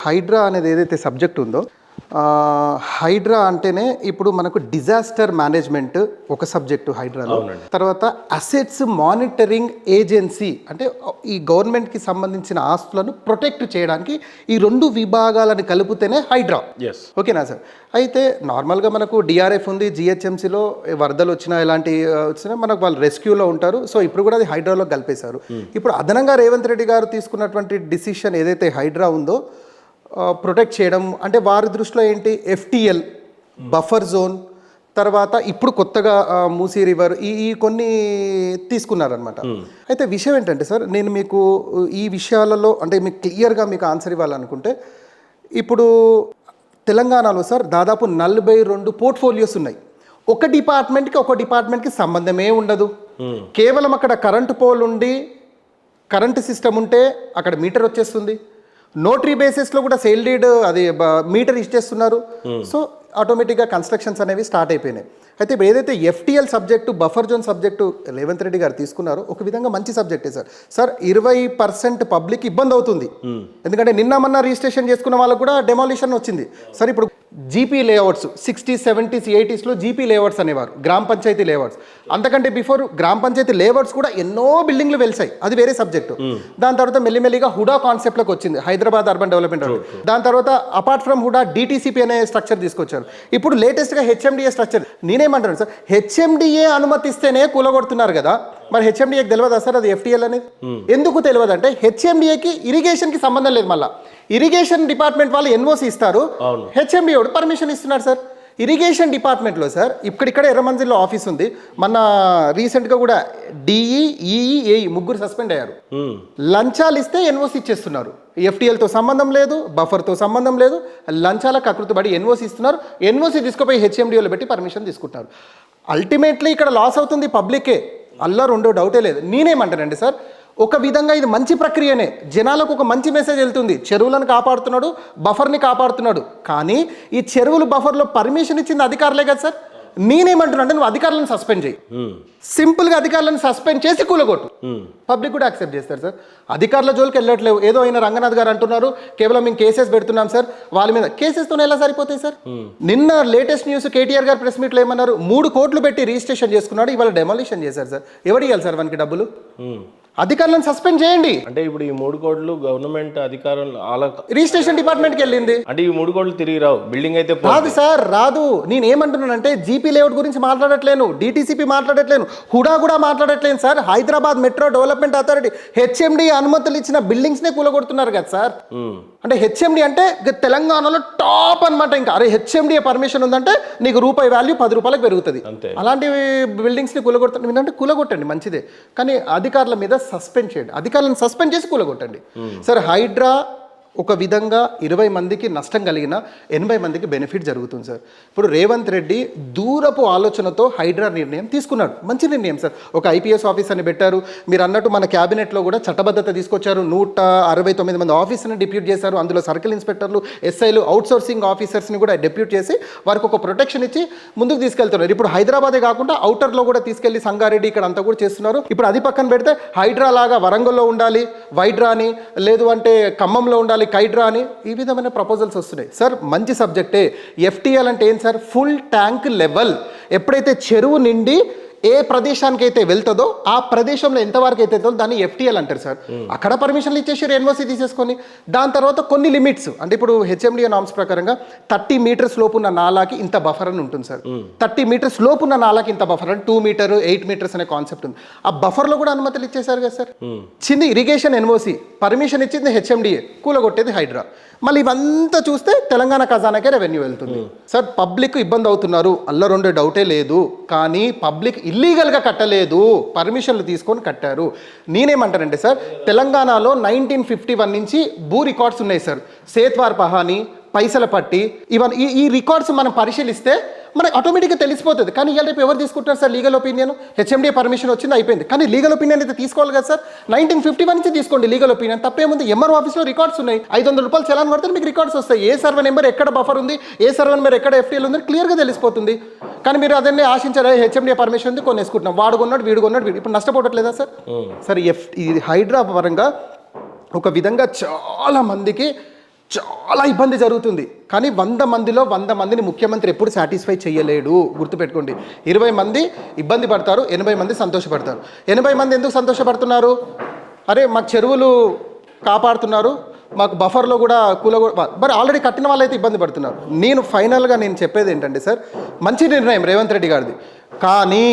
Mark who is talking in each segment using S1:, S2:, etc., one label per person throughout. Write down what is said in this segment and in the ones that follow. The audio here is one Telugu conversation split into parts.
S1: హైడ్రా అనేది ఏదైతే సబ్జెక్ట్ ఉందో హైడ్రా అంటేనే ఇప్పుడు మనకు డిజాస్టర్ మేనేజ్మెంట్ ఒక సబ్జెక్టు హైడ్రాలో. తర్వాత అసెట్స్ మానిటరింగ్ ఏజెన్సీ అంటే ఈ గవర్నమెంట్కి సంబంధించిన ఆస్తులను ప్రొటెక్ట్ చేయడానికి ఈ రెండు విభాగాలను కలిపితేనే హైడ్రా. ఓకేనా సార్? అయితే నార్మల్గా మనకు డిఆర్ఎఫ్ ఉంది, జిహెచ్ఎంసీలో వరదలు వచ్చినా ఎలాంటి వచ్చినా మనకు వాళ్ళు రెస్క్యూలో ఉంటారు. సో ఇప్పుడు కూడా అది హైడ్రాలో కలిపేశారు. ఇప్పుడు అదనంగా రేవంత్ రెడ్డి గారు తీసుకున్నటువంటి డిసిషన్ ఏదైతే హైడ్రా ఉందో ప్రొటెక్ట్ చేయడం అంటే వారి దృష్టిలో ఏంటి, ఎఫ్టిఎల్, బఫర్ జోన్, తర్వాత ఇప్పుడు కొత్తగా మూసీ రివర్ ఈ కొన్ని తీసుకున్నారనమాట. అయితే విషయం ఏంటంటే సార్, నేను మీకు ఈ విషయాలలో అంటే మీకు క్లియర్గా మీకు ఆన్సర్ ఇవ్వాలనుకుంటే, ఇప్పుడు తెలంగాణలో సార్ దాదాపు 42 పోర్ట్ఫోలియోస్ ఉన్నాయి. ఒక డిపార్ట్మెంట్కి సంబంధమే ఉండదు. కేవలం అక్కడ కరెంటు పోల్ ఉండి కరెంటు సిస్టమ్ ఉంటే అక్కడ మీటర్ వచ్చేస్తుంది. నోటరీ బేసిస్లో కూడా సేల్ డీడ్ అది మీటర్ ఇచ్చేస్తున్నారు. సో ఆటోమేటిక్గా కన్స్ట్రక్షన్స్ అనేవి స్టార్ట్ అయిపోయినాయి. అయితే ఇప్పుడు ఏదైతే FTL subject, buffer zone subject Revanth Reddy గారు తీసుకున్నారో ఒక విధంగా మంచి సబ్జెక్టే సార్. సార్ 20% పబ్లిక్ ఇబ్బంది అవుతుంది. ఎందుకంటే నిన్న రిజిస్ట్రేషన్ చేసుకున్న వాళ్ళకు కూడా డెమాలిషన్ వచ్చింది. సార్ ఇప్పుడు జీపీ లేఅవుట్స్ 60s, 70s, 80sలో జీపీ లేఅవుట్స్ అనేవారు, గ్రామ పంచాయతీ లేఅవుట్స్. అంతకంటే బిఫోర్ గ్రామ పంచాయతీ లేఅవుట్స్ కూడా ఎన్నో బిల్డింగ్లు వెలిసాయి, అది వేరే సబ్జెక్టు. దాని తర్వాత మెల్లిమెల్లిగా హుడా కాన్సెప్ట్లోకి వచ్చింది, హైదరాబాద్ అర్బన్ డెవలప్మెంట్. దాని తర్వాత అపార్ట్ ఫ్రమ్ హుడా డిటిసిపి అనే స్ట్రక్చర్ తీసుకొచ్చారు. ఇప్పుడు లేటెస్ట్గా హెచ్ఎండిఏ స్ట్రక్చర్. నేనేమంటాను సార్, హెచ్ఎండిఏ అనుమతిస్తేనే కూలగొడుతున్నారు కదా, మరి హెచ్ఎండిఏకి తెలియదా సార్ అది ఎఫ్టిఎల్ అనేది? ఎందుకు తెలియదు అంటే హెచ్ఎండిఏకి ఇరిగేషన్కి సంబంధం లేదు. మళ్ళీ ఇరిగేషన్ డిపార్ట్మెంట్ వాళ్ళు ఎన్ఓసి ఇస్తారు, హెచ్ఎండిఏ పర్మిషన్ ఇస్తున్నారు సార్. ఇరిగేషన్ డిపార్ట్మెంట్లో సార్ ఇక్కడ ఎర్రమంజిల్లో ఆఫీస్ ఉంది. మన రీసెంట్గా కూడా డిఈ, ఈఈ, ఏఈ ముగ్గురు సస్పెండ్ అయ్యారు. లంచాలు ఇస్తే ఎన్ఓసి ఇచ్చేస్తున్నారు. ఎఫ్టిఎల్తో సంబంధం లేదు, బఫర్తో సంబంధం లేదు, లంచాలకు కకృతిపడి ఎన్ఓసి ఇస్తున్నారు. ఎన్ఓసి తీసుకుపోయి హెచ్ఎండిఏలో పెట్టి పర్మిషన్ తీసుకుంటున్నారు. అల్టిమేట్లీ ఇక్కడ లాస్ అవుతుంది పబ్లికే, అల్లా రెండో డౌటే లేదు. నేనేమంటానండి సార్, ఒక విధంగా ఇది మంచి ప్రక్రియనే, జనాలకు ఒక మంచి మెసేజ్ వెళ్తుంది. చెరువులను కాపాడుతున్నాడు, బఫర్ని కాపాడుతున్నాడు. కానీ ఈ చెరువులు బఫర్లో పర్మిషన్ ఇచ్చింది అధికారులే కదా సార్. నేనేమంటున్నా అంటే నువ్వు అధికారులను సస్పెండ్ చేయి, సింపుల్గా అధికారులను సస్పెండ్ చేసి కూలగొట్టు, పబ్లిక్ కూడా యాక్సెప్ట్ చేస్తారు సార్. అధికారుల జోలికి వెళ్ళట్లేవు. ఏదో అయినా రంగనాథ్ గారు అంటున్నారు కేవలం మేము కేసెస్ పెడుతున్నాం సార్, వాళ్ళ మీద కేసెస్తోనే ఎలా సరిపోతాయి సార్? నిన్న లేటెస్ట్ న్యూస్ కేటీఆర్ గారు ప్రెస్ మీట్లో ఏమన్నారు, 3 కోట్లు పెట్టి రిజిస్ట్రేషన్ చేసుకున్నాడు, ఇవాళ డెమాలిషన్ చేశారు సార్. ఎవరు ఇవ్వాలి సార్ వానికి డబ్బులు? అధికారులను సస్పెండ్ చేయండి.
S2: అంటే ఇప్పుడు ఈ 3 కోట్లు గవర్నమెంట్ అధికారులు
S1: రిజిస్ట్రేషన్ డిపార్ట్మెంట్కి వెళ్ళింది.
S2: అంటే ఈ 3 కోట్లు తిరిగి రావు, బిల్డింగ్ అయితే
S1: రాదు సార్, రాదు. నేను ఏమంటున్నానంటే జీపీ లేఅవుట్ గురించి మాట్లాడట్లేను, డిటిసిపి మాట్లాడట్లేను, హుడా కూడా మాట్లాడట్లేను sir. Hyderabad metro development authority HMD అనుమతులు ఇచ్చిన బిల్డింగ్స్నే కూలగొడుతున్నారు కదా సార్. అంటే హెచ్ఎండి అంటే తెలంగాణలో టాప్ అనమాట. ఇంకా అరే హెచ్ఎండిఏ పర్మిషన్ ఉందంటే నీకు రూపాయి వాల్యూ 10 రూపాయలకు పెరుగుతుంది. అలాంటి బిల్డింగ్స్ని కూలగొడుతుంది. అంటే కూలగొట్టండి మంచిదే, కానీ అధికారుల మీద సస్పెండ్ చేయండి, అధికారులను సస్పెండ్ చేసి కూలగొట్టండి సార్. హైడ్రా ఒక విధంగా 20 మందికి నష్టం కలిగిన 80 మందికి బెనిఫిట్ జరుగుతుంది సార్. ఇప్పుడు రేవంత్ రెడ్డి దూరపు ఆలోచనతో హైడ్రా నిర్ణయం తీసుకున్నాడు, మంచి నిర్ణయం సార్. ఒక ఐపీఎస్ ఆఫీసర్ని పెట్టారు. మీరు అన్నట్టు మన క్యాబినెట్లో కూడా చట్టబద్ధత తీసుకొచ్చారు. 169 మంది ఆఫీసర్ని డిప్యూట్ చేశారు. అందులో సర్కిల్ ఇన్స్పెక్టర్లు, ఎస్ఐలు, అవుట్సోర్సింగ్ ఆఫీసర్స్ని కూడా డిప్యూట్ చేసి వారికి ఒక ప్రొటెక్షన్ ఇచ్చి ముందుకు తీసుకెళ్తున్నారు. ఇప్పుడు హైదరాబాదే కాకుండా అవుటర్లో కూడా తీసుకెళ్లి సంగారెడ్డి ఇక్కడ అంతా కూడా చేస్తున్నారు. ఇప్పుడు అది పక్కన పెడితే హైడ్రా లాగా వరంగల్లో ఉండాలి వైడ్రా అని, లేదు అంటే ఖమ్మంలో ఉండాలి కైడ్రా అని, ఈ విధమైన ప్రపోజల్స్ వస్తున్నాయి సార్. మంచి సబ్జెక్టే. ఎఫ్టిఎల్ అంటే ఏం సార్, ఫుల్ ట్యాంక్ లెవెల్. ఎప్పుడైతే చెరువు నిండి ఏ ప్రదేశానికి అయితే వెళ్తుందో ఆ ప్రదేశంలో ఎంతవరకు అయితే వెళ్తుందో దాన్ని ఎఫ్టిఎల్ అంటారు సార్. అక్కడ పర్మిషన్లు ఇచ్చేసారు ఎన్ఓసి తీసేసుకొని. దాని తర్వాత కొన్ని లిమిట్స్, అంటే ఇప్పుడు హెచ్ఎండిఏ నామ్స్ ప్రకారంగా 30 మీటర్స్ లోపు ఉన్న నాలాకి ఇంత బఫర్ అని ఉంటుంది సార్. 30 మీటర్స్ లోపు ఉన్న నాలాకి ఇంత బఫర్ అని 2 మీటర్ 8 మీటర్స్ అనే కాన్సెప్ట్ ఉంది. ఆ బఫర్లో కూడా అనుమతులు ఇచ్చేసారు కదా సార్. ఇచ్చింది ఇరిగేషన్ ఎన్ఓసి, పర్మిషన్ ఇచ్చింది హెచ్ఎండిఏ, కూలగొట్టేది హైడ్రా. మళ్ళీ ఇవంతా చూస్తే తెలంగాణ ఖజానాకే రెవెన్యూ వెళ్తుంది సార్. పబ్లిక్ ఇబ్బంది అవుతున్నారు, అల్ల రెండు డౌటే లేదు. కానీ పబ్లిక్ ఇల్లీగల్గా కట్టలేదు, పర్మిషన్లు తీసుకొని కట్టారు. నేనేమంటానంటే సార్, తెలంగాణలో 1951 నుంచి భూ రికార్డ్స్ ఉన్నాయి సార్. సేత్వార్ పహాని, పైసల పట్టి, ఇవన్నీ ఈ రికార్డ్స్ మనం పరిశీలిస్తే మనకు ఆటోమేటిక్గా తెలిసిపోతుంది. కానీ ఇవాళ రేపు ఎవరు తీసుకుంటారు sir legal opinion? HMDA permission వచ్చింది, అయిపోయింది. కానీ లీగల్ ఒపీనియన్ అయితే తీసుకోవాలి కదా సార్. 1951 నుంచి తీసుకోండి లీగల్ ఒపీనియన్, తప్పేముంది. ఎంఆర్ఓ ఆఫీస్లో రికార్డ్స్ ఉన్నాయి, 500 రూపాయలు చలాన్ పడితే మీకు రికార్డ్స్ వస్తాయి. ఏ సర్వే నెంబర్ ఎక్కడ బఫర్ ఉంది, ఏ సర్వే నెంబర్ ఎక్కడ ఎఫ్టీఎల్ ఉంది క్లియర్గా తెలిసిపోతుంది. కానీ మీరు అదన్నీ ఆశించారు, హెచ్ఎండిఏ పర్మిషన్ ఉంది కొన్ని వేసుకుంటున్నాం, వాడు కొన్నాడు వీడు కొన్నాడు, ఇప్పుడు నష్టపోవట్లేదా సార్? సరే, ఈ హైడ్రా పరంగా ఒక విధంగా చాలా మందికి చాలా ఇబ్బంది జరుగుతుంది. కానీ 100 మందిలో 100 మందిని ముఖ్యమంత్రి ఎప్పుడు సాటిస్ఫై చేయలేడు, గుర్తుపెట్టుకోండి. 20 మంది ఇబ్బంది పడతారు, 80 మంది సంతోషపడతారు. 80 మంది ఎందుకు సంతోషపడుతున్నారు? అరే మాకు చెరువులు కాపాడుతున్నారు, మాకు బఫర్లో కూడా మరి ఆల్రెడీ కట్టిన వాళ్ళైతే ఇబ్బంది పడుతున్నారు. నేను ఫైనల్గా నేను చెప్పేది ఏంటంటే సార్, మంచి నిర్ణయం రేవంత్ రెడ్డి గారిది, కానీ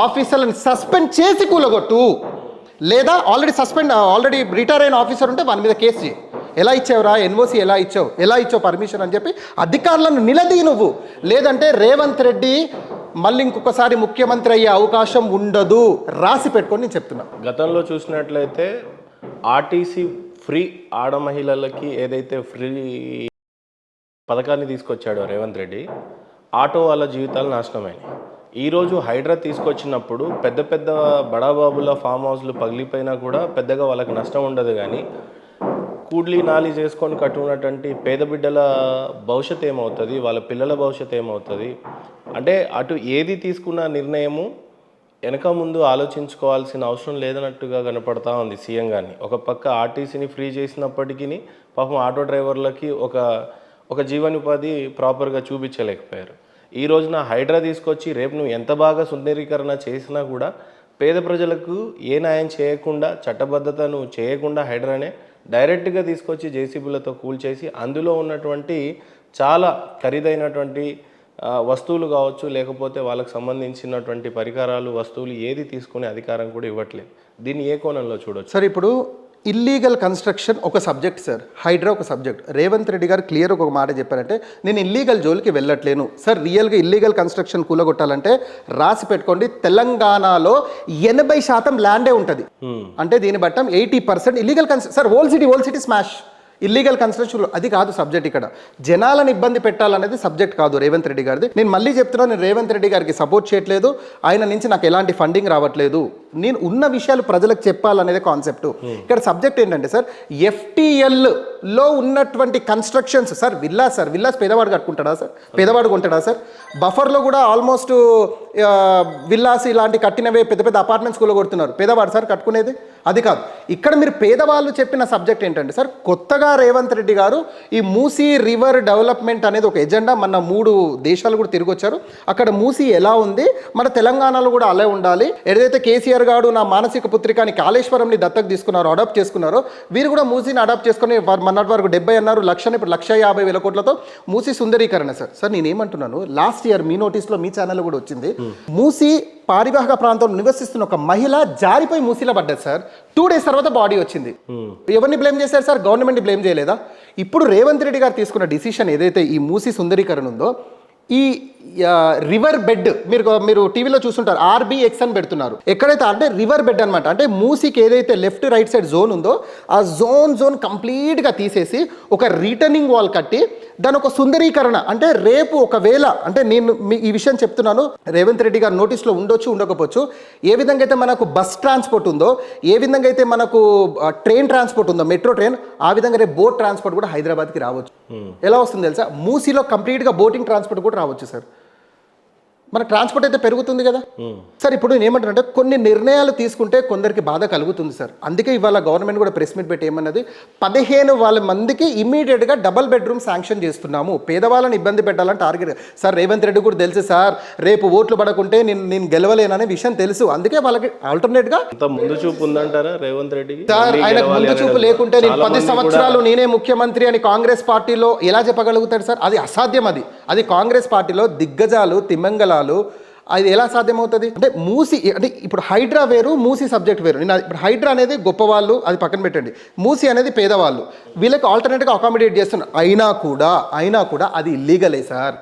S1: ఆఫీసర్లను సస్పెండ్ చేసి కూలగొట్టు, లేదా ఆల్రెడీ రిటైర్ అయిన ఆఫీసర్ ఉంటే వాని మీద కేసు చేయి. ఎలా ఇచ్చావురా ఎన్ఓసి, ఎలా ఇచ్చావు పర్మిషన్ అని చెప్పి అధికారులను నిలదీ నువ్వు. లేదంటే రేవంత్ రెడ్డి మళ్ళీ ఇంకొకసారి ముఖ్యమంత్రి అయ్యే అవకాశం ఉండదు, రాసి పెట్టుకొని నేను చెప్తున్నా.
S2: గతంలో చూసినట్లయితే ఆర్టీసీ ఫ్రీ ఆడ మహిళలకి ఏదైతే ఫ్రీ పథకాన్ని తీసుకొచ్చాడో రేవంత్ రెడ్డి, ఆటో వాళ్ళ జీవితాలు నాశనమైనవి. ఈరోజు హైడ్రా తీసుకొచ్చినప్పుడు పెద్ద పెద్ద బడాబాబుల ఫామ్ హౌస్లు పగిలిపోయినా కూడా పెద్దగా వాళ్ళకి నష్టం ఉండదు, కానీ కూడ్లీ నాలి చేసుకొని కట్టుకున్నటువంటి పేద బిడ్డల భవిష్యత్తు ఏమవుతుంది, వాళ్ళ పిల్లల భవిష్యత్తు ఏమవుతుంది అంటే అటు ఏది తీసుకున్న నిర్ణయము వెనక ముందు ఆలోచించుకోవాల్సిన అవసరం లేదన్నట్టుగా కనపడతా ఉంది సీఎం గారిని. ఒక పక్క ఆర్టీసీని ఫ్రీ చేసినప్పటికీ పాపం ఆటో డ్రైవర్లకి ఒక జీవనోపాధి ప్రాపర్గా చూపించలేకపోయారు. ఈ రోజున హైడ్రా తీసుకొచ్చి రేపు నువ్వు ఎంత బాగా సుందరీకరణ చేసినా కూడా పేద ప్రజలకు ఏ న్యాయం చేయకుండా, చట్టబద్ధతను చేయకుండా హైడ్రానే డైరెక్ట్గా తీసుకొచ్చి జేసీబీలతో కూల్చేసి అందులో ఉన్నటువంటి చాలా ఖరీదైనటువంటి వస్తువులు కావచ్చు, లేకపోతే వాళ్ళకి సంబంధించినటువంటి పరికరాలు, వస్తువులు ఏది తీసుకునే అధికారం కూడా ఇవ్వట్లేదు. దీన్ని ఏ కోణంలో చూడొచ్చు
S1: సార్? ఇప్పుడు ఇల్లీగల్ కన్స్ట్రక్షన్ ఒక సబ్జెక్ట్ సార్, హైడ్రా ఒక సబ్జెక్ట్. రేవంత్ రెడ్డి గారు క్లియర్ ఒక మాట చెప్పారంటే, నేను ఇల్లీగల్ జోలికి వెళ్ళట్లేను సార్. రియల్గా ఇల్లీగల్ కన్స్ట్రక్షన్ కూలగొట్టాలంటే రాసి పెట్టుకోండి, తెలంగాణలో 80% ల్యాండే ఉంటుంది. అంటే దీని బట్టం 80% illegal sir. Old city smash. Illegal construction అది కాదు సబ్జెక్ట్. ఇక్కడ జనాలను ఇబ్బంది పెట్టాలనేది సబ్జెక్ట్ కాదు రేవంత్ రెడ్డి గారిది. నేను మళ్ళీ చెప్తున్నాను, నేను రేవంత్ రెడ్డి గారికి సపోర్ట్ చేయట్లేదు, ఆయన నుంచి నాకు ఎలాంటి ఫండింగ్ రావట్లేదు. నేను ఉన్న విషయాలు ప్రజలకు చెప్పాలనేది కాన్సెప్ట్. ఇక్కడ సబ్జెక్ట్ ఏంటంటే సార్, FTLలో ఉన్నటువంటి కన్స్ట్రక్షన్స్ సార్, విల్లాస్ పేదవాడు కట్టుకుంటాడా సార్? పేదవాడు కొంటాడా సార్? బఫర్లో కూడా ఆల్మోస్ట్ విల్లాస్ ఇలాంటి కట్టినవే పెద్ద పెద్ద అపార్ట్మెంట్స్ కూడా కొడుతున్నారు. పేదవాడు సార్ కట్టుకునేది? అది కాదు. ఇక్కడ మీరు పేదవాళ్ళు చెప్పిన సబ్జెక్ట్ ఏంటంటే సార్, కొత్తగా రేవంత్ రెడ్డి గారు ఈ మూసీ రివర్ డెవలప్మెంట్ అనేది ఒక ఎజెండా, మన 3 దేశాలు కూడా తిరిగి వచ్చారు. అక్కడ మూసీ ఎలా ఉంది, మన తెలంగాణలో కూడా అలా ఉండాలి. ఏదైతే కేసీఆర్ గారు నా మానసిక పుత్రికాని కాళేశ్వరంని దత్తకు తీసుకున్నారో, అడాప్ట్ చేసుకున్నారో, వీరు కూడా మూసీని అడాప్ట్ చేసుకుని మొన్నటి వరకు 70 అన్నారు, లక్షని ఇప్పుడు 1,50,000 కోట్లతో మూసీ సుందరీకరణ సార్. సార్ నేనేమంటున్నాను, లాస్ట్ ఇయర్ మీ నోటీస్లో మీ ఛానల్ కూడా వచ్చింది, మూసీ పారివాహక ప్రాంతంలో నివసిస్తున్న ఒక మహిళ జారిపోయి మూసీలో పడ్డది సార్. 2 days తర్వాత బాడీ వచ్చింది. ఎవరిని బ్లేమ్ చేశారు సార్? గవర్నమెంట్ బ్లేమ్ చేయలేదా? ఇప్పుడు రేవంత్ రెడ్డి గారు తీసుకున్న డిసిషన్ ఏదైతే ఈ మూసీ సుందరీకరణ ఉందో, ఈ రివర్ బెడ్ మీరు టీవీలో చూస్తుంటారు, RBX అని పెడుతున్నారు. ఎక్కడైతే అంటే రివర్ బెడ్ అనమాట. అంటే మూసీకి ఏదైతే లెఫ్ట్ రైట్ సైడ్ జోన్ ఉందో ఆ జోన్ కంప్లీట్గా తీసేసి ఒక రిటర్నింగ్ వాల్ కట్టి దాని ఒక సుందరీకరణ. అంటే రేపు ఒకవేళ అంటే నేను ఈ విషయం చెప్తున్నాను, రేవంత్ రెడ్డి గారు నోటీస్లో ఉండొచ్చు ఉండకపోవచ్చు, ఏ విధంగా అయితే మనకు బస్ ట్రాన్స్పోర్ట్ ఉందో, ఏ విధంగా అయితే మనకు ట్రైన్ ట్రాన్స్పోర్ట్ ఉందో, మెట్రో ట్రైన్, ఆ విధంగా రేపు బోట్ ట్రాన్స్పోర్ట్ కూడా హైదరాబాద్కి రావచ్చు. ఎలా వస్తుంది తెలుసా? మూసీలో కంప్లీట్గా బోటింగ్ ట్రాన్స్పోర్ట్ కూడా రావచ్చు సార్. మన ట్రాన్స్పోర్ట్ అయితే పెరుగుతుంది కదా సార్. ఇప్పుడు నేను ఏమంటానంటే, కొన్ని నిర్ణయాలు తీసుకుంటే కొందరికి బాధ కలుగుతుంది సార్. అందుకే ఇవాళ గవర్నమెంట్ కూడా ప్రెస్ మీట్ పెట్టి ఏమన్నది, 15,000 మందికి ఇమీడియట్గా డబల్ బెడ్రూమ్ శాంక్షన్ చేస్తున్నాము. పేదవాళ్ళని ఇబ్బంది పెట్టాలని టార్గెట్ సార్. రేవంత్ రెడ్డి కూడా తెలుసు సార్, రేపు ఓట్లు పడకుంటే నేను గెలవలేననే విషయం తెలుసు. అందుకే వాళ్ళకి ఆల్టర్నేట్గా
S2: ముందు చూపు ఉందంటారా రేవంత్ రెడ్డికి?
S1: సార్ ఆయనకు ముందు చూపు లేకుంటే నేను 10 సంవత్సరాలు నేనే ముఖ్యమంత్రి అని కాంగ్రెస్ పార్టీలో ఎలా చెప్పగలుగుతాడు సార్? అది అసాధ్యం. అది కాంగ్రెస్ పార్టీలో దిగ్గజాలు, తిమ్మంగళాలు, అది ఎలా సాధ్యమవుతుంది? అంటే మూసీ అంటే ఇప్పుడు హైడ్రా వేరు, మూసీ సబ్జెక్ట్ వేరు. నేను ఇప్పుడు హైడ్రా అనేది గొప్పవాళ్ళు, అది పక్కన పెట్టండి. మూసీ అనేది పేదవాళ్ళు, వీళ్ళకి ఆల్టర్నేట్గా అకామిడేట్ చేస్తున్నారు. అయినా కూడా అది ఇల్లీగలే సార్,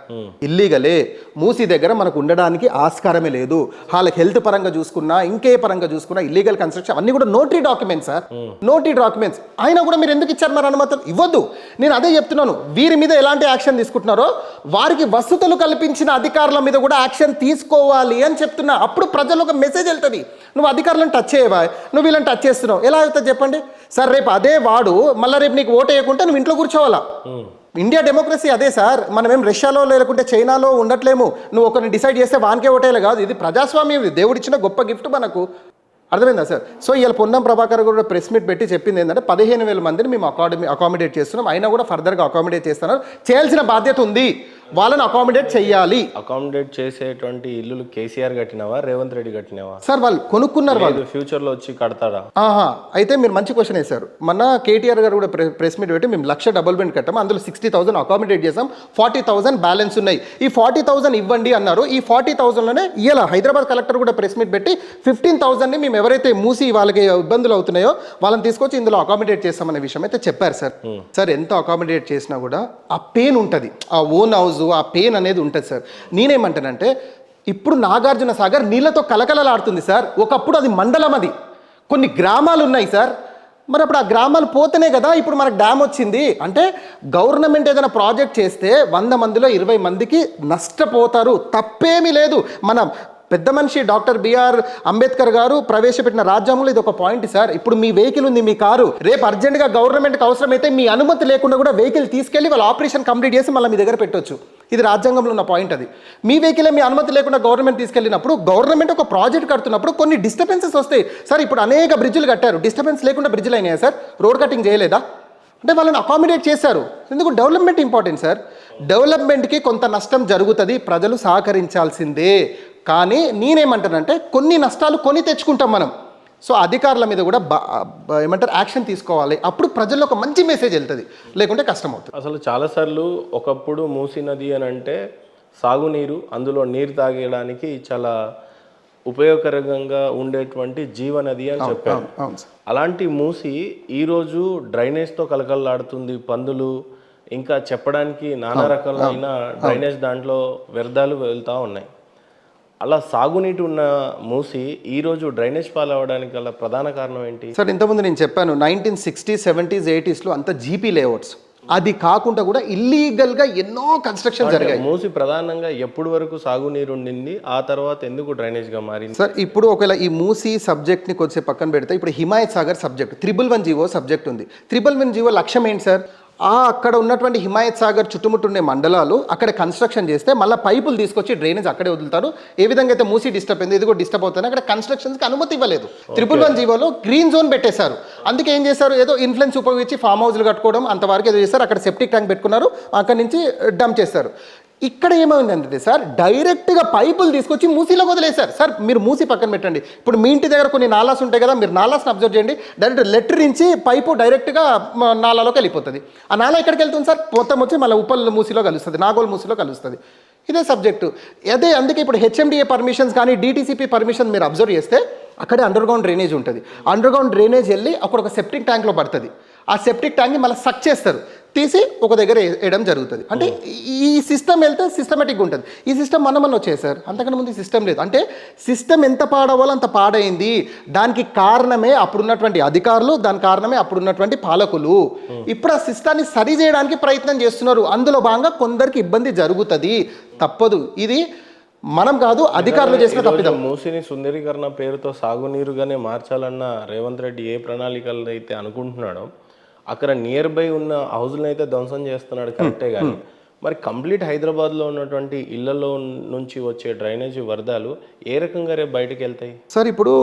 S1: ఇల్లీగలే. మూసీ దగ్గర మనకు ఉండడానికి ఆస్కారమే లేదు. వాళ్ళకి హెల్త్ పరంగా చూసుకున్నా, ఇంకే పరంగా చూసుకున్నా ఇల్లీగల్ కన్స్ట్రక్షన్ అన్ని కూడా notary documents sir, notary documents. అయినా కూడా మీరు ఎందుకు ఇచ్చారు మరి అనుమతులు? ఇవ్వద్దు. నేను అదే చెప్తున్నాను, వీరి మీద ఎలాంటి యాక్షన్ తీసుకుంటున్నారో వారికి వసతులు కల్పించిన అధికారుల మీద కూడా యాక్షన్ తీసుకోవాలి అని చెప్తున్నా. అప్పుడు ప్రజలకు ఒక మెసేజ్ వెళ్తుంది, నువ్వు అధికారులను టచ్ చేయవా, నువ్వు వీళ్ళని టచ్ చేస్తున్నావు, ఎలా అవుతుంది చెప్పండి సార్? రేపు అదే వాడు మళ్ళీ రేపు నీకు ఓటు వేయకుంటే నువ్వు ఇంట్లో కూర్చోవాలా? ఇండియా డెమోక్రసీ అదే సార్. మనం ఏం రష్యాలో లేకుంటే చైనాలో ఉండట్లేము. నువ్వు ఒకరిని డిసైడ్ చేస్తే వానికే ఓటేయాలి కాదు. ఇది ప్రజాస్వామ్యం, ఇది దేవుడిచ్చిన గొప్ప గిఫ్ట్ మనకు. అర్థమైందా సార్? సో ఇవాళ పొన్నం ప్రభాకర్ కూడా ప్రెస్ మీట్ పెట్టి చెప్పింది ఏంటంటే 15,000 మందిని మేము అకామిడేట్ చేస్తున్నాం, అయినా కూడా ఫర్దర్గా అకామిడేట్ చేస్తున్నారు, చేయాల్సిన బాధ్యత ఉంది, వాళ్ళని అకామిడేట్ చెయ్యాలి.
S2: అకామిడేట్ చేసేటువంటి ఇల్లులు కేసీఆర్ కట్టినవా రేవంత్ రెడ్డి కట్టినవా?
S1: సార్ వాళ్ళు కొనుక్కున్నారు, వాళ్ళు
S2: ఫ్యూచర్ లో వచ్చి కడతాడా?
S1: అయితే మీరు మంచి క్వశ్చన్ వేశారు. మన కేటీఆర్ గారు కూడా ప్రెస్ మీట్ పెట్టి మేము 1,00,000 డబుల్ బెడ్ కట్టాము, అందులో 60,000 అకామిడేట్ చేసాం, 40,000 బ్యాలెన్స్ ఉన్నాయి, ఈ 40,000 ఇవ్వండి అన్నారు. ఈ 40,000లోనే ఇలా హైదరాబాద్ కలెక్టర్ కూడా ప్రెస్ మీట్ పెట్టి 15,000ని మేము ఎవరైతే మూసి వాళ్ళకి ఇబ్బందులు అవుతున్నాయో వాళ్ళని తీసుకొచ్చి ఇందులో అకామిడేట్ చేస్తామనే విషయం అయితే చెప్పారు సార్. సార్ ఎంత అకామిడేట్ చేసినా కూడా ఆ పెయిన్ ఉంటుంది, ఆ ఓన్ హౌస్ ఆ పెయిన్ అనేది ఉంటుంది సార్. నేనేమంటానంటే ఇప్పుడు నాగార్జున సాగర్ నీళ్ళతో కలకలలాడుతుంది సార్, ఒకప్పుడు అది మండలం, అది కొన్ని గ్రామాలు ఉన్నాయి సార్. మరి అప్పుడు ఆ గ్రామాలు పోతేనే కదా ఇప్పుడు మనకు డ్యామ్ వచ్చింది. అంటే గవర్నమెంట్ ఏదైనా ప్రాజెక్ట్ చేస్తే 100 మందిలో 20 మందికి నష్టపోతారు, తప్పేమీ లేదు. మన పెద్ద మనిషి డాక్టర్ బిఆర్ అంబేద్కర్ గారు ప్రవేశపెట్టిన రాజ్యాంగంలో ఇది ఒక పాయింట్ సార్. ఇప్పుడు మీ వెహికల్ ఉంది, మీ కారు, రేపు అర్జెంటుగా గవర్నమెంట్కి అవసరమైతే మీ అనుమతి లేకుండా కూడా వెహికల్ తీసుకెళ్ళి వాళ్ళ ఆపరేషన్ కంప్లీట్ చేసి మళ్ళీ మీ దగ్గర పెట్టొచ్చు. ఇది రాజ్యాంగంలో ఉన్న పాయింట్. అది మీ వెహికల్ మీ అనుమతి లేకుండా గవర్నమెంట్ తీసుకెళ్ళినప్పుడు, గవర్నమెంట్ ఒక ప్రాజెక్ట్ కడుతున్నప్పుడు కొన్ని డిస్టర్బెన్సెస్ వస్తాయి సార్. ఇప్పుడు అనేక బ్రిడ్జ్లు కట్టారు, డిస్టర్బెన్స్ లేకుండా బ్రిడ్జ్లు అయినాయా సార్? రోడ్ కటింగ్ చేయలేదా? అంటే వాళ్ళని అకామిడేట్ చేశారు. ఎందుకు? Development important sir. డెవలప్మెంట్కి కొంత నష్టం జరుగుతుంది, ప్రజలు సహకరించాల్సిందే. కానీ నేనేమంటానంటే కొన్ని నష్టాలు కొని తెచ్చుకుంటాం మనం. సో అధికారుల మీద కూడా ఏమంటారు యాక్షన్ తీసుకోవాలి, అప్పుడు ప్రజల్లో ఒక మంచి మెసేజ్ వెళ్తుంది, లేకుంటే కష్టం అవుతుంది.
S2: అసలు చాలాసార్లు ఒకప్పుడు మూసీ నది అని అంటే సాగునీరు, అందులో నీరు తాగడానికి చాలా ఉపయోగకరంగా ఉండేటువంటి జీవనది అని చెప్పారు. అలాంటి మూసి ఈరోజు డ్రైనేజ్తో కలకలలాడుతుంది, పందులు ఇంకా చెప్పడానికి నానా రకాలైన డ్రైనేజ్ దాంట్లో వ్యర్థాలు వెళ్తూ ఉన్నాయి. అలా సాగునీటి ఉన్న మూసి ఈరోజు డ్రైనేజ్ పాలవడానికి గల ప్రధాన కారణం ఏంటి
S1: సార్? ఇంతకుముందు నేను చెప్పాను 1960s, 70s, 80sలో అంతా జీపీ లేఅవుట్స్, అది కాకుండా కూడా ఇల్లీగల్గా ఎన్నో కన్స్ట్రక్షన్ జరిగాయి.
S2: మూసి ప్రధానంగా ఎప్పుడు వరకు సాగునీరు ఉండింది, ఆ తర్వాత ఎందుకు డ్రైనేజ్గా మారింది?
S1: సార్ ఇప్పుడు ఒకవేళ ఈ మూసి సబ్జెక్ట్ని కొంచెం పక్కన పెడితే ఇప్పుడు Himayat Sagar subject 311 GO subject ఉంది. 311 జీవో లక్ష్యం ఏంటి సార్? అక్కడ ఉన్నటువంటి హిమాయత్ సాగర్ చుట్టుముట్టుండే మండలాలు అక్కడ కన్స్ట్రక్షన్ చేస్తే మళ్ళీ పైపులు తీసుకొచ్చి డ్రైనేజ్ అక్కడే వదులుతారు. ఏ విధంగా అయితే మూసి డిస్టర్బ్ అయింది, ఇది కూడా డిస్టర్బ్ అవుతుంది. అక్కడ కన్స్ట్రక్షన్స్కి అనుమతి ఇవ్వలేదు. 311 జీవోలో గ్రీన్ జోన్ పెట్టేశారు. అందుకే ఏం చేశారు, ఏదో ఇన్ఫ్లుయెన్స్ ఉపయోగించి ఫామ్ హౌస్లు కట్టుకోవడం అంతవరకు ఏదో చేస్తారు. అక్కడ సెప్టిక్ ట్యాంక్ పెట్టుకున్నారు, అక్కడి నుంచి డంప్ చేస్తారు. ఇక్కడ ఏమైందంటే సార్ డైరెక్ట్గా పైపులు తీసుకొచ్చి మూసీలో వదిలేశారు. సార్ మీరు మూసి పక్కన పెట్టండి, ఇప్పుడు మీ ఇంటి దగ్గర కొన్ని నాలాస్ ఉంటాయి కదా, మీరు నాలాస్ని అబ్జర్వ్ చేయండి. డైరెక్ట్ లెటర్ నుంచి పైపు డైరెక్ట్గా నాలాలోకి వెళ్ళిపోతుంది. ఆ నాలా ఎక్కడికి వెళ్తుంది సార్? మొత్తం వచ్చి మళ్ళీ ఉప్పల్ మూసీలో కలుస్తుంది, నాగోల్ మూసీలో కలుస్తుంది. ఇదే సబ్జెక్టు. అదే అందుకే ఇప్పుడు హెచ్ఎండిఏ పర్మిషన్స్ కానీ డిటీసీపీ పర్మిషన్ మీరు అబ్జర్వ్ చేస్తే అక్కడే అండర్గ్రౌండ్ డ్రైనేజ్ ఉంటుంది. అండర్గ్రౌండ్ డ్రైనేజ్ వెళ్ళి అక్కడ ఒక సెప్టిక్ ట్యాంక్లో పడుతుంది. ఆ సెప్టిక్ ట్యాంక్ని మళ్ళీ సక్ చేస్తారు, తీసి ఒక దగ్గర వేయడం జరుగుతుంది. అంటే ఈ సిస్టమ్ వెళ్తే సిస్టమేటిక్గా ఉంటుంది. ఈ సిస్టమ్ మనం వచ్చేది సార్, అంతకన్నా ముందు సిస్టమ్ లేదు. అంటే సిస్టమ్ ఎంత పాడవాలో అంత పాడైంది. దానికి కారణమే అప్పుడున్నటువంటి అధికారులు, దాని కారణమే అప్పుడున్నటువంటి పాలకులు. ఇప్పుడు ఆ సిస్టాన్ని సరి చేయడానికి ప్రయత్నం చేస్తున్నారు. అందులో భాగంగా కొందరికి ఇబ్బంది జరుగుతుంది, తప్పదు. ఇది మనం కాదు, అధికారులు చేసిన తప్పిదం.
S2: మూసిని సుందరీకరణ పేరుతో సాగునీరుగానే మార్చాలన్న రేవంత్ రెడ్డి ఏ ప్రణాళికలు అయితే అనుకుంటున్నాడో అక్కడ నియర్ బై ఉన్న హౌస్లను అయితే ధ్వంసం చేస్తున్నాడు, కరెక్టే. కానీ మరి కంప్లీట్ హైదరాబాద్లో ఉన్నటువంటి ఇళ్లలో నుంచి వచ్చే డ్రైనేజీ వరదలు ఏ రకంగా రేపు బయటకు వెళ్తాయి
S1: సార్? ఇప్పుడు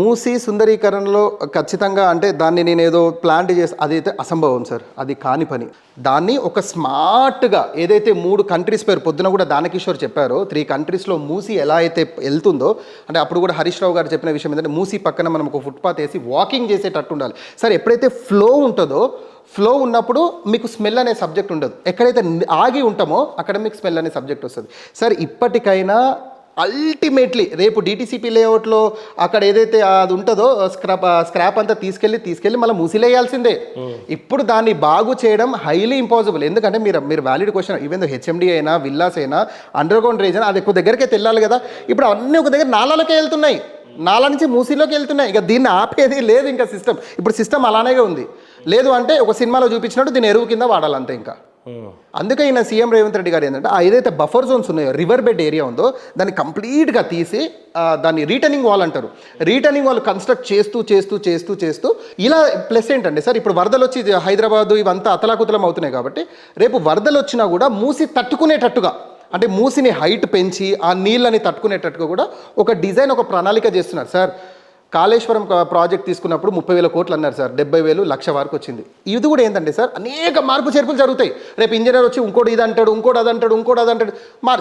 S1: మూసి సుందరీకరణలో ఖచ్చితంగా అంటే దాన్ని నేను ఏదో ప్లాన్ చేసి అదైతే అసంభవం సార్, అది కాని పని. దాన్ని ఒక స్మార్ట్గా ఏదైతే 3 కంట్రీస్ పేరు పొద్దున కూడా దానకిషోర్ చెప్పారో, 3 కంట్రీస్లో మూసి ఎలా అయితే వెళ్తుందో, అంటే అప్పుడు కూడా హరీష్ రావు గారు చెప్పిన విషయం ఏంటంటే మూసి పక్కన మనం ఒక ఫుట్పాత్ వేసి వాకింగ్ చేసేటట్టు ఉండాలి సార్. ఎప్పుడైతే ఫ్లో ఉంటుందో, ఫ్లో ఉన్నప్పుడు మీకు స్మెల్ అనే సబ్జెక్ట్ ఉండదు. ఎక్కడైతే ఆగి ఉంటామో అక్కడ మీకు స్మెల్ అనే సబ్జెక్ట్ వస్తుంది సార్. ఇప్పటికైనా అల్టిమేట్లీ రేపు డిటీసీపీ లేఅవుట్లో అక్కడ ఏదైతే అది ఉంటుందో స్క్రాప్ అంతా తీసుకెళ్ళి మళ్ళీ మూసిలేయాల్సిందే. ఇప్పుడు దాన్ని బాగు చేయడం హైలీ ఇంపాసిబుల్. ఎందుకంటే మీరు వ్యాలిడ్ క్వశ్చన్, ఈవెన్ హెచ్ఎండి అయినా విల్లాస్ అయినా అండర్గ్రౌండ్ డ్రైనేజ్ అయినా అది ఎక్కువ దగ్గరికే వెళ్ళాలి కదా. ఇప్పుడు అన్నీ ఒక దగ్గర నాలాలకే వెళ్తున్నాయి, నాలా నుంచి మూసీలోకి వెళ్తున్నాయి. ఇక దీన్ని ఆపేది లేదు ఇంకా సిస్టమ్. ఇప్పుడు సిస్టమ్ అలానే ఉంది. లేదు అంటే ఒక సినిమాలో చూపించినట్టు దీన్ని ఎరువు కింద వాడాలంతే. ఇంకా అందుకే ఈయన సీఎం రేవంత్ రెడ్డి గారు ఏంటంటే ఏదైతే బఫర్ జోన్స్ ఉన్నాయో, రివర్ బెడ్ ఏరియా ఉందో దాన్ని కంప్లీట్గా తీసి దాన్ని రీటర్నింగ్ వాల్ అంటారు, రీటర్నింగ్ వాల్ కన్స్ట్రక్ట్ చేస్తూ ఇలా. ప్లస్ ఏంటంటే సార్ ఇప్పుడు వరదలు వచ్చి హైదరాబాదు ఇవంతా అతలాకుతలం అవుతున్నాయి కాబట్టి రేపు వరదలు వచ్చినా కూడా మూసి తట్టుకునేటట్టుగా, అంటే మూసిని హైట్ పెంచి ఆ నీళ్ళని తట్టుకునేటట్టుగా కూడా ఒక డిజైన్, ఒక ప్రణాళిక చేస్తున్నారు సార్. కాళేశ్వరం ప్రాజెక్ట్ తీసుకున్నప్పుడు 30,000 కోట్లు అన్నారు సార్, 70,000 లక్ష వరకు వచ్చింది. ఇది కూడా ఏంటంటే సార్ అనేక మార్పు చేర్పులు జరుగుతాయి. రేపు ఇంజనీర్ వచ్చి ఇంకోటి ఇది అంటాడు, ఇంకోటి అది అంటాడు, ఇంకోటి అది అంటాడు.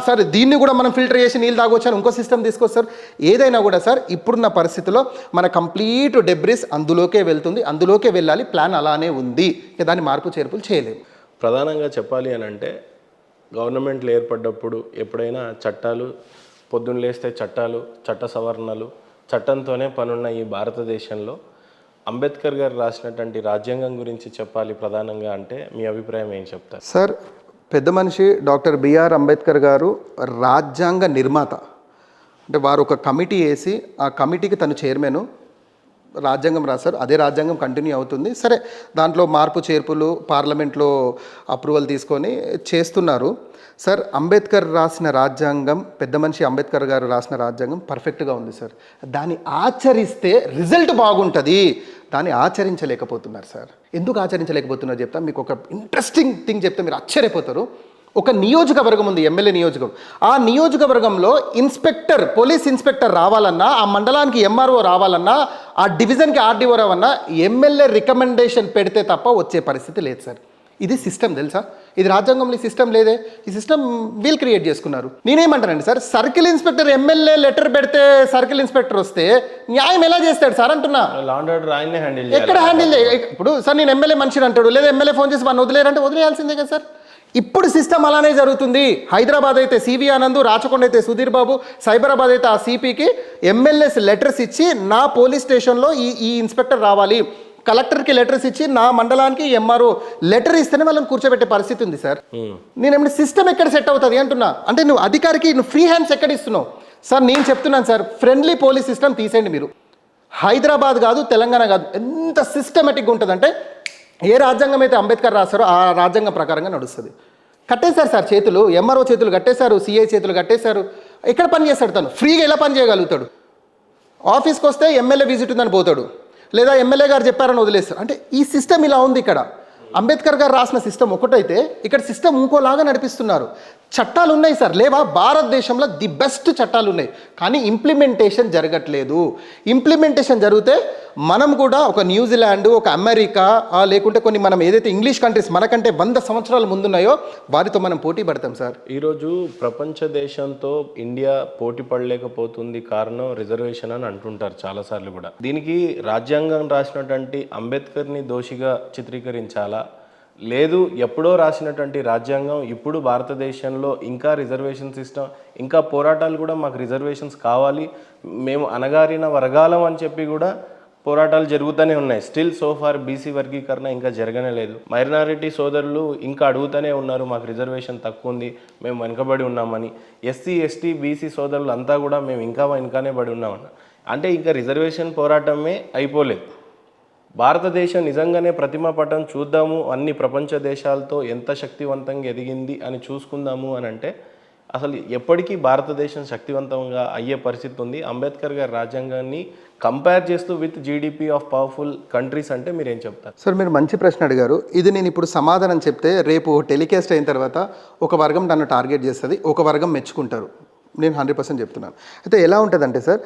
S1: సార్ దీన్ని కూడా మనం ఫిల్టర్ చేసి నీళ్ళు తాగొచ్చాను, ఇంకో సిస్టమ్ తీసుకొస్తారు. ఏదైనా కూడా సార్ ఇప్పుడున్న పరిస్థితిలో మన కంప్లీట్ డెబ్రిస్ అందులోకే వెళ్తుంది, అందులోకే వెళ్ళాలి. ప్లాన్ అలానే ఉంది, దాన్ని మార్పు చేర్పులు చేయలేము.
S2: ప్రధానంగా చెప్పాలి అని అంటే గవర్నమెంట్లు ఏర్పడ్డప్పుడు ఎప్పుడైనా చట్టాలు, పొద్దున్న లేస్తే చట్టాలు, చట్ట సవరణలు, చట్టంతోనే పనున్న ఈ భారతదేశంలో అంబేద్కర్ గారు రాసినటువంటి రాజ్యాంగం గురించి చెప్పాలి ప్రధానంగా అంటే మీ అభిప్రాయం ఏం చెప్తారు?
S1: సార్ పెద్ద మనిషి డాక్టర్ బిఆర్ అంబేద్కర్ గారు రాజ్యాంగ నిర్మాత. అంటే వారు ఒక కమిటీ వేసి ఆ కమిటీకి తను చైర్మన్ రాజ్యాంగం రాశారు. అదే రాజ్యాంగం కంటిన్యూ అవుతుంది. సరే దాంట్లో మార్పు చేర్పులు పార్లమెంట్లో అప్రూవల్ తీసుకొని చేస్తున్నారు. సార్ అంబేద్కర్ రాసిన రాజ్యాంగం, పెద్ద మనిషి అంబేద్కర్ గారు రాసిన రాజ్యాంగం పర్ఫెక్ట్గా ఉంది సార్. దాన్ని ఆచరిస్తే రిజల్ట్ బాగుంటుంది. దాన్ని ఆచరించలేకపోతున్నారు సార్. ఎందుకు ఆచరించలేకపోతున్నారు చెప్తా. మీకు ఒక ఇంట్రెస్టింగ్ థింగ్ చెప్తే మీరు ఆశ్చర్యపోతారు. ఒక నియోజకవర్గం ఉంది, ఎమ్మెల్యే నియోజకవర్గం. ఆ నియోజకవర్గంలో ఇన్స్పెక్టర్, పోలీస్ ఇన్స్పెక్టర్ రావాలన్నా, ఆ మండలానికి ఎంఆర్ఓ రావాలన్నా, ఆ డివిజన్కి ఆర్డీఓ రావాలన్నా ఎమ్మెల్యే రికమెండేషన్ పెడితే తప్ప వచ్చే పరిస్థితి లేదు సార్. ఇది సిస్టమ్ తెలుసా? ఇది రాజ్యాంగంలో సిస్టమ్ లేదే. ఈ సిస్టమ్ వీళ్ళు క్రియేట్ చేసుకున్నారు. నేనేమంటానండి sir, circle inspector MLA letter పెడితే సర్కిల్ ఇన్స్పెక్టర్ వస్తే న్యాయం ఎలా చేస్తాడు సార్ అంటున్నా. ఎక్కడ హ్యాండిల్ ఇప్పుడు సార్ నేను ఎమ్మెల్యే మనిషిని అంటాడు, లేదా ఎమ్మెల్యే ఫోన్ చేసి మనం వదిలేరంటే వదిలేయాల్సిందే కదా సార్. ఇప్పుడు సిస్టమ్ అలానే జరుగుతుంది. హైదరాబాద్ అయితే సివి ఆనంద్, రాచకొండ అయితే సుధీర్ బాబు, సైబరాబాద్ అయితే ఆ సిపికి ఎమ్మెల్యేస్ లెటర్స్ ఇచ్చి నా పోలీస్ స్టేషన్లో ఈ ఇన్స్పెక్టర్ రావాలి, కలెక్టర్కి లెటర్స్ ఇచ్చి నా మండలానికి ఎంఆర్ఓ లెటర్ ఇస్తేనే వాళ్ళని కూర్చోబెట్టే పరిస్థితి ఉంది సార్. నేను ఏమైనా సిస్టమ్ ఎక్కడ సెట్ అవుతుంది అంటున్నా. అంటే నువ్వు అధికారికి నువ్వు ఫ్రీ హ్యాండ్స్ ఎక్కడ ఇస్తున్నావు సార్? నేను చెప్తున్నాను సార్, ఫ్రెండ్లీ పోలీస్ సిస్టమ్ తీసేయండి మీరు. హైదరాబాద్ కాదు, తెలంగాణ కాదు, ఎంత సిస్టమేటిక్గా ఉంటుందంటే ఏ రాజ్యాంగం అయితే అంబేద్కర్ రాశారో ఆ రాజ్యాంగం ప్రకారంగా నడుస్తుంది. కట్టేశారు సార్ చేతులు, ఎంఆర్ఓ చేతులు కట్టేశారు, సిఐ చేతులు కట్టేశారు. ఎక్కడ పని చేస్తాడు తను? ఫ్రీగా ఎలా పని చేయగలుగుతాడు? ఆఫీస్కి వస్తే ఎమ్మెల్యే విజిట్ ఉందని పోతాడు, లేదా ఎమ్మెల్యే గారు చెప్పారని వదిలేస్తారు. అంటే ఈ సిస్టమ్ ఇలా ఉంది. ఇక్కడ అంబేద్కర్ గారు రాసిన సిస్టమ్ ఒకటైతే ఇక్కడ సిస్టమ్ ఇంకోలాగా నడిపిస్తున్నారు. చట్టాలు ఉన్నాయి సార్, లేవా? భారతదేశంలో ది బెస్ట్ చట్టాలు ఉన్నాయి, కానీ ఇంప్లిమెంటేషన్ జరగట్లేదు. ఇంప్లిమెంటేషన్ జరిగితే మనం కూడా ఒక న్యూజిలాండ్, ఒక అమెరికా, లేకుంటే కొన్ని మనం ఏదైతే ఇంగ్లీష్ కంట్రీస్ మనకంటే 100 సంవత్సరాల ముందున్నాయో వారితో మనం పోటీ పడతాం సార్.
S2: ఈరోజు ప్రపంచ దేశంతో ఇండియా పోటీ పడలేకపోతుంది కారణం రిజర్వేషన్ అని అంటుంటారు చాలాసార్లు కూడా. దీనికి రాజ్యాంగం రాసినటువంటి అంబేద్కర్ని దోషిగా చిత్రీకరించాలా, లేదు ఎప్పుడో రాసినటువంటి రాజ్యాంగం ఇప్పుడు భారతదేశంలో ఇంకా రిజర్వేషన్ సిస్టమ్, ఇంకా పోరాటాలు కూడా మాకు రిజర్వేషన్స్ కావాలి, మేము అణగారిన వర్గాలం అని చెప్పి కూడా పోరాటాలు జరుగుతూనే ఉన్నాయి. స్టిల్ సోఫార్ బీసీ వర్గీకరణ ఇంకా జరగనే లేదు. మైనారిటీ సోదరులు ఇంకా అడుగుతూనే ఉన్నారు, మాకు రిజర్వేషన్ తక్కువ ఉంది, మేము వెనుకబడి ఉన్నామని. ఎస్సీ ఎస్టీ బీసీ సోదరులు అంతా కూడా మేము ఇంకా వెనుకనే పడి ఉన్నామన్న. అంటే ఇంకా రిజర్వేషన్ పోరాటమే అయిపోలేదు. భారతదేశం నిజంగానే ప్రతిమ పటం చూద్దాము, అన్ని ప్రపంచ దేశాలతో ఎంత శక్తివంతంగా ఎదిగింది అని చూసుకుందాము అని అంటే అసలు ఎప్పటికీ భారతదేశం శక్తివంతంగా అయ్యే పరిస్థితి ఉంది. అంబేద్కర్ గారి రాజ్యాంగాన్ని కంపేర్ చేస్తూ with GDP of powerful countries అంటే మీరు ఏం చెప్తారు?
S1: సార్ మీరు మంచి ప్రశ్న అడిగారు. ఇది నేను ఇప్పుడు సమాధానం చెప్తే రేపు టెలికాస్ట్ అయిన తర్వాత ఒక వర్గం నన్ను టార్గెట్ చేస్తుంది, ఒక వర్గం మెచ్చుకుంటారు. నేను 100% చెప్తున్నాను. అయితే ఎలా ఉంటుందంటే సార్,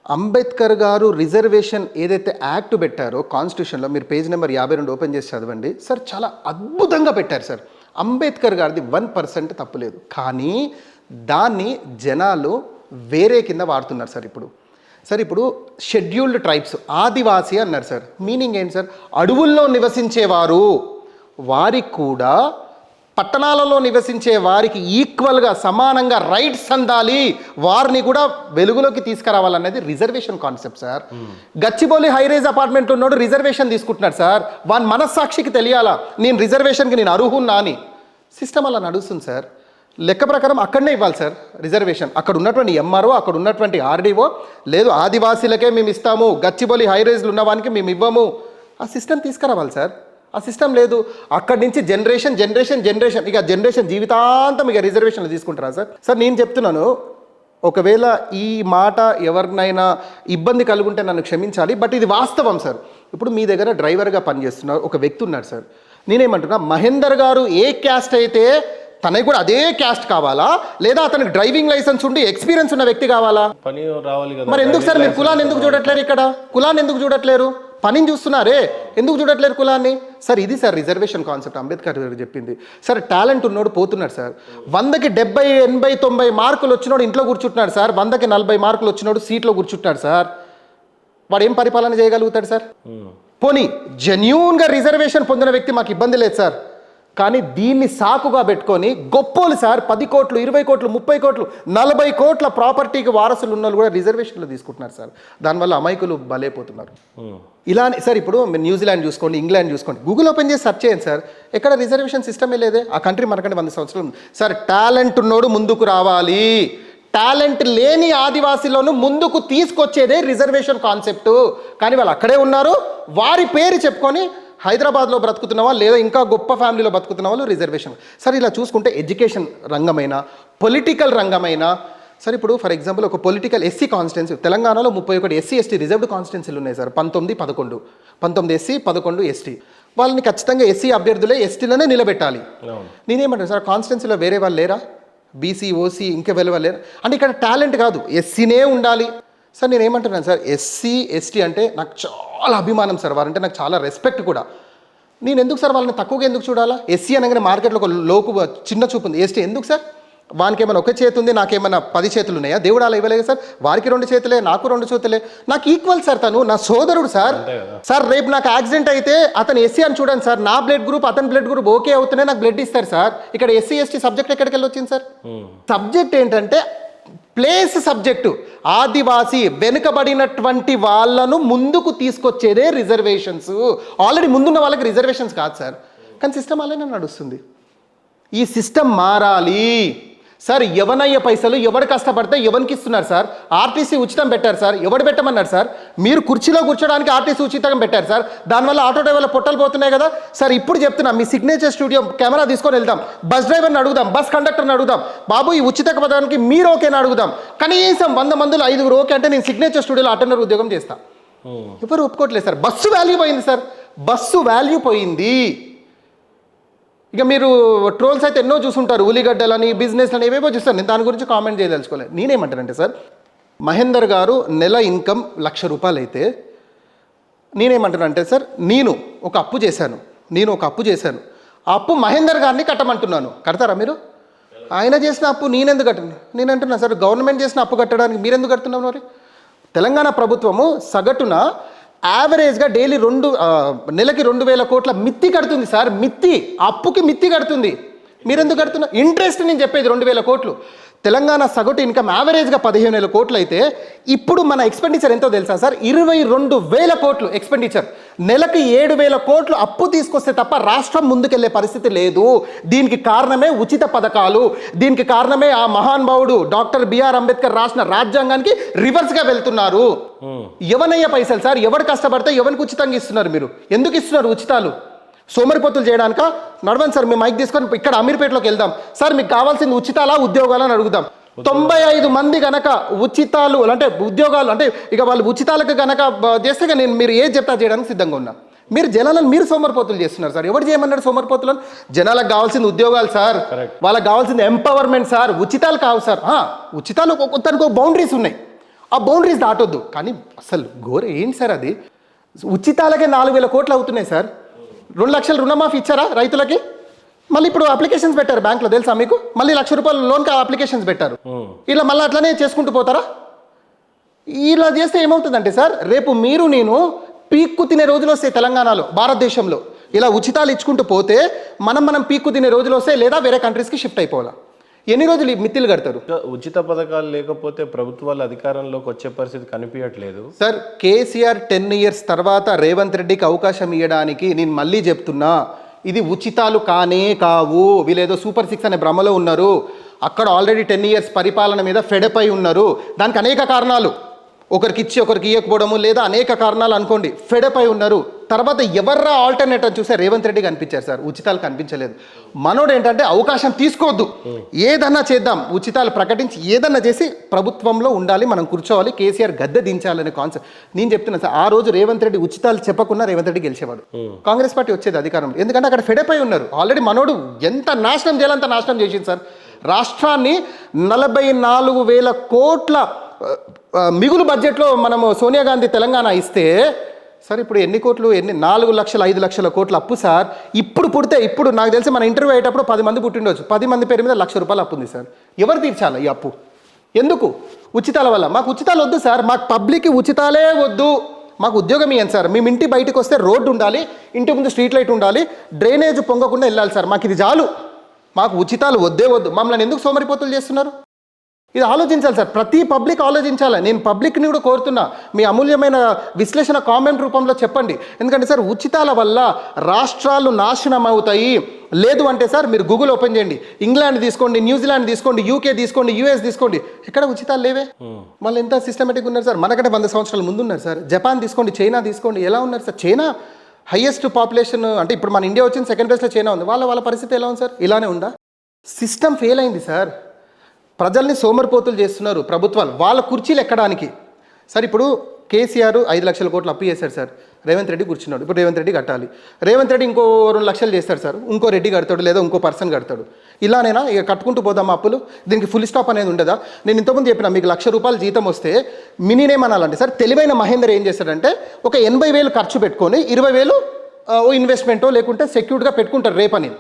S1: అంబేద్కర్ గారు రిజర్వేషన్ ఏదైతే యాక్ట్ పెట్టారో కాన్స్టిట్యూషన్లో, మీరు పేజ్ నెంబర్ 52 ఓపెన్ చేసి చదవండి సార్, చాలా అద్భుతంగా పెట్టారు సార్. అంబేద్కర్ గారిది 1% తప్పులేదు, కానీ దాన్ని జనాలు వేరే కింద వాడుతున్నారు సార్. ఇప్పుడు షెడ్యూల్డ్ ట్రైబ్స్, ఆదివాసీ అన్నారు సార్. మీనింగ్ ఏంటి సార్? అడవుల్లో నివసించేవారు, వారికి కూడా పట్టణాలలో నివసించే వారికి ఈక్వల్గా సమానంగా రైట్స్ అందాలి, వారిని కూడా వెలుగులోకి తీసుకురావాలనేది reservation concept sir. Gachibowli high rise అపార్ట్మెంట్లో ఉన్నాడు, రిజర్వేషన్ తీసుకుంటున్నాడు సార్. వాని మనస్సాక్షికి తెలియాలా నేను రిజర్వేషన్కి నేను అర్హున్నా అని. సిస్టమ్ అలా నడుస్తుంది సార్. లెక్క ప్రకారం అక్కడనే ఇవ్వాలి సార్ రిజర్వేషన్. అక్కడ ఉన్నటువంటి ఎంఆర్ఓ, అక్కడ ఉన్నటువంటి ఆర్డీఓ, లేదు ఆదివాసీలకే మేము ఇస్తాము, గచ్చిబౌలి హైరేజ్లు ఉన్న వానికి మేము ఇవ్వము. ఆ సిస్టమ్ తీసుకురావాలి సార్. ఆ సిస్టమ్ లేదు. అక్కడి నుంచి జనరేషన్ ఇక జనరేషన్ జీవితాంతం ఇక రిజర్వేషన్లు తీసుకుంటారా సార్? నేను చెప్తున్నాను, ఒకవేళ ఈ మాట ఎవరినైనా ఇబ్బంది కలుగుంటే నన్ను క్షమించాలి, బట్ ఇది వాస్తవం సార్. ఇప్పుడు మీ దగ్గర డ్రైవర్గా పనిచేస్తున్నారు ఒక వ్యక్తి ఉన్నాడు సార్. నేనేమంటున్నా, మహేందర్ గారు ఏ క్యాస్ట్ అయితే తనకి కూడా అదే క్యాస్ట్ కావాలా, లేదా అతనికి డ్రైవింగ్ లైసెన్స్ ఉండి ఎక్స్పీరియన్స్ ఉన్న వ్యక్తి కావాలా?
S2: పని రావాలి కదా.
S1: మరి ఎందుకు సార్ మీరు కులాన్ని ఎందుకు చూడట్లేరు? ఇక్కడ కులాన్ని ఎందుకు చూడట్లేరు? పనిని చూస్తున్నారే, ఎందుకు చూడట్లేరు కులాన్ని? సార్ ఇది సార్ రిజర్వేషన్ కాన్సెప్ట్ అంబేద్కర్ గారు చెప్పింది. సార్ టాలెంట్ ఉన్నోడు పోతున్నాడు సార్. 100కి 70, 80, 90 మార్కులు వచ్చినోడు ఇంట్లో కూర్చుంటున్నాడు సార్. 100కి 40 మార్కులు వచ్చినోడు సీట్లో కూర్చుంటున్నాడు సార్. వాడు ఏం పరిపాలన చేయగలుగుతాడు సార్? పోనీ జెన్యూన్గా రిజర్వేషన్ పొందిన వ్యక్తి మాకు ఇబ్బంది లేదు సార్, కానీ దీన్ని సాకుగా పెట్టుకొని గొప్పోలు సార్ 10 కోట్లు, 20 కోట్లు, 30 కోట్లు, 40 కోట్ల ప్రాపర్టీకి వారసులు ఉన్న వాళ్ళు కూడా రిజర్వేషన్లు తీసుకుంటున్నారు సార్. దానివల్ల అమాయకులు బలైపోతున్నారు. ఇలానే సార్ ఇప్పుడు మీరు న్యూజిలాండ్ చూసుకోండి, ఇంగ్లాండ్ చూసుకోండి, గూగుల్ ఓపెన్ చేసి సెర్చ్ చేయండి సార్. ఎక్కడ రిజర్వేషన్ సిస్టమే లేదే. ఆ కంట్రీ మనకంటే 100 సంవత్సరాలు ఉంది సార్. టాలెంట్ ఉన్నోడు ముందుకు రావాలి, టాలెంట్ లేని ఆదివాసీలను ముందుకు తీసుకొచ్చేదే రిజర్వేషన్ కాన్సెప్ట్. కానీ వాళ్ళు అక్కడే ఉన్నారు. వారి పేరు చెప్పుకొని హైదరాబాద్లో బ్రతుకుతున్న వాళ్ళు లేదా ఇంకా గొప్ప ఫ్యామిలీలో బ్రతుకుతున్న వాళ్ళు రిజర్వేషన్. సార్ ఇలా చూసుకుంటే ఎడ్యుకేషన్ రంగమైనా, పొలిటికల్ రంగమైనా సార్, ఇప్పుడు ఫర్ ఎగ్జాంపుల్ ఒక పొలిటికల్ ఎస్సీ కాన్స్టిట్యున్సీ తెలంగాణలో 31 ఎస్సీ ఎస్టీ రిజర్వ్డ్ కాన్స్టిట్యున్సీలు ఉన్నాయి సార్. 19 SC, 11 ST. వాళ్ళని ఖచ్చితంగా ఎస్సీ అభ్యర్థులే ఎస్టీలోనే నిలబెట్టాలి. నేనేమంటాను సార్, కాన్స్టిట్యున్సీలో వేరే వాళ్ళు లేరా? బీసీ, ఓసీ ఇంకా వేరే వాళ్ళు లేరా? అంటే ఇక్కడ టాలెంట్ కాదు, ఎస్సీనే ఉండాలి సార్. నేను ఏమంటున్నాను సార్, ఎస్సీ ఎస్టీ అంటే నాకు చాలా అభిమానం సార్, వారంటే నాకు చాలా రెస్పెక్ట్ కూడా. నేను ఎందుకు సార్ వాళ్ళని తక్కువగా ఎందుకు చూడాలా? ఎస్సీ అనగానే మార్కెట్లో ఒక లోకు చిన్న చూపు ఉంది. ఎస్టీ ఎందుకు సార్? వానికి ఏమైనా ఒక చేతి ఉంది, నాకేమైనా 10 చేతులు ఉన్నాయా? దేవుడు అలా ఇవ్వలేదు సార్. వారికి 2 చేతులే, నాకు 2 చేతులే. నాకు ఈక్వల్ సార్, తను నా సోదరుడు సార్. సార్ రేపు నాకు యాక్సిడెంట్ అయితే అతను ఎస్సీ అని చూడండి సార్, నా బ్లడ్ గ్రూప్ అతని బ్లడ్ గ్రూప్ ఓకే అవుతూనే నాకు బ్లడ్ ఇస్తారు సార్. ఇక్కడ ఎస్సీ ఎస్టీ సబ్జెక్ట్ ఎక్కడికి వెళ్ళి వచ్చింది సార్? సబ్జెక్ట్ ఏంటంటే ప్లేస్ సబ్జెక్టు. ఆదివాసీ వెనుకబడినటువంటి వాళ్ళను ముందుకు తీసుకొచ్చేదే రిజర్వేషన్స్. ఆల్రెడీ ముందున్న వాళ్ళకి రిజర్వేషన్స్ కాదు సార్, కానీ సిస్టమ్ అలానే నడుస్తుంది. ఈ సిస్టమ్ మారాలి సార్. ఎవనయ్య పైసలు ఎవడు కష్టపడితే ఎవరికి ఇస్తున్నారు సార్? ఆర్టీసీ ఉచితం పెట్టారు సార్, ఎవడు పెట్టమన్నారు సార్? మీరు కుర్చీలో కూర్చోడానికి ఆర్టీసీ ఉచితంగా పెట్టారు సార్. దానివల్ల ఆటో డ్రైవర్ల పొట్టలు పోతున్నాయి కదా సార్. ఇప్పుడు చెప్తున్నా, మీ సిగ్నేచర్ స్టూడియో కెమెరా తీసుకొని వెళ్దాం, బస్ డ్రైవర్ని అడుగుదాం, బస్ కండక్టర్ని అడుగుదాం, బాబు ఈ ఉచిత పథకానికి మీరు ఓకేనా అడుగుదాం. కనీసం 100 మందిలో 5 ఓకే అంటే నేను సిగ్నేచర్ స్టూడియోలో అటెండర్ ఉద్యోగం చేస్తా. ఎవరు ఒప్పుకోవట్లేదు సార్. బస్సు వాల్యూ పోయింది సార్, బస్సు వాల్యూ పోయింది. ఇక మీరు ట్రోల్స్ అయితే ఎన్నో చూసుంటారు, ఉల్లిగడ్డలని బిజినెస్ అని ఏవేవో చూస్తారు. నేను దాని గురించి కామెంట్ చేయదలుచుకోలేదు. నేనేమంటానంటే సార్, మహేందర్ గారు నెల ఇన్కమ్ 1,00,000 రూపాయలు అయితే నేనేమంటానంటే సార్, నేను ఒక అప్పు చేశాను. ఆ అప్పు మహేందర్ గారిని కట్టమంటున్నాను. కడతారా మీరు? ఆయన చేసిన అప్పు నేనెందుకు కట్టను? నేను అంటున్నాను సార్, గవర్నమెంట్ చేసిన అప్పు కట్టడానికి మీరెందుకు కడుతున్నారు? మరి తెలంగాణ ప్రభుత్వము సగటున యావరేజ్గా డైలీ నెలకి 2,000 కోట్ల మిత్తి కడుతుంది సార్. మిత్తి, అప్పుకి మిత్తి కడుతుంది. మీరెందుకు కడుతున్నారు? ఇంట్రెస్ట్ నేను చెప్పేది 2,000 కోట్లు. తెలంగాణ సగటు ఇన్కమ్ యావరేజ్గా 15,000 కోట్లు అయితే ఇప్పుడు మన ఎక్స్పెండిచర్ ఎంతో తెలుసా సార్? 22,000 కోట్లు ఎక్స్పెండిచర్. నెలకి 7,000 కోట్లు అప్పు తీసుకొస్తే తప్ప రాష్ట్రం ముందుకెళ్లే పరిస్థితి లేదు. దీనికి కారణమే ఉచిత పథకాలు. దీనికి కారణమే ఆ మహానుభావుడు డాక్టర్ బిఆర్ అంబేద్కర్ రాసిన రాజ్యాంగానికి రివర్స్గా వెళ్తున్నారు. ఎవనయ్య పైసలు సార్? ఎవరు కష్టపడితే ఎవరికి ఉచితంగా ఇస్తున్నారు? మీరు ఎందుకు ఇస్తున్నారు ఉచితాలు? సోమరిపోతులు చేయడానిక? నడవండి సార్, మీ మైక్ తీసుకొని ఇక్కడ అమీర్పేటలోకి వెళ్దాం సార్. మీకు కావాల్సింది ఉచితాలా ఉద్యోగాలు అని అడుగుదాం. 95 మంది గనక ఉచితాలు అంటే ఉద్యోగాలు అంటే ఇక వాళ్ళు ఉచితాలకు గనక చేస్తే నేను మీరు ఏది చెప్తా చేయడానికి సిద్ధంగా ఉన్నా. మీరు జనాలను మీరు సోమరిపోతులు చేస్తున్నారు సార్. ఎవరు చేయమన్నాడు సోమరిపోతులను? జనాలకు కావాల్సింది ఉద్యోగాలు సార్, వాళ్ళకి కావాల్సింది ఎంపవర్మెంట్ సార్. ఉచితాలు కావు సార్. ఉచితాలు తనకు బౌండరీస్ ఉన్నాయి, ఆ బౌండరీస్ దాటొద్దు. కానీ అసలు ఘోర ఏంటి సార్ అది? ఉచితాలకే 4,000 కోట్లు అవుతున్నాయి సార్. 2 లక్షలు రుణమాఫీ ఇచ్చారా రైతులకి? మళ్ళీ ఇప్పుడు అప్లికేషన్స్ పెట్టారు బ్యాంక్లో, తెలుసా మీకు? మళ్ళీ 1,00,000 రూపాయలు లోన్కి అప్లికేషన్స్ పెట్టారు. ఇలా మళ్ళీ అట్లనే చేసుకుంటూ పోతారా? ఇలా చేస్తే ఏమవుతుందంటే సార్, రేపు మీరు నేను పీక్కు తినే రోజులు వస్తాయి తెలంగాణలో, భారతదేశంలో. ఇలా ఉచితాలు ఇచ్చుకుంటూ పోతే మనం పీక్కు తినే రోజులు వస్తాయి, లేదా వేరే కంట్రీస్కి షిఫ్ట్ అయిపోవాలా. ఎన్ని రోజులు మిత్తిలు కడతారు?
S2: ఉచిత పథకాలు లేకపోతే ప్రభుత్వాలు అధికారంలోకి వచ్చే పరిస్థితి కనిపించట్లేదు
S1: సార్. కేసీఆర్ 10 ఇయర్స్ తర్వాత రేవంత్ రెడ్డికి అవకాశం ఇవ్వడానికి నేను మళ్ళీ చెప్తున్నా, ఇది ఉచితాలు కానే కావు. వీళ్ళేదో సూపర్ 6 అనే భ్రమలో ఉన్నారు. అక్కడ ఆల్రెడీ 10 ఇయర్స్ పరిపాలన మీద ఫెడప్ అయి ఉన్నారు. దానికి అనేక కారణాలు, ఒకరికి ఇచ్చి ఒకరికి ఇవ్వకపోవడము, లేదా అనేక కారణాలు అనుకోండి, ఫెడప్ అయి ఉన్నారు. తర్వాత ఎవర్రా ఆల్టర్నేటివ్ చూస్తే రేవంత్ రెడ్డి కనిపించారు సార్, ఉచితాలు కనిపించలేదు. మనోడు ఏంటంటే అవకాశం తీసుకోవద్దు, ఏదన్నా చేద్దాం, ఉచితాలు ప్రకటించి ఏదన్నా చేసి ప్రభుత్వంలో ఉండాలి, మనం కూర్చోవాలి, కేసీఆర్ గద్దె దించాలనే కాన్సెప్ట్. నేను చెప్తున్నా సార్, ఆ రోజు రేవంత్ రెడ్డి ఉచితాలు చెప్పకుండా రేవంత్ రెడ్డి గెలిచేవాడు, కాంగ్రెస్ పార్టీ వచ్చేది అధికారంలో. ఎందుకంటే అక్కడ ఫెడప్ అయి ఉన్నారు ఆల్రెడీ. మనోడు ఎంత నాశనం చేయాలంత నాశనం చేసింది సార్. రాష్ట్రాన్ని 44,000 కోట్ల మిగులు బడ్జెట్లో మనము సోనియా గాంధీ తెలంగాణ ఇస్తే సార్ ఇప్పుడు ఎన్ని కోట్లు, 4 లక్షల 5 లక్షల కోట్ల అప్పు సార్. ఇప్పుడు పుడితే, ఇప్పుడు నాకు తెలిసి మన ఇంటర్వ్యూ అయ్యేటప్పుడు 10 మంది పుట్టిండొచ్చు, 10 మంది పేరు మీద ₹1,00,000 అప్పు ఉంది సార్. ఎవరు తీర్చాలి ఈ అప్పు? ఎందుకు? ఉచితాల వల్ల. మాకు ఉచితాలు వద్దు సార్, మాకు పబ్లిక్కి ఉచితాలే వద్దు, మాకు ఉద్యోగం ఇవ్వండి సార్. మేము ఇంటి బయటకు వస్తే రోడ్డు ఉండాలి, ఇంటి ముందు స్ట్రీట్ లైట్ ఉండాలి, డ్రైనేజ్ పొంగకుండా వెళ్ళాలి సార్, మాకు ఇది చాలు, మాకు ఉచితాలు వద్దే వద్దు. మమ్మల్ని ఎందుకు సోమరిపోతులు చేస్తున్నారు? ఇది ఆలోచించాలి సార్, ప్రతి పబ్లిక్ ఆలోచించాలి. నేను పబ్లిక్ని కూడా కోరుతున్నా, మీ అమూల్యమైన విశ్లేషణ కామెంట్ రూపంలో చెప్పండి. ఎందుకంటే సార్ ఉచితాల వల్ల రాష్ట్రాలు నాశనం అవుతాయి. లేదు అంటే సార్ మీరు గూగుల్ ఓపెన్ చేయండి, ఇంగ్లాండ్ తీసుకోండి, న్యూజిలాండ్ తీసుకోండి, యూకే తీసుకోండి, యూఎస్ తీసుకోండి, ఎక్కడ ఉచితాలు లేవే. వాళ్ళు ఎంత సిస్టమేటిక్గా ఉన్నారు సార్, మనకంటే 100 సంవత్సరాల ముందు ఉన్నారు సార్. జపాన్ తీసుకోండి, చైనా తీసుకోండి, ఎలా ఉన్నారు సార్? చైనా హైయెస్ట్ పాపులేషన్, అంటే ఇప్పుడు మన ఇండియా వచ్చింది సెకండ్ ప్లేస్లో చైనా ఉంది, వాళ్ళ పరిస్థితి ఎలా ఉంది సార్? ఇలానే ఉందా? సిస్టమ్ ఫెయిల్ అయింది సార్. ప్రజల్ని సోమరిపోతులు చేస్తున్నారు ప్రభుత్వాలు వాళ్ళ కుర్చీలు ఎక్కడానికి. సార్ ఇప్పుడు కేసీఆర్ 5 లక్షల కోట్లు అప్పు చేశారు సార్, రేవంత్ రెడ్డి కూర్చున్నాడు, ఇప్పుడు రేవంత్ రెడ్డి కట్టాలి. రేవంత్ రెడ్డి ఇంకో 2 లక్షలు చేస్తాడు సార్, ఇంకో రెడ్డి కడతాడు, లేదా ఇంకో పర్సన్ కడతాడు. ఇలానేనా ఇక కట్టుకుంటూ పోదామా అప్పులు? దీనికి ఫుల్ స్టాప్ అనేది ఉండదా? నేను ఇంతకుముందు చెప్పిన మీకు ₹1,00,000 జీతం వస్తే మినినేమనాలంటే సార్, తెలివైన మహేందర్ ఏం చేస్తాడంటే ఒక 80,000 ఖర్చు పెట్టుకొని 20,000 ఇన్వెస్ట్మెంటో లేకుంటే సెక్యూర్డ్గా పెట్టుకుంటారు రేపని.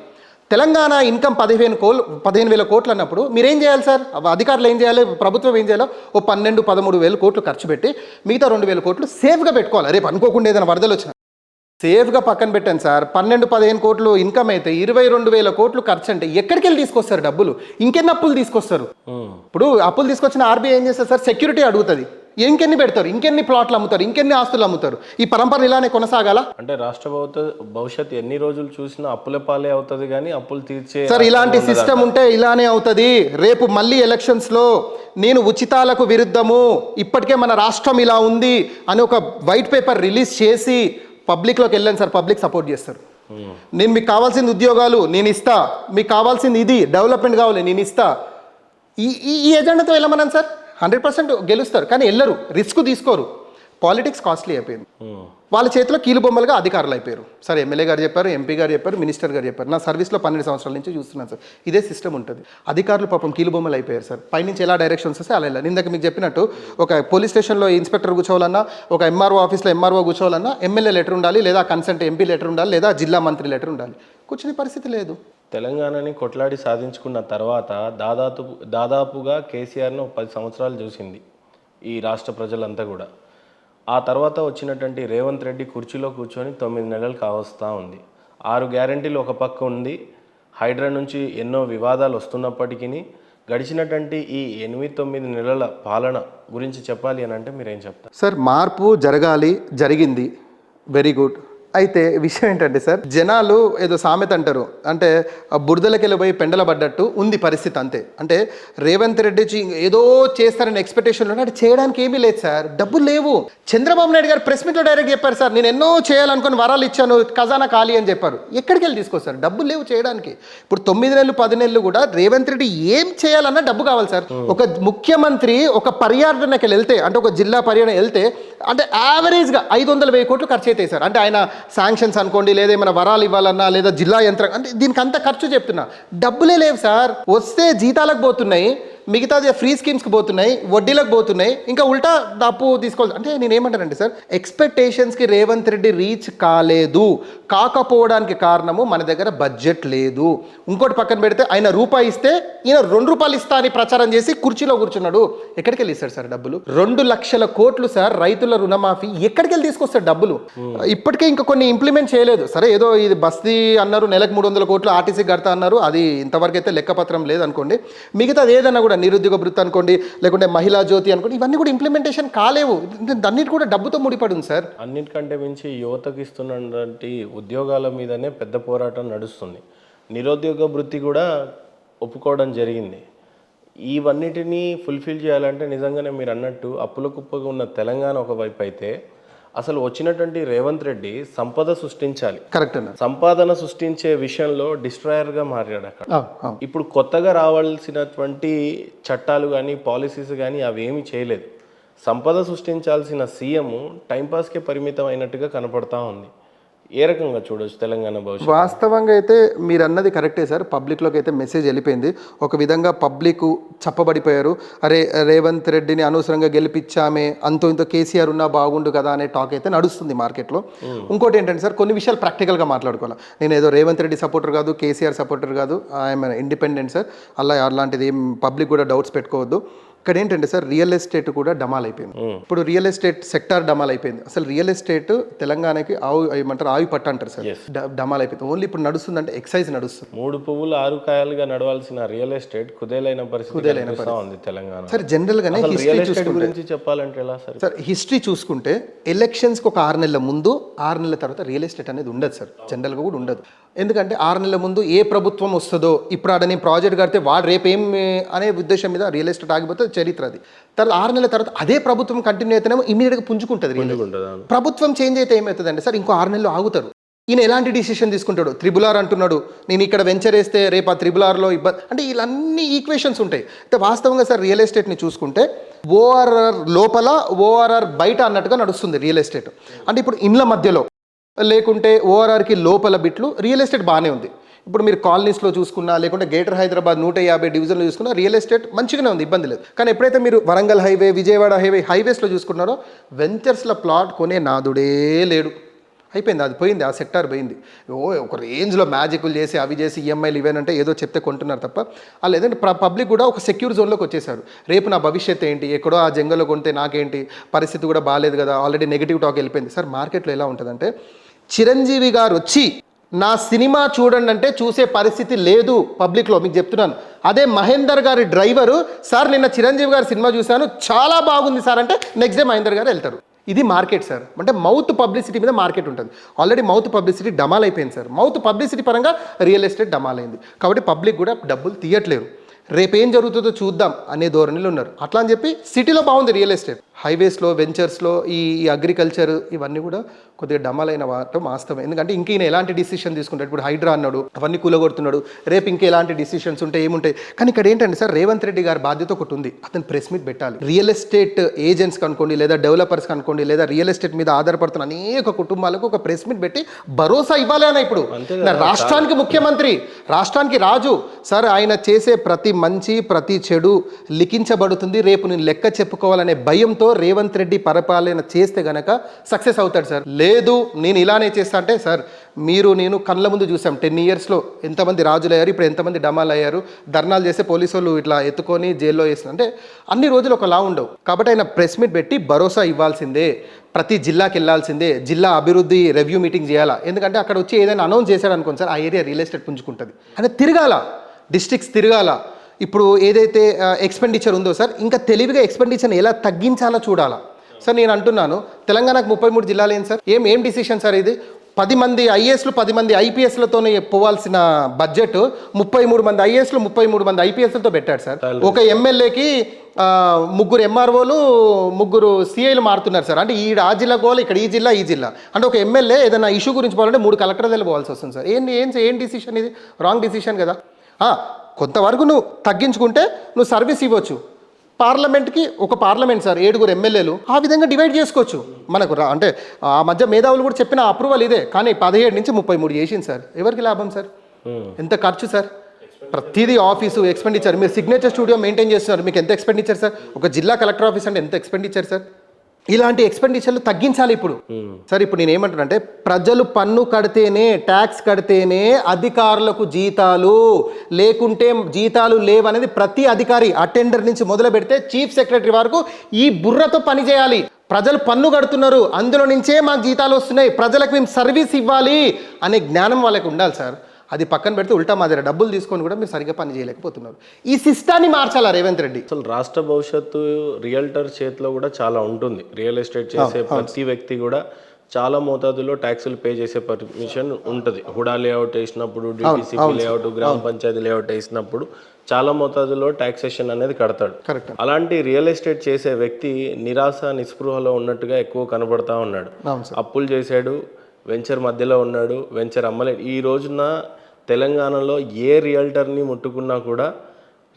S1: తెలంగాణ ఇన్కమ్ 15,000 కోట్లు అన్నప్పుడు మీరేం చేయాలి సార్? అధికారులు ఏం చేయాలి, ప్రభుత్వం ఏం చేయాలో ఓ 12-13,000 కోట్లు ఖర్చు పెట్టి మిగతా 2,000 కోట్లు సేఫ్గా పెట్టుకోవాలి. రేపు అనుకోకుండా ఏదైనా వరదలు వచ్చినా సేఫ్గా పక్కన పెట్టాను సార్. 12-15 కోట్లు ఇన్కమ్ అయితే 22,000 కోట్లు ఖర్చు అంటే ఎక్కడికి వెళ్ళి తీసుకొస్తారు డబ్బులు? ఇంకెన్ని అప్పులు తీసుకొస్తారు? ఇప్పుడు అప్పులు తీసుకొచ్చిన ఆర్బీఐ ఏం చేస్తారు సార్? సెక్యూరిటీ అడుగుతుంది, ఇంకెన్ని పెడతారు, ఇంకెన్ని ప్లాట్లు అమ్ముతారు, ఇంకెన్ని ఆస్తులు అమ్ముతారు. ఈ పరంపర ఇలానే కొనసాగాల?
S2: అంటే రాష్ట్ర భవిష్యత్తు ఎన్ని రోజులు చూసినా అప్పుల పాలే అవుతుంది కానీ అప్పులు తీర్చే
S1: సార్ ఇలాంటి సిస్టమ్ ఉంటే ఇలానే అవుతుంది. రేపు మళ్ళీ ఎలక్షన్స్లో నేను ఉచితాలకు విరుద్ధము, ఇప్పటికే మన రాష్ట్రం ఇలా ఉంది అని ఒక వైట్ పేపర్ రిలీజ్ చేసి పబ్లిక్లోకి వెళ్ళాను సార్, పబ్లిక్ సపోర్ట్ చేస్తారు. నేను మీకు కావాల్సింది ఉద్యోగాలు నేను ఇస్తా, మీకు కావాల్సింది ఇది డెవలప్మెంట్ కావాలి నేను ఇస్తా, ఈ ఎజెండాతో వెళ్ళమన్నాను సార్. 100% గెలుస్తారు కానీ వెళ్ళరు, రిస్క్ తీసుకోరు. పాలిటిక్స్ కాస్ట్లీ అయిపోయింది. వాళ్ళ చేతిలో కీలుబొమ్మలుగా అధికారులు అయిపోయారు. సార్ ఎమ్మెల్యే గారు చెప్పారు, ఎంపీ గారు చెప్పారు, మినిస్టర్ గారు చెప్పారు. నా సర్వీస్లో 12 సంవత్సరాల నుంచి చూస్తున్నాను సార్, ఇదే సిస్టమ్ ఉంటుంది. అధికారులు పాపం కీలుబొమ్మలు అయిపోయారు సార్. పైనుంచి ఎలా డైరెక్షన్స్ వస్తే అలా వెళ్ళాలి. ఇందాక మీకు చెప్పినట్టు ఒక పోలీస్ స్టేషన్లో ఇన్స్పెక్టర్ కూర్చోవాలన్నా, ఒక ఎంఆర్ఓ ఆఫీస్లో ఎంఆర్ఓ కూర్చోవాలన్నా ఎమ్మెల్యే లెటర్ ఉండాలి, లేదా కన్సెంట్ ఎంపీ లెటర్ ఉండాలి, లేదా జిల్లా మంత్రి లెటర్ ఉండాలి. కూర్చునే పరిస్థితి లేదు.
S2: తెలంగాణని కొట్లాడి సాధించుకున్న తర్వాత దాదాపుగా కేసీఆర్ను 10 సంవత్సరాలు చూసింది ఈ రాష్ట్ర ప్రజలంతా కూడా. ఆ తర్వాత వచ్చినటువంటి రేవంత్ రెడ్డి కుర్చీలో కూర్చొని 9 నెలలు కావస్తూ ఉంది. 6 గ్యారెంటీలు ఒక పక్క ఉంది. హైడ్రా నుంచి ఎన్నో వివాదాలు వస్తున్నప్పటికీ గడిచినటువంటి ఈ 8-9 నెలల పాలన గురించి చెప్పాలి అని అంటే మీరేం చెప్తారు?
S1: సార్ మార్పు జరగాలి, జరిగింది, వెరీ గుడ్. అయితే విషయం ఏంటంటే సార్, జనాలు ఏదో సామెత అంటారు, అంటే బురదలకి వెళ్ళిపోయి పెండల పడ్డట్టు ఉంది పరిస్థితి అంతే. అంటే రేవంత్ రెడ్డి ఏదో చేస్తారని ఎక్స్పెక్టేషన్లో అంటే చేయడానికి ఏమీ లేదు సార్, డబ్బులు లేవు. చంద్రబాబు నాయుడు గారు ప్రెస్ మీట్లో డైరెక్ట్ చెప్పారు సార్, నేను ఎన్నో చేయాలనుకుని వరాలు ఇచ్చాను, ఖజానా ఖాళీ అని చెప్పారు. ఎక్కడికి వెళ్ళి తీసుకొస్తారు? డబ్బులు లేవు చేయడానికి. ఇప్పుడు 9 నెలలు 10 నెలలు కూడా రేవంత్ రెడ్డి ఏం చేయాలన్నా డబ్బు కావాలి సార్. ఒక ముఖ్యమంత్రి ఒక పర్యటనకి వెళ్తే, అంటే ఒక జిల్లా పర్యటన వెళ్తే అంటే యావరేజ్గా 500,000 కోట్లు ఖర్చు అవుతాయి సార్. అంటే ఆయన శాంక్షన్స్ అనుకోండి, లేదా ఏమైనా వరాలు ఇవ్వాలన్నా, లేదా జిల్లా యంత్రం, అంటే దీనికి అంత ఖర్చు చెప్తున్నా. డబ్బులే లేవు సార్. వస్తే జీతాలకు పోతున్నాయి, మిగతాది ఫ్రీ స్కీమ్స్కి పోతున్నాయి, వడ్డీలకు పోతున్నాయి, ఇంకా ఉల్టా అప్పు తీసుకోవాలి. అంటే నేను ఏమంటానంటే సార్, ఎక్స్పెక్టేషన్స్కి రేవంత్ రెడ్డి రీచ్ కాలేదు. కాకపోవడానికి కారణము మన దగ్గర బడ్జెట్ లేదు. ఇంకోటి పక్కన పెడితే ఆయన రూపాయి ఇస్తే ఈయన ₹2 ఇస్తా అని ప్రచారం చేసి కుర్చీలో కూర్చున్నాడు. ఎక్కడికి వెళ్ళి ఇస్తాడు సార్ డబ్బులు? 2 లక్షల కోట్లు సార్ రైతుల రుణమాఫీ, ఎక్కడికి వెళ్ళి తీసుకొస్తాడు డబ్బులు? ఇప్పటికే ఇంకా కొన్ని ఇంప్లిమెంట్ చేయలేదు. సరే ఏదో ఇది బస్తీ అన్నారు, నెలకు 300 కోట్లు ఆర్టీసీ కడతా అన్నారు, అది ఇంతవరకు అయితే లెక్కపత్రం లేదనుకోండి. మిగతాది ఏదన్నా కూడా నిరుద్యోగ వృత్తి అనుకోండి, లేకుంటే మహిళా జ్యోతి అనుకోండి, ఇవన్నీ కూడా ఇంప్లిమెంటేషన్ కాలేవు. అన్నిటి కూడా డబ్బుతో ముడిపడి ఉంది సార్.
S2: అన్నిటికంటే మించి యువతకు ఇస్తున్నటువంటి ఉద్యోగాల మీదనే పెద్ద పోరాటం నడుస్తుంది. నిరుద్యోగ వృత్తి కూడా ఒప్పుకోవడం జరిగింది. ఇవన్నిటినీ ఫుల్ఫిల్ చేయాలంటే నిజంగానే మీరు అన్నట్టు అప్పుల కుప్పగా ఉన్న తెలంగాణ ఒకవైపు అయితే, అసలు వచ్చినటువంటి రేవంత్ రెడ్డి సంపద సృష్టించాలి,
S1: కరెక్ట్ అన్న.
S2: సంపాదన సృష్టించే విషయంలో డిస్ట్రాయర్గా మారాడు అక్కడ. ఇప్పుడు కొత్తగా రావాల్సినటువంటి చట్టాలు కానీ పాలసీస్ కానీ అవి ఏమీ చేయలేదు. సంపద సృష్టించాల్సిన సీఎం టైంపాస్కే పరిమితం అయినట్టుగా కనపడతా ఉంది. ఏ రకంగా చూడొచ్చు తెలంగాణ భవిష్యత్తు?
S1: వాస్తవంగా అయితే మీరు అన్నది కరెక్టే సార్. పబ్లిక్లోకి అయితే మెసేజ్ వెళ్ళిపోయింది. ఒక విధంగా పబ్లిక్ చప్పబడిపోయారు. అరే రేవంత్ రెడ్డిని అనవసరంగా గెలిపించామే, అంతో ఇంతో కేసీఆర్ ఉన్నా బాగుండు కదా అనే టాక్ అయితే నడుస్తుంది మార్కెట్లో. ఇంకోటి ఏంటంటే సార్, కొన్ని విషయాలు ప్రాక్టికల్గా మాట్లాడుకోవాలి. నేను ఏదో రేవంత్ రెడ్డి సపోర్టర్ కాదు, కేసీఆర్ సపోర్టర్ కాదు, ఐఎమ్ ఇండిపెండెంట్ సార్. అలాంటిది ఏం పబ్లిక్ కూడా డౌట్స్ పెట్టుకోవద్దు. ఇక్కడ ఏంటంటే సార్, రియల్ ఎస్టేట్ కూడా డమాల్ అయిపోయింది. ఇప్పుడు రియల్ ఎస్టేట్ సెక్టార్ డమాల్ అయిపోయింది. అసలు రియల్ ఎస్టేట్ తెలంగాణకి ఏమంటారు ఆవి పట్టు అంటారు సార్, డమాల్ అయిపోయింది. ఓన్లీ ఇప్పుడు నడుస్తుందంటే ఎక్సైజ్ నడుస్తుంది.
S2: 3 పువ్వులు 6 కాయలుగా నడవాల్సిన రియల్ ఎస్టేట్ కుదేలైన పరిస్థితి ఉంది తెలంగాణ.
S1: సార్ జనరల్ గానే
S2: రియల్ ఎస్టేట్ గురించి చెప్పాలంటే ఎలా సార్?
S1: సార్ హిస్టరీ చూసుకుంటే ఎలక్షన్స్కి ఒక 6 నెలల ముందు 6 నెలల తర్వాత రియల్ ఎస్టేట్ అనేది ఉండదు సార్, జనరల్గా కూడా ఉండదు. ఎందుకంటే 6 నెలల ముందు ఏ ప్రభుత్వం వస్తుందో, ఇప్పుడు ఆడ నేను ప్రాజెక్ట్ కడితే వాడు రేపు ఏం అనే ఉద్దేశం మీద రియల్ ఎస్టేట్ ఆగిపోతే చరిత్ర అది. తర్వాత 6 నెలల తర్వాత అదే ప్రభుత్వం కంటిన్యూ అయితేనేమో ఇమీడియట్గా పుంజుకుంటుంది. ప్రభుత్వం చేంజ్ అయితే ఏమవుతుందంటే సార్, ఇంకో 6 నెలలు ఆగుతారు. ఈయన ఎలాంటి డిసిషన్ తీసుకుంటాడు? త్రిబుల్ ఆర్ అంటున్నాడు, నేను ఇక్కడ వెంచర్ వేస్తే రేపు ఆ త్రిబుల్ ఆర్లో ఇబ్బంది, అంటే ఇలాన్ని ఈక్వేషన్స్ ఉంటాయి. అయితే వాస్తవంగా సార్ రియల్ ఎస్టేట్ని చూసుకుంటే ఓఆర్ఆర్ లోపల ఓఆర్ఆర్ బయట అన్నట్టుగా నడుస్తుంది రియల్ ఎస్టేట్. అంటే ఇప్పుడు ఇండ్ల మధ్యలో లేకుంటే ఓఆర్ఆర్కి లోపల బిట్లు రియల్ ఎస్టేట్ బాగానే ఉంది. ఇప్పుడు మీరు కాలనీస్లో చూసుకున్నా, లేకుంటే గ్రేటర్ హైదరాబాద్ 150 డివిజన్లో చూసుకున్నా రియల్ ఎస్టేట్ మంచిగానే ఉంది, ఇబ్బంది లేదు. కానీ ఎప్పుడైతే మీరు వరంగల్ హైవే, విజయవాడ హైవేస్లో చూసుకున్నారో వెంచర్స్లో ప్లాట్ కొనే నాదుడే లేడు. అయిపోయింది, అది పోయింది, ఆ సెక్టార్ పోయింది. ఒక రేంజ్లో మ్యాజిక్లు చేసి అవి చేసి ఈఎంఐలు ఇవేనంటే ఏదో చెప్తే కొంటున్నారు తప్ప, అలా లేదంటే పబ్లిక్ కూడా ఒక సెక్యూర్ జోన్లోకి వచ్చేసారు. రేపు నా భవిష్యత్తు ఏంటి, ఎక్కడో ఆ జంగల్లో కొంటే నాకేంటి, పరిస్థితి కూడా బాగాలేదు కదా, ఆల్రెడీ నెగిటివ్ టాక్ వెళ్ళిపోయింది. సార్ మార్కెట్లో ఎలా ఉంటుందంటే, చిరంజీవి గారు వచ్చి నా సినిమా చూడండి అంటే చూసే పరిస్థితి లేదు పబ్లిక్లో, మీకు చెప్తున్నాను. అదే మహేందర్ గారి డ్రైవరు, సార్ నిన్న చిరంజీవి గారి సినిమా చూశాను చాలా బాగుంది సార్ అంటే నెక్స్ట్ డే మహేందర్ గారు వెళ్తారు. ఇది మార్కెట్ సార్. అంటే మౌత్ పబ్లిసిటీ మీద మార్కెట్ ఉంటుంది. ఆల్రెడీ మౌత్ పబ్లిసిటీ డమాల్ అయిపోయింది సార్. మౌత్ పబ్లిసిటీ పరంగా రియల్ ఎస్టేట్ డమాల్ అయింది. కాబట్టి పబ్లిక్ కూడా డబ్బులు తీయట్లేరు. రేపేం జరుగుతుందో చూద్దాం అనే ధోరణిలో ఉన్నారు. అట్లా అని చెప్పి సిటీలో బాగుంది రియల్ ఎస్టేట్, హైవేస్లో, వెంచర్స్లో ఈ అగ్రికల్చర్ ఇవన్నీ కూడా కొద్దిగా డమాలైన వాటం వాస్తవం. ఎందుకంటే ఇంక ఈయన ఎలాంటి డిసిషన్ తీసుకుంటాడు? ఇప్పుడు హైడ్రా అన్నాడు, అవన్నీ కూలగొడుతున్నాడు. రేపు ఇంకా ఎలాంటి డిసిషన్స్ ఉంటాయి, ఏముంటాయి? కానీ ఇక్కడ ఏంటంటే సార్, రేవంత్ రెడ్డి గారి బాధ్యత ఒకటి ఉంది. అతను ప్రెస్ మీట్ పెట్టాలి. రియల్ ఎస్టేట్ ఏజెంట్స్ అనుకోండి, లేదా డెవలపర్స్ అనుకోండి, లేదా రియల్ ఎస్టేట్ మీద ఆధారపడుతున్న అనేక కుటుంబాలకు ఒక ప్రెస్ మీట్ పెట్టి భరోసా ఇవ్వాలి అన్న. ఇప్పుడు రాష్ట్రానికి ముఖ్యమంత్రి, రాష్ట్రానికి రాజు సార్, ఆయన చేసే ప్రతి మంచి ప్రతి చెడు లిఖించబడుతుంది. రేపు నేను లెక్క చెప్పుకోవాలనే భయంతో రేవంత్ రెడ్డి పరిపాలన చేస్తే గనక సక్సెస్ అవుతాడు సార్. లేదు నేను ఇలానే చేస్తా అంటే, సార్ మీరు నేను కళ్ళ ముందు చూసాం 10 ఇయర్స్లో ఎంతమంది రాజులు అయ్యారు, ఇప్పుడు ఎంతమంది డమాలు అయ్యారు. ధర్నాలు చేస్తే పోలీసు వాళ్ళు ఇట్లా ఎత్తుకొని జైల్లో వేసిన, అంటే అన్ని రోజులు ఒకలా ఉండవు. కాబట్టి ఆయన ప్రెస్ మీట్ పెట్టి భరోసా ఇవ్వాల్సిందే, ప్రతి జిల్లాకి వెళ్ళాల్సిందే, జిల్లా అభివృద్ధి రివ్యూ మీటింగ్ చేయాలా. ఎందుకంటే అక్కడ వచ్చి ఏదైనా అనౌన్స్ చేశాడు అనుకోండి సార్, ఆ ఏరియా రియల్ ఎస్టేట్ పుంజుకుంటుంది. అంటే తిరగాల, డిస్ట్రిక్ట్స్ తిరగాల. ఇప్పుడు ఏదైతే ఎక్స్పెండిచర్ ఉందో సార్, ఇంకా తెలివిగా ఎక్స్పెండిచర్ని ఎలా తగ్గించాలో చూడాలా. సార్ నేను అంటున్నాను, తెలంగాణకు 33 జిల్లాలు ఏంటి సార్? ఏం డిసిషన్ సార్ ఇది? 10 మంది ఐఏఎస్లు 10 మంది ఐపీఎస్లతోనే పోవాల్సిన బడ్జెట్ 33 మంది ఐఏఎస్లు 33 మంది ఐపీఎస్లతో పెట్టాడు సార్. ఒక ఎమ్మెల్యేకి 3 ఎంఆర్ఓలు 3 సిఐలు మారుతున్నారు సార్. అంటే ఆ జిల్లా పోవాలి, ఇక్కడ ఈ జిల్లా. అంటే ఒక ఎమ్మెల్యే ఏదైనా ఇష్యూ గురించి పోవాలంటే 3 కలెక్టర్లు పోవాల్సి వస్తుంది సార్. ఏం డిసిషన్ ఇది? రాంగ్ డిసిషన్ కదా. కొంతవరకు నువ్వు తగ్గించుకుంటే నువ్వు సర్వీస్ ఇవ్వచ్చు. పార్లమెంట్కి ఒక పార్లమెంట్ సార్ 7 ఎమ్మెల్యేలు, ఆ విధంగా డివైడ్ చేసుకోవచ్చు. మనకు అంటే ఆ మధ్య మేధావులు కూడా చెప్పిన అప్రూవల్ ఇదే. కానీ 17 నుంచి 33 చేసింది సార్. ఎవరికి లాభం సార్? ఎంత ఖర్చు సార్? ప్రతిదీ ఆఫీసు ఎక్స్పెండిచర్. మీరు సిగ్నేచర్ స్టూడియో మెయింటైన్ చేస్తున్నారు, మీకు ఎంత ఎక్స్పెండిచర్ సార్? ఒక జిల్లా కలెక్టర్ ఆఫీస్ అంటే ఎంత ఎక్స్పెండిచర్ సార్? ఇలాంటి ఎక్స్పెండిచర్లు తగ్గించాలి ఇప్పుడు సార్. ఇప్పుడు నేను ఏమంటానంటే, ప్రజలు పన్ను కడితేనే, ట్యాక్స్ కడితేనే అధికారులకు జీతాలు, లేకుంటే జీతాలు లేవనేది ప్రతి అధికారి అటెండర్ నుంచి మొదలు పెడితే చీఫ్ సెక్రటరీ వరకు ఈ బుర్రతో పని చేయాలి. ప్రజలు పన్ను కడుతున్నారు, అందులో నుంచే మాకు జీతాలు వస్తున్నాయి, ప్రజలకు మేము సర్వీస్ ఇవ్వాలి అనే జ్ఞానం వాళ్ళకి ఉండాలి సార్. అది పక్కన పెడితే ఉల్టా మాదిరి డబ్బులు తీసుకొని కూడా మీరు సరిగ్గా పని చేయలేకపోతున్నారు. ఈ సిస్టాన్ని మార్చాలా రేవంత్ రెడ్డి?
S2: అసలు రాష్ట్ర భవిష్యత్తు రియల్టర్ చేతిలో కూడా చాలా ఉంటుంది. రియల్ ఎస్టేట్ చేసే ప్రతి వ్యక్తి కూడా చాలా మోతాదులో ట్యాక్సులు పే చేసే పర్మిషన్ ఉంటుంది. హుడా లేఅవుట్ వేసినప్పుడు, డిటిసిపి లేఅవుట్, గ్రామ పంచాయతీ లేఅవుట్ వేసినప్పుడు చాలా మోతాదులో ట్యాక్సేషన్ అనేది కడతాడు.
S1: కరెక్ట్.
S2: అలాంటి రియల్ ఎస్టేట్ చేసే వ్యక్తి నిరాశ నిస్పృహలో ఉన్నట్టుగా ఎక్కువ కనబడతా ఉన్నాడు.
S1: అవును సార్.
S2: అప్పులు చేశాడు, వెంచర్ మధ్యలో ఉన్నాడు, వెంచర్ అమ్మలేదు. ఈ రోజున తెలంగాణలో ఏ రియల్టర్ని ముట్టుకున్నా కూడా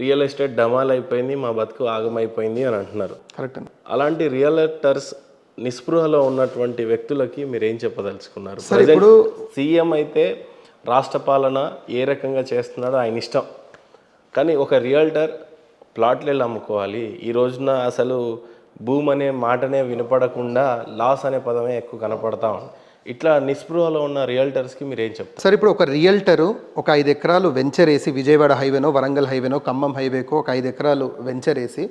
S2: రియల్ ఎస్టేట్ డమాల్ అయిపోయింది, మా బతుకు ఆగమైపోయింది అని అంటున్నారు.
S1: కరెక్ట్ అండి.
S2: అలాంటి రియల్టర్స్ నిస్పృహలో ఉన్నటువంటి వ్యక్తులకి మీరు ఏం చెప్పదలుచుకున్నారు?
S1: సార్ ఇప్పుడు
S2: సీఎం అయితే రాష్ట్ర పాలన ఏ రకంగా చేస్తున్నాడో ఆయన ఇష్టం, కానీ ఒక రియల్టర్ ప్లాట్లు వెళ్ళి అమ్ముకోవాలి. ఈ రోజున అసలు భూమి అనే మాటనే వినపడకుండా లాస్ అనే పదమే ఎక్కువ కనపడతా ఉంది. ఇట్లా నిస్పృహలో ఉన్న రియల్టర్స్కి మీరు ఏం చెప్తారు?
S1: సార్ ఇప్పుడు ఒక రియల్టరు ఒక 5 ఎకరాలు వెంచర్ వేసి విజయవాడ హైవేనో వరంగల్ హైవేనో ఖమ్మం హైవేకో ఒక 5 ఎకరాలు వెంచర్ వేసి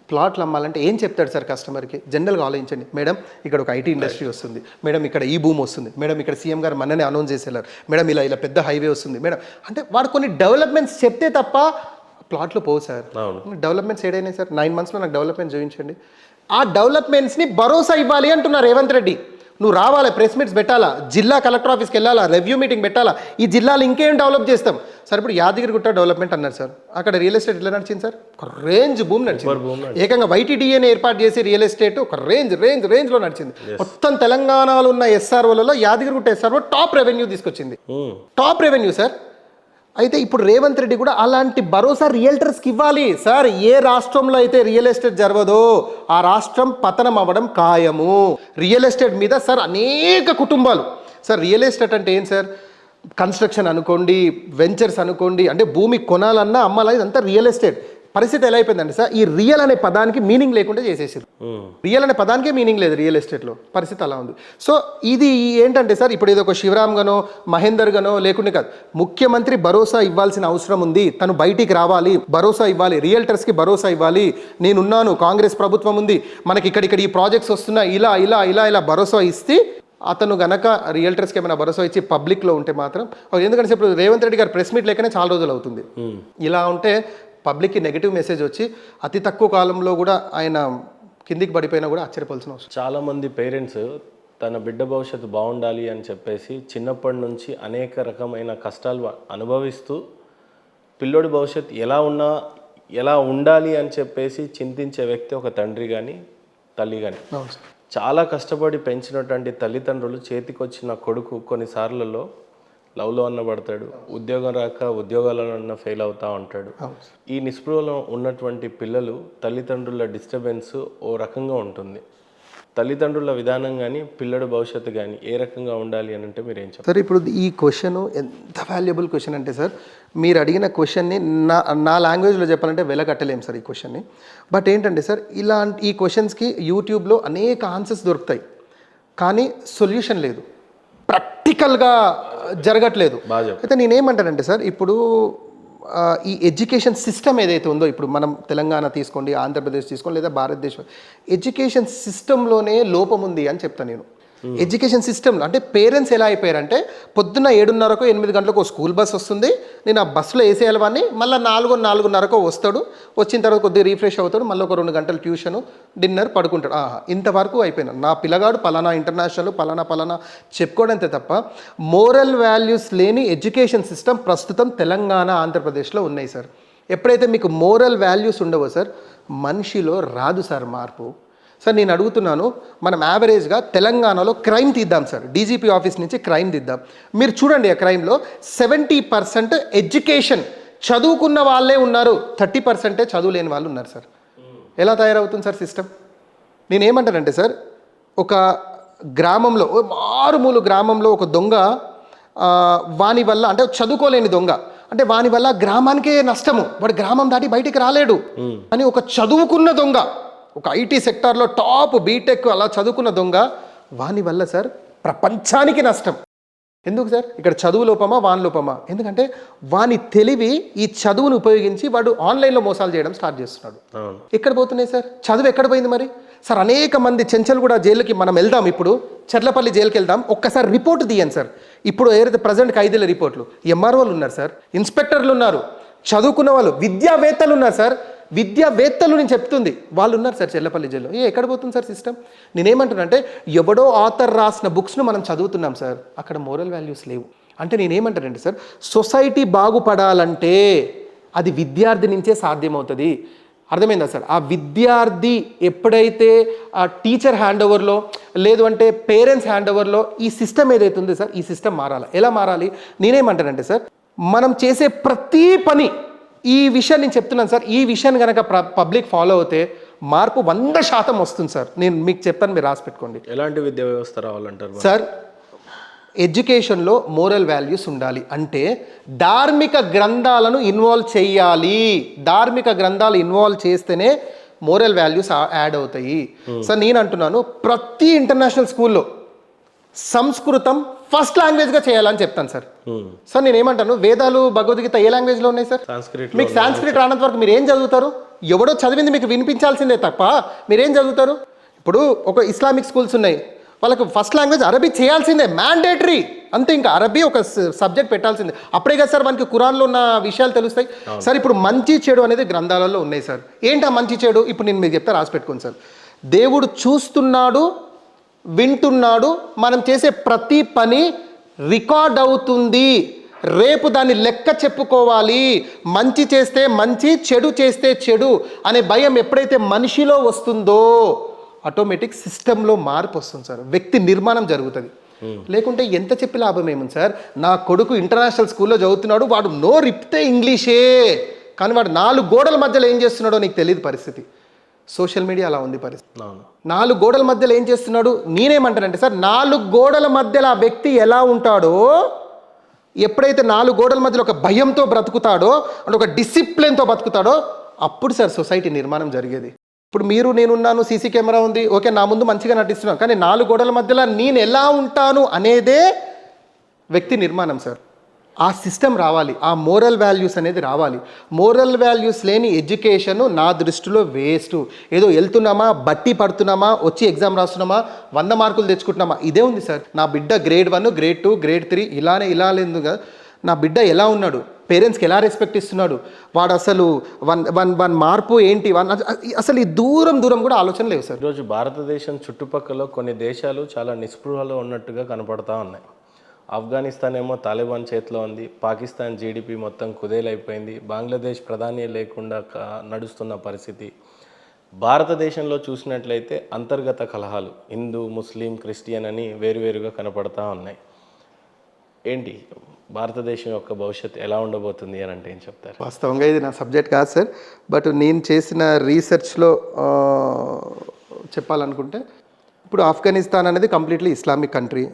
S1: ప్లాట్లు అమ్మాలంటే ఏం చెప్తాడు సార్ కస్టమర్కి? జనరల్గా ఆలోచించండి. మేడం ఇక్కడ ఒక ఐటీ ఇండస్ట్రీ వస్తుంది, మేడం ఇక్కడ ఈ భూమి వస్తుంది, మేడం ఇక్కడ సీఎం గారు మొన్ననే అనౌన్స్ చేసేలారు, మేడం ఇలా ఇలా పెద్ద హైవే వస్తుంది మేడం అంటే వాడు కొన్ని డెవలప్మెంట్స్ చెప్తే తప్ప ప్లాట్లు పోవు సార్. డెవలప్మెంట్స్ ఏడైనాయి సార్? 9 monthsలో నాకు డెవలప్మెంట్ చూపించండి. ఆ డెవలప్మెంట్స్ని భరోసా ఇవ్వాలి అంటున్నారు రేవంత్ రెడ్డి. నువ్వు రావాలి, ప్రెస్ మీట్స్ పెట్టాలా, జిల్లా కలెక్టర్ ఆఫీస్కి వెళ్ళాలా, రివ్యూ మీటింగ్ పెట్టాలా, ఈ జిల్లాలో ఇంకేం డెవలప్ చేస్తాం సార్. ఇప్పుడు యాదగిరిగుట్ట డెవలప్మెంట్ అన్నారు సార్, అక్కడ రియల్ ఎస్టేట్ ఎలా నడిచింది సార్? ఒక రేంజ్ భూమి నడిచింది. ఏకంగా వైటీడీఏని ఏర్పాటు చేసి రియల్ ఎస్టేట్ ఒక రేంజ్లో నడిచింది. మొత్తం తెలంగాణలో ఉన్న ఎస్ఆర్ఓలలో యాదగిరిగుట్ట ఎస్ఆర్ఓ టాప్ రెవెన్యూ తీసుకొచ్చింది. Top revenue sir. అయితే ఇప్పుడు రేవంత్ రెడ్డి కూడా అలాంటి భరోసా రియల్టర్స్కి ఇవ్వాలి సార్. ఏ రాష్ట్రంలో అయితే రియల్ ఎస్టేట్ జరగదో ఆ రాష్ట్రం పతనం అవ్వడం ఖాయము. రియల్ ఎస్టేట్ మీద సార్ అనేక కుటుంబాలు సార్. రియల్ ఎస్టేట్ అంటే ఏం సార్? కన్స్ట్రక్షన్ అనుకోండి, వెంచర్స్ అనుకోండి, అంటే భూమి కొనాలన్నా అమ్మాలన్నా ఇదంతా రియల్ ఎస్టేట్. పరిస్థితి ఎలా అయిపోయిందండి సార్, ఈ రియల్ అనే పదానికి మీనింగ్ లేకుండా చేసేసారు. రియల్ అనే పదానికే మీనింగ్ లేదు రియల్ ఎస్టేట్లో. పరిస్థితి అలా ఉంది. సో ఇది ఏంటంటే సార్, ఇప్పుడు ఏదో ఒక శివరామ్ గానో మహేందర్ గానో లేకుండా కాదు, ముఖ్యమంత్రి భరోసా ఇవ్వాల్సిన అవసరం ఉంది. తను బయటికి రావాలి, భరోసా ఇవ్వాలి, రియల్టర్స్కి భరోసా ఇవ్వాలి. నేనున్నాను, కాంగ్రెస్ ప్రభుత్వం ఉంది, మనకి ఇక్కడ ఈ ప్రాజెక్ట్స్ వస్తున్నాయి, ఇలా భరోసా ఇస్తే అతను గనక రియల్టర్స్కి ఏమైనా భరోసా ఇచ్చి పబ్లిక్లో ఉంటే మాత్రం, ఎందుకంటే ఇప్పుడు రేవంత్ రెడ్డి గారు ప్రెస్ మీట్ లేకనే చాలా రోజులు అవుతుంది. ఇలా ఉంటే పబ్లిక్కి నెగిటివ్ మెసేజ్ వచ్చి అతి తక్కువ కాలంలో కూడా ఆయన కిందికి పడిపోయినా కూడా ఆశ్చర్యపోవాల్సిన అవసరం.
S2: చాలామంది పేరెంట్స్ తన బిడ్డ భవిష్యత్తు బాగుండాలి అని చెప్పేసి చిన్నప్పటి నుంచి అనేక రకమైన కష్టాలు అనుభవిస్తూ పిల్లోడి భవిష్యత్తు ఎలా ఉండాలి అని చెప్పేసి చింతించే వ్యక్తి ఒక తండ్రి కానీ తల్లి కానీ. చాలా కష్టపడి పెంచినటువంటి తల్లిదండ్రులు చేతికొచ్చిన కొడుకు కొన్నిసార్లలో లవ్లో అన్న పడతాడు, ఉద్యోగం రాక ఉద్యోగాలలో అన్న ఫెయిల్ అవుతూ ఉంటాడు. ఈ నిస్పృహలో ఉన్నటువంటి పిల్లలు తల్లిదండ్రుల డిస్టర్బెన్స్ ఓ రకంగా ఉంటుంది. తల్లిదండ్రుల విధానం కానీ పిల్లడి భవిష్యత్తు కానీ ఏ రకంగా ఉండాలి అని అంటే మీరు ఏం చెప్తారు?
S1: సార్ ఇప్పుడు ఈ క్వశ్చన్ ఎంత వాల్యుబుల్ క్వశ్చన్ అంటే సార్, మీరు అడిగిన క్వశ్చన్ని నా లాంగ్వేజ్లో చెప్పాలంటే వెలకట్టలేము సార్ ఈ క్వశ్చన్ని. బట్ ఏంటంటే సార్, ఈ క్వశ్చన్స్కి యూట్యూబ్లో అనేక ఆన్సర్స్ దొరుకుతాయి, కానీ సొల్యూషన్ లేదు, ప్రాక్టికల్గా జరగట్లేదు. అయితే నేనేమంటానంటే సార్, ఇప్పుడు ఈ ఎడ్యుకేషన్ సిస్టమ్ ఏదైతే ఉందో, ఇప్పుడు మనం తెలంగాణ తీసుకోండి, ఆంధ్రప్రదేశ్ తీసుకోండి, లేదా భారతదేశం, ఎడ్యుకేషన్ సిస్టంలోనే లోపం ఉంది అని చెప్తాను నేను. ఎడ్యుకేషన్ సిస్టంలో అంటే పేరెంట్స్ ఎలా అయిపోయారంటే, పొద్దున్న 7:30కో 8 గంటలకు స్కూల్ బస్ వస్తుంది, నేను ఆ బస్సులో వేసేయాలి వాడిని, మళ్ళీ 4:30కో వస్తాడు, వచ్చిన తర్వాత కొద్దిగా రీఫ్రెష్ అవుతాడు, మళ్ళీ ఒక 2 గంటలు ట్యూషను, డిన్నర్, పడుకుంటాడు. ఇంతవరకు అయిపోయినా నా పిల్లగాడు పలానా ఇంటర్నేషనల్ పలానా చెప్పుకోవడంతే తప్ప మోరల్ వాల్యూస్ లేని ఎడ్యుకేషన్ సిస్టమ్ ప్రస్తుతం తెలంగాణ ఆంధ్రప్రదేశ్లో ఉన్నాయి సార్. ఎప్పుడైతే మీకు మోరల్ వాల్యూస్ ఉండవో సార్, మనిషిలో రాదు సార్ మార్పు. సార్ నేను అడుగుతున్నాను, మనం యావరేజ్గా తెలంగాణలో క్రైమ్ తీద్దాం సార్, డీజీపీ ఆఫీస్ నుంచి క్రైమ్ తీద్దాం. మీరు చూడండి, ఆ క్రైమ్లో 70% ఎడ్యుకేషన్ చదువుకున్న వాళ్ళే ఉన్నారు, 30% చదువు లేని వాళ్ళు ఉన్నారు సార్. ఎలా తయారవుతుంది సార్ సిస్టమ్? నేనేమంటానంటే సార్, ఒక గ్రామంలో, మారుమూల గ్రామంలో ఒక దొంగ, వాని వల్ల అంటే చదువుకోలేని దొంగ, అంటే వాని వల్ల గ్రామానికే నష్టము, వాడు గ్రామం దాటి బయటికి రాలేడు. అని ఒక చదువుకున్న దొంగ, ఒక ఐటీ సెక్టార్లో టాప్ బీటెక్ అలా చదువుకున్న దొంగ, వాని వల్ల సార్ ప్రపంచానికి నష్టం. ఎందుకు సార్? ఇక్కడ చదువు లోపమా వాని లోపమా? ఎందుకంటే వాని తెలివి ఈ చదువును ఉపయోగించి వాడు ఆన్లైన్లో మోసాలు చేయడం స్టార్ట్ చేస్తున్నాడు. ఎక్కడ పోతున్నాయి సార్? చదువు ఎక్కడ పోయింది మరి సార్? అనేక మంది చెంచల్ కూడా జైలుకి మనం వెళ్దాం, ఇప్పుడు చర్లపల్లి జైలుకి వెళ్దాం, ఒక్కసారి రిపోర్ట్ తీయండి సార్. ఇప్పుడు ఏదైతే ప్రజెంట్ 5 రిపోర్ట్లు, ఎంఆర్ఓలు ఉన్నారు సార్, ఇన్స్పెక్టర్లు ఉన్నారు, చదువుకున్న వాళ్ళు, విద్యావేత్తలు ఉన్నారు సార్. విద్యావేత్తలు నేను చెప్తుంది వాళ్ళు ఉన్నారు సార్ చెల్లపల్లి జైల్లో. ఎక్కడ పోతుంది సార్ సిస్టమ్? నేనేమంటున్నా అంటే ఎవడో ఆథర్ రాసిన బుక్స్ను మనం చదువుతున్నాం సార్, అక్కడ మోరల్ వాల్యూస్ లేవు. అంటే నేనేమంటానంటే సార్, సొసైటీ బాగుపడాలంటే అది విద్యార్థి నుంచే సాధ్యమవుతుంది. అర్థమైందా సార్? ఆ విద్యార్థి ఎప్పుడైతే ఆ టీచర్ హ్యాండ్ ఓవర్లో లేదు అంటే పేరెంట్స్ హ్యాండ్ ఓవర్లో ఈ సిస్టమ్ ఏదైతే ఉందో సార్, ఈ సిస్టమ్ మారాలి. ఎలా మారాలి? నేనేమంటానంటే సార్, మనం చేసే ప్రతి పని, ఈ విషయం నేను చెప్తున్నాను సార్, ఈ విషయాన్ని కనుక పబ్లిక్ ఫాలో అవుతే మార్పు 100% వస్తుంది సార్. నేను మీకు చెప్తాను, మీరు రాసి పెట్టుకోండి.
S2: ఎలాంటి విద్యా వ్యవస్థ రావాలంటారు
S1: సార్? ఎడ్యుకేషన్లో మోరల్ వాల్యూస్ ఉండాలి. అంటే ధార్మిక గ్రంథాలను ఇన్వాల్వ్ చేయాలి. ధార్మిక గ్రంథాలు ఇన్వాల్వ్ చేస్తేనే మోరల్ వాల్యూస్ యాడ్ అవుతాయి. సార్ నేను అంటున్నాను, ప్రతి ఇంటర్నేషనల్ స్కూల్లో సంస్కృతం ఫస్ట్ లాంగ్వేజ్గా చేయాలని చెప్తాను సార్. సార్ నేను ఏమంటాను, వేదాలు భగవద్గీత ఏ లాంగ్వేజ్లో ఉన్నాయి సార్?
S2: సంస్కృత్.
S1: మీకు సాంస్క్రిట్ రానంత వరకు మీరు ఏం చదువుతారు? ఎవడో చదివింది మీకు వినిపించాల్సిందే తప్ప మీరేం చదువుతారు? ఇప్పుడు ఒక ఇస్లామిక్ స్కూల్స్ ఉన్నాయి, వాళ్ళకు ఫస్ట్ లాంగ్వేజ్ అరబీ చేయాల్సిందే, మ్యాండేటరీ. అంతే, ఇంకా అరబీ ఒక సబ్జెక్ట్ పెట్టాల్సిందే. అప్పుడే కదా సార్ మనకి ఖురాన్లో ఉన్న విషయాలు తెలుస్తాయి. సార్ ఇప్పుడు మంచి చెడు అనేది గ్రంథాలలో ఉన్నాయి సార్. ఏంటా మంచి చెడు? ఇప్పుడు నేను మీకు చెప్తా, రాసి పెట్టుకోండి సార్. దేవుడు చూస్తున్నాడు, వింటున్నాడు, మనం చేసే ప్రతి పని రికార్డ్ అవుతుంది. రేపు దాన్ని లెక్క చెప్పుకోవాలి. మంచి చేస్తే మంచి, చెడు చేస్తే చెడు అనే భయం ఎప్పుడైతే మనిషిలో వస్తుందో ఆటోమేటిక్ సిస్టంలో మార్పు వస్తుంది సార్, వ్యక్తి నిర్మాణం జరుగుతుంది. లేకుంటే ఎంత చెప్పి లాభం ఏముంది సార్? నా కొడుకు ఇంటర్నేషనల్ స్కూల్లో చదువుతున్నాడు, వాడు నోరిప్తే ఇంగ్లీషే, కానీ వాడు 4 గోడల మధ్యలో ఏం చేస్తున్నాడో నీకు తెలియదు పరిస్థితి. సోషల్ మీడియా అలా ఉంది పరిస్థితి. 4 గోడల మధ్యలో ఏం చేస్తున్నాడు? నేనేమంటానంటే సార్, 4 గోడల మధ్యలో ఆ వ్యక్తి ఎలా ఉంటాడో, ఎప్పుడైతే 4 గోడల మధ్యలో ఒక భయంతో బ్రతుకుతాడో, అంటే ఒక డిసిప్లిన్తో బతుకుతాడో, అప్పుడు సార్ సొసైటీ నిర్మాణం జరిగేది. ఇప్పుడు మీరు నేనున్నాను, సీసీ కెమెరా ఉంది, ఓకే, నా ముందు మంచిగా నటిస్తున్నాను, కానీ 4 గోడల మధ్యలో నేను ఎలా ఉంటాను అనేదే వ్యక్తి నిర్మాణం సార్. ఆ సిస్టమ్ రావాలి, ఆ మోరల్ వాల్యూస్ అనేది రావాలి. మోరల్ వాల్యూస్ లేని ఎడ్యుకేషన్ నా దృష్టిలో వేస్ట్. ఏదో వెళ్తున్నామా, బట్టి పడుతున్నామా, వచ్చి ఎగ్జామ్ రాస్తున్నామా, 100 మార్కులు తెచ్చుకుంటున్నామా, ఇదే ఉంది సార్. నా బిడ్డ గ్రేడ్ 1, గ్రేడ్ 2, గ్రేడ్ 3 ఇలా లేదు కదా. నా బిడ్డ ఎలా ఉన్నాడు, పేరెంట్స్కి ఎలా రెస్పెక్ట్ ఇస్తున్నాడు, వాడు అసలు వన్ మార్పు ఏంటి, అసలు ఈ దూరం కూడా ఆలోచన లేవు సార్.
S2: ఈరోజు భారతదేశం చుట్టుపక్కల కొన్ని దేశాలు చాలా నిస్పృహలో ఉన్నట్టుగా కనపడతా ఉన్నాయి. ఆఫ్ఘనిస్తాన్ ఏమో తాలిబాన్ చేతిలో ఉంది, పాకిస్తాన్ జీడిపి మొత్తం కుదేలైపోయింది, బంగ్లాదేశ్ ప్రధాని లేకుండా నడుస్తున్న పరిస్థితి. భారతదేశంలో చూసినట్లయితే అంతర్గత కలహాలు, హిందూ, ముస్లిం, క్రిస్టియన్ అని వేరువేరుగా కనపడతా ఉన్నాయి. ఏంటి భారతదేశం యొక్క భవిష్యత్తు ఎలా ఉండబోతుంది అని అంటే ఏం చెప్తారు?
S1: వాస్తవంగా ఇది నా సబ్జెక్ట్ కాదు సార్, బట్ నేను చేసిన రీసెర్చ్లో చెప్పాలనుకుంటే, ఇప్పుడు ఆఫ్ఘనిస్తాన్ అనేది completely Islamic country,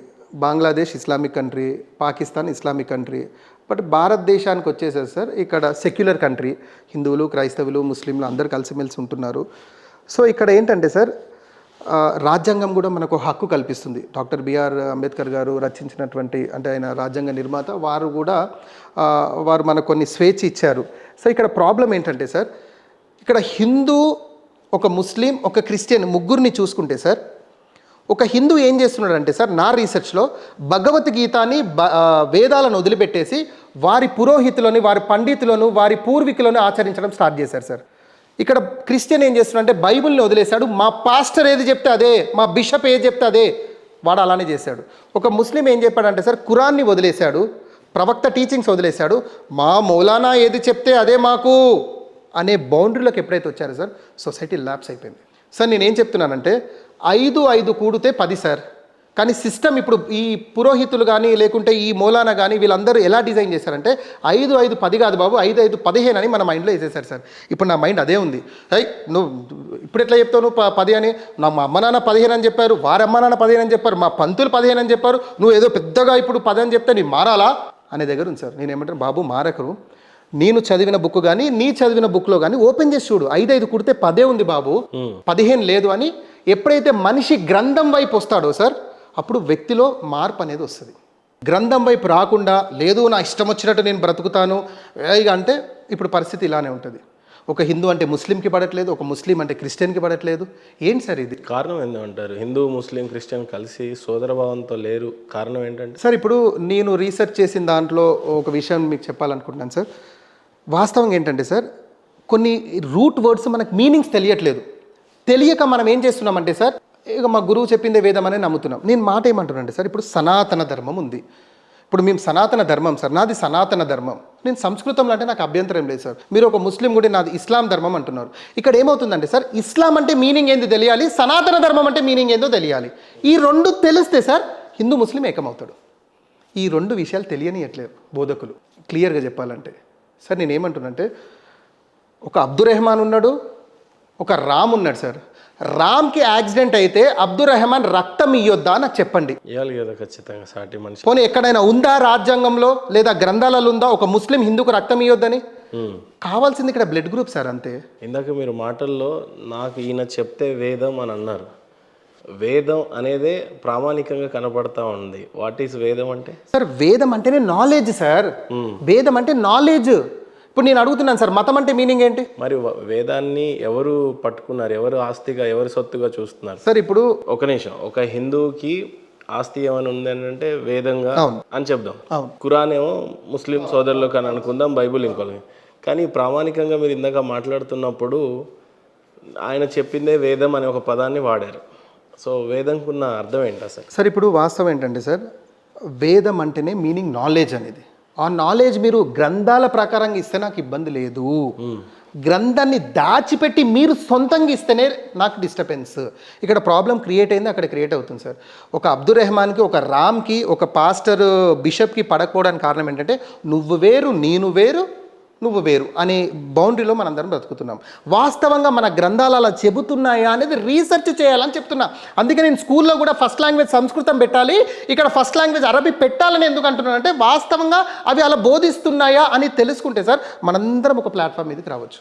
S1: Bangladesh Islamic country, Pakistan Islamic country. But భారతదేశానికి వచ్చేసేది సార్, ఇక్కడ సెక్యులర్ కంట్రీ, హిందువులు, క్రైస్తవులు, ముస్లింలు అందరూ కలిసిమెలిసి ఉంటున్నారు. సో ఇక్కడ ఏంటంటే సార్, రాజ్యాంగం కూడా మనకు హక్కు కల్పిస్తుంది. డాక్టర్ బిఆర్ అంబేద్కర్ గారు రచించినటువంటి, అంటే ఆయన రాజ్యాంగ నిర్మాత, వారు మనకు కొన్ని స్వేచ్ఛ ఇచ్చారు. సో ఇక్కడ ప్రాబ్లం ఏంటంటే సార్, ఇక్కడ హిందూ, ఒక ముస్లిం, ఒక క్రిస్టియన్ ముగ్గురిని చూసుకుంటే సార్, ఒక హిందూ ఏం చేస్తున్నాడంటే సార్, నా రీసెర్చ్లో భగవద్గీతని వేదాలను వదిలిపెట్టేసి వారి పురోహితులను, వారి పండితులను, వారి పూర్వీకులను ఆచరించడం స్టార్ట్ చేశారు సార్. ఇక్కడ క్రిస్టియన్ ఏం చేస్తున్నాడంటే బైబిల్ని వదిలేశాడు, మా పాస్టర్ ఏది చెప్తే అదే, మా బిషప్ ఏది చెప్తే అదే, వాడు అలానే చేశాడు. ఒక ముస్లిం ఏం చెప్పాడంటే సార్, ఖురాన్ని వదిలేశాడు, ప్రవక్త టీచింగ్స్ వదిలేశాడు, మా మౌలానా ఏది చెప్తే అదే మాకు అనే బౌండరీలోకి ఎప్పుడైతే వచ్చారో సార్, సొసైటీ ల్యాప్స్ అయిపోయింది. సార్ నేనేం చెప్తున్నానంటే, 5 కూడితే 10 సార్. కానీ సిస్టమ్ ఇప్పుడు ఈ పురోహితులు కానీ లేకుంటే ఈ మౌలానా కానీ వీళ్ళందరూ ఎలా డిజైన్ చేశారంటే 5 10 కాదు బాబు, 5 15 అని మన మైండ్లో వేసేసారు సార్. ఇప్పుడు నా మైండ్ అదే ఉంది. నువ్వు ఇప్పుడు ఎట్లా చెప్తావు నువ్వు 10 అని? మా అమ్మ నాన్న 15 అని చెప్పారు, వారి అమ్మ నాన్న 15 అని చెప్పారు, మా పంతులు 15 అని చెప్పారు, నువ్వు ఏదో పెద్దగా ఇప్పుడు 10 అని చెప్తే నీ మారాలా అనే దగ్గర ఉంది సార్. నేను ఏమంటాను, బాబు మారకరు, నేను చదివిన బుక్ కానీ నీ చదివిన బుక్లో కానీ ఓపెన్ చేసి చూడు, 5 కుడితే 10 ఉంది బాబు, 15 లేదు అని. ఎప్పుడైతే మనిషి గ్రంథం వైపు వస్తాడో సార్, అప్పుడు వ్యక్తిలో మార్పు అనేది వస్తుంది. గ్రంథం వైపు రాకుండా లేదు నా ఇష్టం వచ్చినట్టు నేను బ్రతుకుతాను ఇక అంటే ఇప్పుడు పరిస్థితి ఇలానే ఉంటుంది. ఒక హిందూ అంటే ముస్లింకి పడట్లేదు, ఒక ముస్లిం అంటే క్రిస్టియన్కి పడట్లేదు. ఏంటి సార్ ఇది
S2: కారణం? ఏంటంటారు? హిందూ, ముస్లిం, క్రిస్టియన్ కలిసి సోదరభావంతో లేరు, కారణం ఏంటంటే
S1: సార్, ఇప్పుడు నేను రీసెర్చ్ చేసిన దాంట్లో ఒక విషయం మీకు చెప్పాలనుకుంటున్నాను సార్. వాస్తవంగా ఏంటంటే సార్, కొన్ని రూట్ వర్డ్స్ మనకు మీనింగ్స్ తెలియట్లేదు. తెలియక మనం ఏం చేస్తున్నామంటే సార్, ఇక మా గురువు చెప్పిందే వేదం అని నమ్ముతున్నాం. నేను మాట ఏమంటున్నానంటే సార్, ఇప్పుడు సనాతన ధర్మం ఉంది. ఇప్పుడు మేము సనాతన ధర్మం సార్, నాది సనాతన ధర్మం. నేను సంస్కృతంలో అంటే నాకు అభ్యంతరం లేదు సార్. మీరు ఒక ముస్లిం కూడా నాది ఇస్లాం ధర్మం అంటున్నారు. ఇక్కడ ఏమవుతుందంటే సార్, ఇస్లాం అంటే మీనింగ్ ఏందో తెలియాలి, సనాతన ధర్మం అంటే మీనింగ్ ఏందో తెలియాలి. ఈ రెండు తెలిస్తే సార్ హిందూ ముస్లిం ఏకమవుతాడు. ఈ రెండు విషయాలు తెలియనియట్లేదు బోధకులు. క్లియర్గా చెప్పాలంటే సార్, నేనేమంటున్నానంటే, ఒక అబ్దుర్రెహమాన్ ఉన్నాడు, ఒక రామ్ ఉన్నాడు సార్. రామ్కి యాక్సిడెంట్ అయితే అబ్దుర్రెహమాన్ రక్తం ఇయ్యొద్దా నాకు చెప్పండి.
S2: ఇవ్వాలి కదా ఖచ్చితంగా, సాటి మనిషి.
S1: పోనీ ఎక్కడైనా ఉందా రాజ్యాంగంలో లేదా గ్రంథాలలో ఉందా ఒక ముస్లిం హిందూకు రక్తం ఇయ్యొద్దని? కావాల్సింది ఇక్కడ బ్లడ్ గ్రూప్ సార్, అంతే.
S2: ఇందాక మీరు మాటల్లో నాకు ఈయన చెప్తే వేదం అని అన్నారు. వేదం అనేదే ప్రామాణికంగా కనబడతా ఉంది. వాట్ ఈస్ వేదం అంటే?
S1: సార్ వేదం అంటేనే నాలెడ్జ్ సార్. వేదం అంటే నాలెడ్జ్. ఇప్పుడు నేను అడుగుతున్నాను సార్, మతం అంటే మీనింగ్ ఏంటి?
S2: మరి వేదాన్ని ఎవరు పట్టుకున్నారు? ఎవరు ఆస్తిగా, ఎవరు సొత్తుగా చూస్తున్నారు
S1: సార్? ఇప్పుడు
S2: ఒక నిమిషం, ఒక హిందువుకి ఆస్తి ఏమైనా ఉంది అని అంటే వేదంగా అని చెప్దాం. ఖురాన్ ఏమో ముస్లిం సోదరులకు అని అనుకుందాం, బైబుల్ ఇంకోటి. కానీ ప్రామాణికంగా మీరు ఇందాక మాట్లాడుతున్నప్పుడు ఆయన చెప్పిందే వేదం అనే ఒక పదాన్ని వాడారు. సో వేదంకు ఉన్న అర్థం ఏంటి అసలు?
S1: సార్ ఇప్పుడు వాస్తవం ఏంటంటే సార్, వేదం అంటేనే మీనింగ్ నాలెడ్జ్ అనేది. ఆ నాలెడ్జ్ మీరు గ్రంథాల ప్రకారంగా ఇస్తే నాకు ఇబ్బంది లేదు. గ్రంథాన్ని దాచిపెట్టి మీరు సొంతంగా ఇస్తేనే నాకు డిస్టర్బెన్స్. ఇక్కడ ప్రాబ్లం క్రియేట్ అయింది, అక్కడ క్రియేట్ అవుతుంది సార్. ఒక అబ్దుర్రెహమాన్కి, ఒక రామ్కి, ఒక పాస్టర్ బిషప్కి పడకపోవడానికి కారణం ఏంటంటే, నువ్వు వేరు నేను వేరు నువ్వు వేరు అనే బౌండరీలో మనందరం బ్రతుకుతున్నాం. వాస్తవంగా మన గ్రంథాలు అలా చెబుతున్నాయా అనేది రీసెర్చ్ చేయాలని చెప్తున్నా. అందుకే నేను స్కూల్లో కూడా ఫస్ట్ లాంగ్వేజ్ సంస్కృతం పెట్టాలి, ఇక్కడ ఫస్ట్ లాంగ్వేజ్ అరబీ పెట్టాలని ఎందుకు అంటున్నానంటే, వాస్తవంగా అవి అలా బోధిస్తున్నాయా అని తెలుసుకుంటే సార్ మనందరం ఒక ప్లాట్ఫామ్ మీదకి రావచ్చు.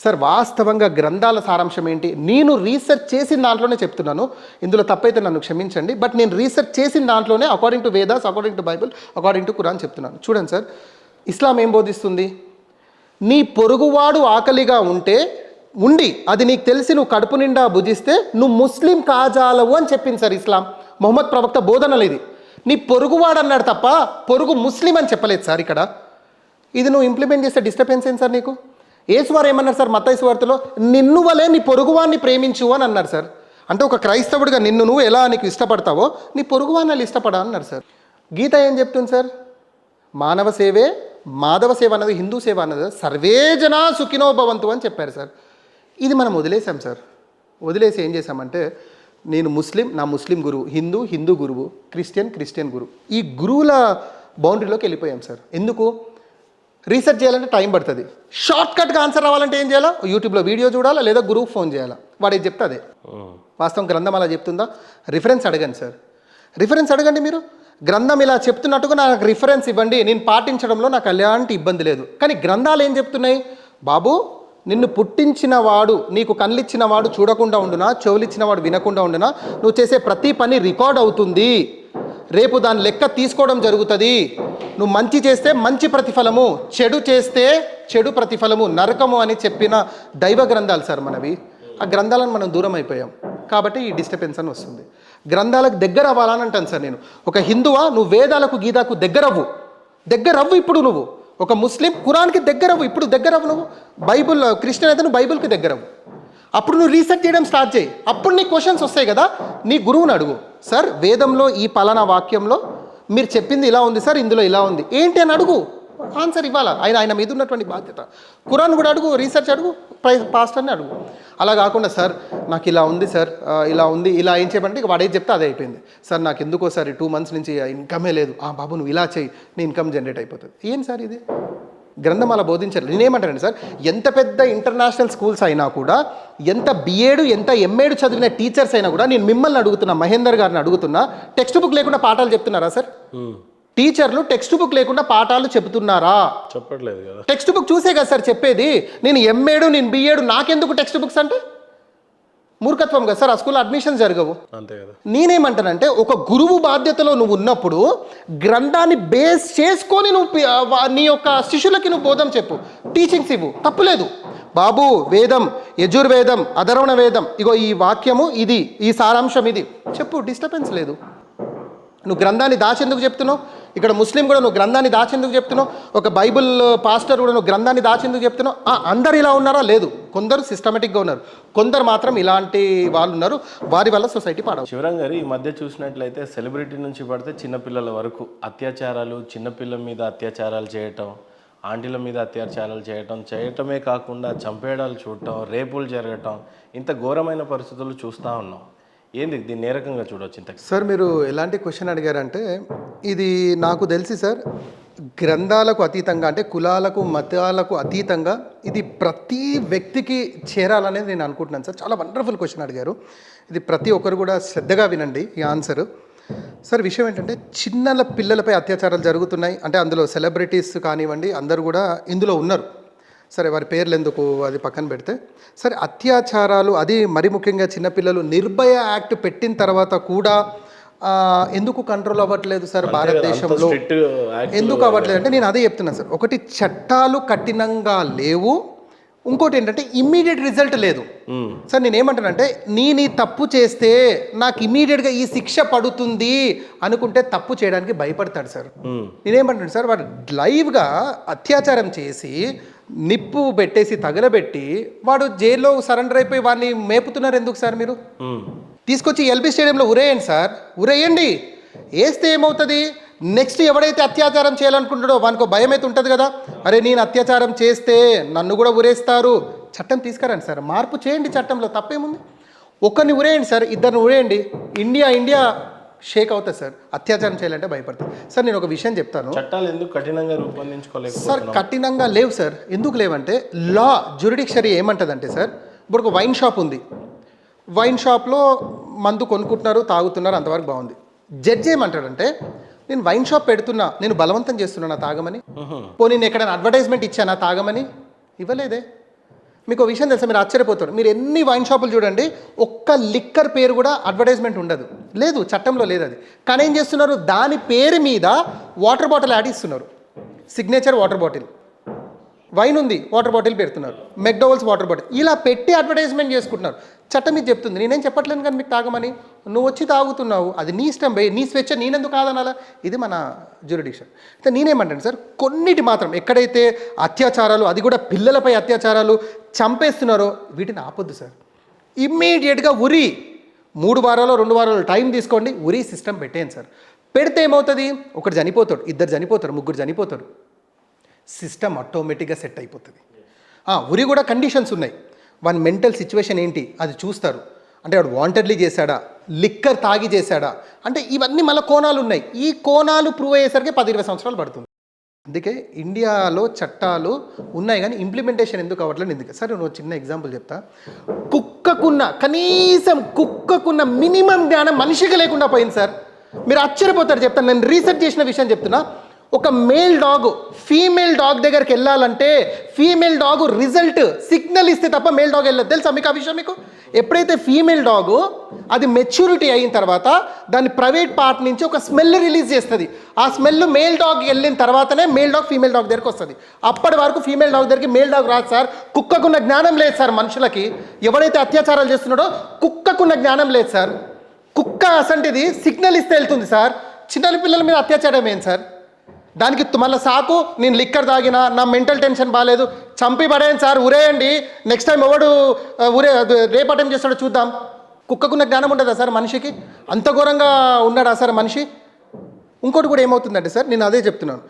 S1: సార్ వాస్తవంగా గ్రంథాల సారాంశం ఏంటి, నేను రీసెర్చ్ చేసిన దాంట్లోనే చెప్తున్నాను. ఇందులో తప్పైతే నన్ను క్షమించండి, బట్ నేను రీసెర్చ్ చేసిన దాంట్లోనే according to Vedas, according to Bible, according to Quran చెప్తున్నాను. చూడండి సార్, ఇస్లాం ఏం బోధిస్తుంది? నీ పొరుగువాడు ఆకలిగా ఉండి అది నీకు తెలిసి నువ్వు కడుపు నిండా భుజిస్తే నువ్వు ముస్లిం కాజాలవు అని చెప్పింది సార్ ఇస్లాం. మొహమ్మద్ ప్రవక్త బోధనలు ఇది. నీ పొరుగువాడు అన్నాడు తప్ప పొరుగు ముస్లిం అని చెప్పలేదు సార్. ఇక్కడ ఇది నువ్వు ఇంప్లిమెంట్ చేస్తే డిస్టర్బెన్స్ ఏంటి సార్ నీకు? యేసువారు ఏమన్నారు సార్ మత్తయి సువార్తలో? నిన్ను వలే నీ పొరుగువాన్ని ప్రేమించు అని అన్నారు సార్. అంటే ఒక క్రైస్తవుడిగా నిన్ను నువ్వు ఎలా నీకు ఇష్టపడతావో నీ పొరుగువాన్ని వాళ్ళు ఇష్టపడా అన్నారు సార్. గీత ఏం చెప్తుంది సార్? మానవ సేవే మాధవ సేవ అన్నది, హిందూ సేవ అన్నది సర్వే జనా సుఖినో భవంతు అని చెప్పారు సార్. ఇది మనం వదిలేసాం సార్. వదిలేసి ఏం చేసామంటే, నేను ముస్లిం, నా ముస్లిం గురువు, హిందూ గురువు, క్రిస్టియన్ గురువు, ఈ గురువుల బౌండరీలోకి వెళ్ళిపోయాం సార్. ఎందుకు? రీసెర్చ్ చేయాలంటే టైం పడుతుంది. షార్ట్ కట్గా ఆన్సర్ రావాలంటే ఏం చేయాలా? యూట్యూబ్లో వీడియో చూడాలా, లేదా గురువుకి ఫోన్ చేయాలా. వాడు ఏది చెప్తే అదే. వాస్తవం గ్రంథం అలా చెప్తుందా? రిఫరెన్స్ అడగండి సార్, రిఫరెన్స్ అడగండి. మీరు గ్రంథం ఇలా చెప్తున్నట్టుగా నాకు రిఫరెన్స్ ఇవ్వండి, నేను పాటించడంలో నాకు ఎలాంటి ఇబ్బంది లేదు. కానీ గ్రంథాలు ఏం చెప్తున్నాయి? బాబు, నిన్ను పుట్టించిన వాడు, నీకు కళ్ళిచ్చిన వాడు చూడకుండా ఉండునా, చెవులిచ్చిన వాడు వినకుండా ఉండునా, నువ్వు చేసే ప్రతి పని రికార్డ్ అవుతుంది, రేపు దాని లెక్క తీసుకోవడం జరుగుతుంది. నువ్వు మంచి చేస్తే మంచి ప్రతిఫలము, చెడు చేస్తే చెడు ప్రతిఫలము, నరకము అని చెప్పిన దైవ గ్రంథాలు సార్ మనవి. ఆ గ్రంథాలను మనం దూరం అయిపోయాం కాబట్టి ఈ డిస్టర్బెన్స్ అని వస్తుంది. గ్రంథాలకు దగ్గర అవ్వాలని అంటాను సార్ నేను. ఒక హిందువా, నువ్వు వేదాలకు గీతాకు దగ్గరవ్వు. ఇప్పుడు నువ్వు ఒక ముస్లిం ఖురాన్కి దగ్గరవ్వు. ఇప్పుడు దగ్గరవ్వు. నువ్వు బైబుల్ క్రిస్టియన్ అయితే నువ్వు బైబుల్కి దగ్గరవ్వు. అప్పుడు నువ్వు రీసెర్చ్ చేయడం స్టార్ట్ చేయి. అప్పుడు నీ క్వశ్చన్స్ వస్తాయి కదా, నీ గురువుని అడుగు. సార్ వేదంలో ఈ పలానా వాక్యంలో మీరు చెప్పింది ఇలా ఉంది సార్, ఇందులో ఇలా ఉంది ఏంటి అని అడుగు. ఆన్సర్ ఇవ్వాలా. ఆయన మీద ఉన్నటువంటి బాధ్యత. ఖురాన్ కూడా అడుగు, రీసెర్చ్ అడుగు, పాస్టర్ని అడుగు. అలా కాకుండా సార్ నాకు ఇలా ఉంది సార్, ఇలా ఉంది, ఇలా ఏం చేయమంటే ఇక వాడేది చెప్తే అదే అయిపోయింది సార్. నాకు ఎందుకో సార్ 2 months నుంచి ఇన్కమే లేదు. బాబు నువ్వు ఇలా చేయి, నీ ఇన్కమ్ జనరేట్ అయిపోతుంది. ఏం సార్ ఇది? గ్రంథం అలా బోధించారు. నేనేమంటానండి సార్, ఎంత పెద్ద ఇంటర్నేషనల్ స్కూల్స్ అయినా కూడా, ఎంత బిఏడ్ ఎంత ఎంఏడ్ చదివిన టీచర్స్ అయినా కూడా, నేను మిమ్మల్ని అడుగుతున్నా, మహేందర్ గారిని అడుగుతున్నా, టెక్స్ట్ బుక్ లేకుండా పాఠాలు చెప్తున్నారా సార్? టీచర్లు టెక్స్ట్ బుక్ లేకుండా పాఠాలు చెబుతున్నారా?
S2: చెప్పట్లేదు కదా.
S1: టెక్స్ట్ బుక్ చూసే కదా సార్ చెప్పేది. నేను ఎంఏడు, నేను బిఏడు, నాకెందుకు టెక్స్ట్ బుక్స్ అంటే? మూర్ఖత్వం కదా సార్. ఆ స్కూల్ అడ్మిషన్స్ జరగవు.
S2: అంతే కదా.
S1: నేనేమంటానంటే, ఒక గురువు బాధ్యతలో నువ్వు ఉన్నప్పుడు గ్రంథాన్ని బేస్ చేసుకొని నువ్వు నీ యొక్క శిష్యులకి నువ్వు బోధం చెప్పు, టీచింగ్స్ ఇవ్వు, తప్పులేదు. బాబు వేదం, యజుర్వేదం, అధర్వణ వేదం, ఇగో ఈ వాక్యము ఇది, ఈ సారాంశం ఇది చెప్పు, డిస్టర్బెన్స్ లేదు. నువ్వు గ్రంథాన్ని దాచేందుకు చెప్తున్నావు? ఇక్కడ ముస్లిం కూడా నువ్వు గ్రంథాన్ని దాచేందుకు చెప్తున్నావు, ఒక బైబిల్ పాస్టర్ కూడా నువ్వు గ్రంథాన్ని దాచేందుకు చెప్తున్నావు. అందరు ఇలా ఉన్నారా? లేదు, కొందరు సిస్టమేటిక్గా ఉన్నారు, కొందరు మాత్రం ఇలాంటి వాళ్ళు ఉన్నారు, వారి వల్ల సొసైటీ పాడవు.
S2: శివరాం గారు, ఈ మధ్య చూసినట్లయితే సెలబ్రిటీ నుంచి పడితే చిన్నపిల్లల వరకు అత్యాచారాలు, చిన్నపిల్లల మీద అత్యాచారాలు చేయటం, ఆంటీల మీద అత్యాచారాలు చేయటమే కాకుండా చంపేయడాలు చూడటం, రేపులు జరగటం, ఇంత ఘోరమైన పరిస్థితులు చూస్తూ ఉన్నాం. ఏంది దీన్ని ఏ రకంగా చూడవచ్చు ఇంత?
S1: సార్ మీరు ఎలాంటి క్వశ్చన్ అడిగారంటే, ఇది నాకు తెలిసి సార్ గ్రంథాలకు అతీతంగా, అంటే కులాలకు మతాలకు అతీతంగా ఇది ప్రతి వ్యక్తికి చేరాలనేది నేను అనుకుంటున్నాను సార్. చాలా వండర్ఫుల్ క్వశ్చన్ అడిగారు. ఇది ప్రతి ఒక్కరు కూడా శ్రద్ధగా వినండి ఈ ఆన్సర్. సార్ విషయం ఏంటంటే, చిన్నల పిల్లలపై అత్యాచారాలు జరుగుతున్నాయి అంటే అందులో సెలబ్రిటీస్ కానివ్వండి అందరూ కూడా ఇందులో ఉన్నారు. సరే వారి పేర్లు ఎందుకు, అది పక్కన పెడితే, సరే అత్యాచారాలు అది మరి ముఖ్యంగా చిన్నపిల్లలు నిర్భయ యాక్ట్ పెట్టిన తర్వాత కూడా ఎందుకు కంట్రోల్ అవ్వట్లేదు సార్ భారతదేశంలో? ఎందుకు అవ్వట్లేదు అంటే నేను అదే చెప్తున్నాను సార్. ఒకటి చట్టాలు కఠినంగా లేవు, ఇంకోటి ఏంటంటే ఇమ్మీడియట్ రిజల్ట్ లేదు సార్. నేను ఏమంటానంటే, నీ తప్పు చేస్తే నాకు ఇమ్మీడియట్గా ఈ శిక్ష పడుతుంది అనుకుంటే తప్పు చేయడానికి భయపడతాడు సార్. నేనేమంటాను సార్, వాడు లైవ్గా అత్యాచారం చేసి నిప్పు పెట్టేసి తగలబెట్టి వాడు జైల్లో సరెండర్ అయిపోయి వాడిని మేపుతున్నారు ఎందుకు సార్? మీరు తీసుకొచ్చి ఎల్బీ స్టేడియంలో ఉరేయండి సార్, ఉరేయండి. వేస్తే ఏమవుతుంది? నెక్స్ట్ ఎవడైతే అత్యాచారం చేయాలనుకుంటాడో వానికి భయం అయితే ఉంటుంది కదా, అరే నేను అత్యాచారం చేస్తే నన్ను కూడా ఉరేస్తారు. చట్టం తీసుకురండి సార్, మార్పు చేయండి చట్టంలో, తప్పేముంది? ఒకరిని ఉరేయండి సార్, ఇద్దరిని ఉరేయండి, ఇండియా షేక్ అవుతుంది సార్. అత్యాచారం చేయాలంటే భయపడతారు సార్. నేను ఒక విషయం చెప్తాను,
S2: చట్టాలు ఎందుకు కఠినంగా రూపొందించుకోలేదు
S1: సార్? కఠినంగా లేవు సార్. ఎందుకు లేవంటే, లా జ్యూరిడిక్షరీ ఏమంటుందంటే సార్, ఇప్పుడు ఒక వైన్ షాప్ ఉంది, వైన్ షాప్లో మందు కొనుక్కుంటున్నారు, తాగుతున్నారు, అంతవరకు బాగుంది. జడ్జి ఏమంటాడంటే, నేను వైన్ షాప్ పెడుతున్నా, నేను బలవంతం చేస్తున్నా తాగమని, పోనీ నేను ఎక్కడైనా అడ్వర్టైజ్మెంట్ ఇచ్చానా తాగమని? ఇవ్వలేదే. మీకు ఒక విషయం తెలుసా, మీరు ఆశ్చర్యపోతారు. మీరు ఎన్ని వైన్ షాపులు చూడండి, ఒక్క లిక్కర్ పేరు కూడా అడ్వర్టైజ్మెంట్ ఉండదు, లేదు, చట్టంలో లేదు అది. కానీ ఏం చేస్తున్నారు, దాని పేరు మీద వాటర్ బాటిల్ యాడ్ ఇస్తున్నారు. సిగ్నేచర్ వాటర్ బాటిల్, వైన్ ఉంది, వాటర్ బాటిల్ పెడుతున్నారు, మెక్డోవల్స్ వాటర్ బాటిల్, ఇలా పెట్టి అడ్వర్టైజ్మెంట్ చేసుకుంటున్నారు. చట్టం ఇది చెప్తుంది, నేనేం చెప్పట్లేను కానీ మీకు తాగమని. నువ్వు వచ్చి తాగుతున్నావు, అది నీ ఇష్టం భయ్, నీ స్వేచ్ఛ, నేనెందుకు కాదనాలా? ఇది మన జ్యూరిడిక్షన్. అయితే నేనేమంటాను సార్, కొన్నిటి మాత్రం ఎక్కడైతే అత్యాచారాలు, అది కూడా పిల్లలపై అత్యాచారాలు చంపేస్తున్నారో వీటిని ఆపొద్దు సార్. ఇమ్మీడియట్గా ఉరి 3 వారాలు 2 వారాలు టైం తీసుకోండి, ఉరి సిస్టమ్ పెట్టేయండి సార్. పెడితే ఏమవుతుంది? ఒకటి చనిపోతాడు, ఇద్దరు చనిపోతారు, ముగ్గురు చనిపోతారు, సిస్టమ్ ఆటోమేటిక్గా సెట్ అయిపోతుంది. ఉరి కూడా కండిషన్స్ ఉన్నాయి, వాని మెంటల్ సిచ్యువేషన్ ఏంటి అది చూస్తారు. అంటే వాడు వాంటెడ్లీ చేశాడా, లిక్కర్ తాగి చేశాడా, అంటే ఇవన్నీ మళ్ళీ కోణాలు ఉన్నాయి. ఈ కోణాలు ప్రూవ్ అయ్యేసరికి 10-20 సంవత్సరాలు పడుతుంది. అందుకే ఇండియాలో చట్టాలు ఉన్నాయి కానీ ఇంప్లిమెంటేషన్ ఎందుకు అవ్వట్లేదు? ఎందుకు సరే, నువ్వు చిన్న ఎగ్జాంపుల్ చెప్తా. కనీసం కుక్కకున్న మినిమం జ్ఞానం మనిషికి లేకుండా పోయింది సార్. మీరు ఆశ్చర్యపోతారు, చెప్తాను. నేను రీసెర్చ్ చేసిన విషయం చెప్తున్నా. ఒక మేల్ డాగ్ ఫీమేల్ డాగ్ దగ్గరికి వెళ్ళాలంటే ఫీమేల్ డాగ్ రిజల్ట్ సిగ్నల్ ఇస్తే తప్ప మేల్ డాగ్ వెళ్ళదు. తెలుసా మీకు ఆ విషయం? మీకు ఎప్పుడైతే ఫీమేల్ డాగ్ అది మెచ్యూరిటీ అయిన తర్వాత దాని ప్రైవేట్ పార్ట్ నుంచి ఒక స్మెల్ రిలీజ్ చేస్తుంది. ఆ స్మెల్ మేల్ డాగ్ వెళ్ళిన తర్వాతనే మేల్ డాగ్ ఫీమేల్ డాగ్ దగ్గరికి వస్తుంది. అప్పటి వరకు ఫీమేల్ డాగ్ దగ్గరికి మేల్ డాగ్ రాదు సార్. కుక్కకున్న జ్ఞానం లేదు సార్ మనుషులకి. ఎవడైతే అత్యాచారాలు చేస్తున్నాడో కుక్కకున్న జ్ఞానం లేదు సార్. కుక్క అసంటిది సిగ్నల్ ఇస్తే వెళ్తుంది సార్. చిన్న పిల్లల మీద అత్యాచారం ఏంటి సార్? దానికి మళ్ళీ సాకు, నేను లిక్కర్ తాగినా, నా మెంటల్ టెన్షన్ బాగాలేదు, చంపి పడేయండి సార్, ఉరేయండి, నెక్స్ట్ టైం ఎవడు రేపు అటెంప్ట్ చేస్తాడో చూద్దాం. కుక్కకున్న జ్ఞానం ఉంటుందా సార్ మనిషికి? అంత ఘోరంగా ఉన్నాడా సార్ మనిషి? ఇంకోటి కూడా ఏమవుతుందంటే సార్, నేను అదే చెప్తున్నాను,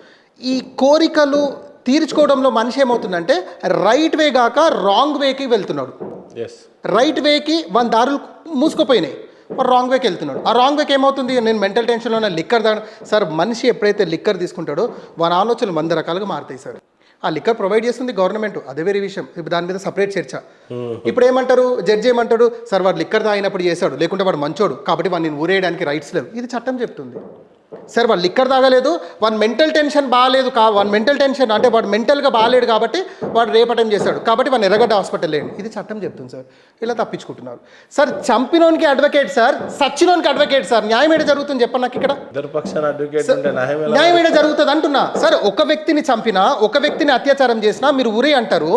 S1: ఈ కోరికలు తీర్చుకోవడంలో మనిషి ఏమవుతుందంటే రైట్ వే కాక రాంగ్ వేకి వెళ్తున్నాడు. రైట్ వేకి 1 దారులు మూసుకుపోయినాయి, రాంగ్ వేకి వెళ్తున్నాడు. ఆ రాంగ్ వేకి ఏమవుతుంది? నేను మెంటల్ టెన్షన్లో ఉన్న లిక్కర్ తాగడం సార్. మనిషి ఎప్పుడైతే లిక్కర్ తీసుకుంటాడో వాని ఆలోచనలు 100 రకాలుగా మారుతాయి సార్. ఆ లిక్కర్ ప్రొవైడ్ చేస్తుంది గవర్నమెంట్, అదే వేరే విషయం. ఇప్పుడు దాని మీద సపరేట్ చర్చ. ఇప్పుడు ఏమంటారు, జడ్జి ఏమంటాడు, సార్ వాడు లిక్కర్ తాగినప్పుడు చేశాడు, లేకుంటే వాడు మంచోడు కాబట్టి వాడిని ఊరేయడానికి రైట్స్ లేవు. ఇది చట్టం చెప్తుంది. సార్ వాడు లిక్కర్ తాగలేదు, వాడి మెంటల్ టెన్షన్ బాగాలేదు, వాడి మెంటల్ టెన్షన్ అంటే వాడు మెంటల్గా బాగాలేడు కాబట్టి వాడు రేపు అటెంప్ట్ చేశాడు కాబట్టి వాడిని ఎర్రగడ్డ హాస్పిటల్ లేండి. ఇది చట్టం చెప్తుంది సార్. ఇలా తప్పించుకుంటున్నారు సార్. చంపినోనికి అడ్వకేట్ సార్, సచ్చినోనికి అడ్వకేట్ సార్. న్యాయం ఏడ జరుగుతుంది చెప్పండి నాకు ఇక్కడ? న్యాయం ఏడ జరుగుతుంది అంటున్నా సార్. ఒక వ్యక్తిని చంపినా, ఒక వ్యక్తిని అత్యాచారం చేసినా మీరు ఉరే అంటారు.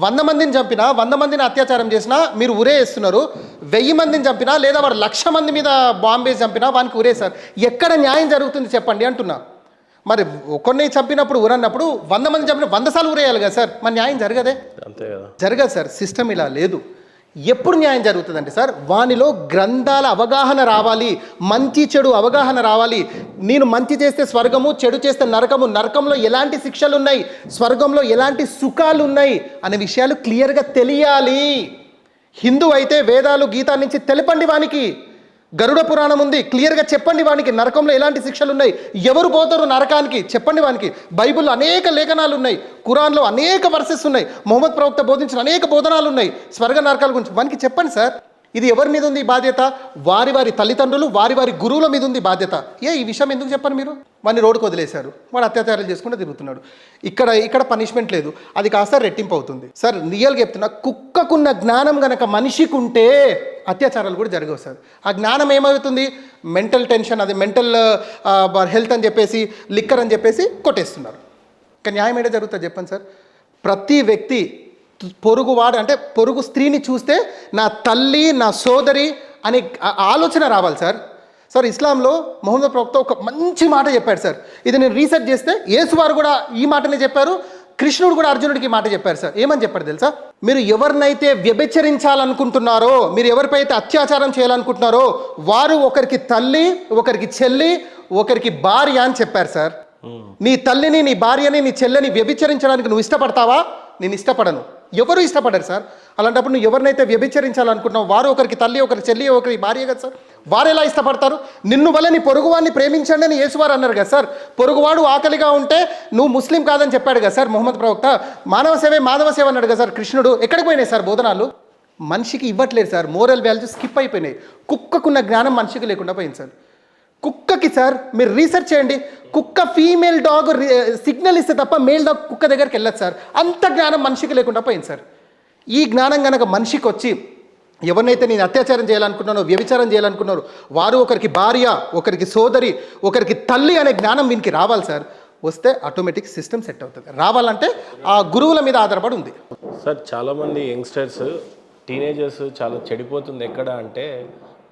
S1: 100 మందిని చంపినా, 100 మందిని అత్యాచారం చేసినా మీరు ఉరే వేస్తున్నారు. 1000 మందిని చంపినా లేదా వాడు 1,00,000 మంది మీద బాంబే చంపినా వానికి ఉరే సార్. ఎక్కడ న్యాయం జరుగుతుంది చెప్పండి అంటున్నా. మరి ఒకరిని చంపినప్పుడు ఊరన్నప్పుడు 100 మంది చంపిన 100 సార్లు ఊరేయాలి కదా సార్, మరి న్యాయం జరగదే.
S2: అంతే కదా.
S1: జరగదు సార్, సిస్టమ్ ఇలా లేదు. ఎప్పుడు న్యాయం జరుగుతుందంటే సార్, వానిలో గ్రంథాల అవగాహన రావాలి, మంచి చెడు అవగాహన రావాలి. నేను మంచి చేస్తే స్వర్గము, చెడు చేస్తే నరకము, నరకంలో ఎలాంటి శిక్షలు ఉన్నాయి, స్వర్గంలో ఎలాంటి సుఖాలు ఉన్నాయి అనే విషయాలు క్లియర్గా తెలియాలి. హిందూ అయితే వేదాలు గీతా నుంచి తెలపండి వానికి. గరుడ పురాణం ఉంది, క్లియర్గా చెప్పండి వానికి నరకంలో ఎలాంటి శిక్షలు ఉన్నాయి, ఎవరు పోతారు నరకానికి చెప్పండి వానికి. బైబిల్లో అనేక లేఖనాలు ఉన్నాయి, ఖురాన్లో అనేక వర్సెస్ ఉన్నాయి, మొహమ్మద్ ప్రవక్త బోధించిన అనేక బోధనాలు ఉన్నాయి స్వర్గ నరకాల గురించి. వానికి చెప్పండి సార్. ఇది ఎవరి మీద ఉంది బాధ్యత? వారి వారి తల్లిదండ్రులు, వారి వారి గురువుల మీద ఉంది బాధ్యత. ఈ విషయం ఎందుకు చెప్పను మీరు? వాడిని రోడ్డుకు వదిలేశారు, వాడు అత్యాచారాలు చేసుకుంటూ తిరుగుతున్నాడు. ఇక్కడ పనిష్మెంట్ లేదు, అది కాస్త రెట్టింపు అవుతుంది సార్. రియల్గా చెప్తున్నా, కుక్కకున్న జ్ఞానం గనక మనిషికి ఉంటే అత్యాచారాలు కూడా జరగవు సార్. ఆ జ్ఞానం ఏమవుతుంది? మెంటల్ టెన్షన్, అది మెంటల్ హెల్త్ అని చెప్పేసి, లిక్కర్ అని చెప్పేసి కొట్టేస్తున్నారు. ఇంకా న్యాయం ఏంటో జరుగుతుంది చెప్పండి సార్. ప్రతి వ్యక్తి పొరుగువాడు అంటే పొరుగు స్త్రీని చూస్తే నా తల్లి, నా సోదరి అనే ఆలోచన రావాలి సార్. సార్, ఇస్లాంలో మొహమ్మద్ ప్రవక్త ఒక మంచి మాట చెప్పాడు సార్. ఇది నేను రీసెర్చ్ చేస్తే యేసువారు కూడా ఈ మాటనే చెప్పారు, కృష్ణుడు కూడా అర్జునుడికి మాట చెప్పారు సార్. ఏమని చెప్పారు తెలుసా? మీరు ఎవరినైతే వ్యభిచరించాలనుకుంటున్నారో, మీరు ఎవరిపైతే అత్యాచారం చేయాలనుకుంటున్నారో వారు ఒకరికి తల్లి, ఒకరికి చెల్లి, ఒకరికి భార్య అని చెప్పారు సార్. నీ తల్లిని, నీ భార్యని, నీ చెల్లిని వ్యభిచరించడానికి నువ్వు ఇష్టపడతావా? నేను ఇష్టపడను. ఎవరు ఇష్టపడరు సార్. అలాంటప్పుడు నువ్వు ఎవరినైతే వ్యభిచరించాలనుకుంటున్నావు వారు ఒకరికి తల్లి, ఒకరి చెల్లి, ఒకరి భార్య కదా సార్. వారు ఎలా ఇష్టపడతారు? నిన్ను వల్ల నీ పొరుగువాడిని ప్రేమించండి అని యేసువారు అన్నారు కదా సార్. పొరుగువాడు ఆకలిగా ఉంటే నువ్వు ముస్లిం కాదని చెప్పాడు కదా సార్ మొహమ్మద్ ప్రవక్త. మానవ సేవే మాధవ సేవ అన్నాడు కదా సార్ కృష్ణుడు. ఎక్కడికి పోయినాయి సార్ బోధనాలు? మనిషికి ఇవ్వట్లేదు సార్, మోరల్ వాల్యూస్ స్కిప్ అయిపోయినాయి. కుక్కకున్న జ్ఞానం మనిషికి లేకుండా పోయింది సార్. కుక్కకి సార్ మీరు రీసెర్చ్ చేయండి, కుక్క ఫీమేల్ డాగ్ సిగ్నల్ ఇస్తే తప్ప మేల్ డాగ్ కుక్క దగ్గరికి వెళ్ళదు సార్. అంత జ్ఞానం మనిషికి లేకుండా పోయింది సార్. ఈ జ్ఞానం కనుక మనిషికి వచ్చి, ఎవరినైతే నేను అత్యాచారం చేయాలనుకున్నానో, వ్యభిచారం చేయాలనుకున్నారో వారు ఒకరికి భార్య, ఒకరికి సోదరి, ఒకరికి తల్లి అనే జ్ఞానం వీనికి రావాలి సార్. వస్తే ఆటోమేటిక్ సిస్టమ్ సెట్ అవుతుంది. రావాలంటే ఆ గురువుల మీద ఆధారపడి ఉంది
S2: సార్. చాలామంది యంగ్స్టర్స్, టీనేజర్స్ చాలా చెడిపోతుంది ఎక్కడ అంటే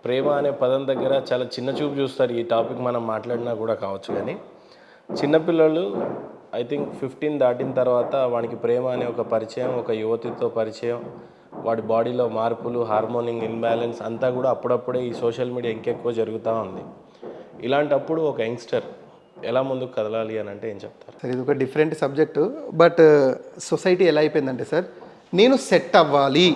S2: ప్రేమ అనే పదం దగ్గర చాలా చిన్న చూపు చూస్తారు. ఈ టాపిక్ మనం మాట్లాడినా కూడా కావచ్చు, కానీ చిన్నపిల్లలు ఐ థింక్ 15 దాటిన తర్వాత వానికి ప్రేమ అనే ఒక పరిచయం, ఒక యువతితో పరిచయం, వాడి బాడీలో మార్పులు, హార్మోనింగ్ ఇన్బ్యాలెన్స్ అంతా కూడా అప్పుడప్పుడే ఈ సోషల్ మీడియా ఇంకెక్కువ జరుగుతూ ఉంది. ఇలాంటప్పుడు ఒక యంగ్స్టర్ ఎలా ముందుకు కదలాలి అని అంటే ఏం చెప్తారు
S1: సార్? ఇది ఒక డిఫరెంట్ సబ్జెక్టు. బట్ సొసైటీ ఎలా అయిపోయిందంటే సార్, నేను సెట్ అవ్వాలి,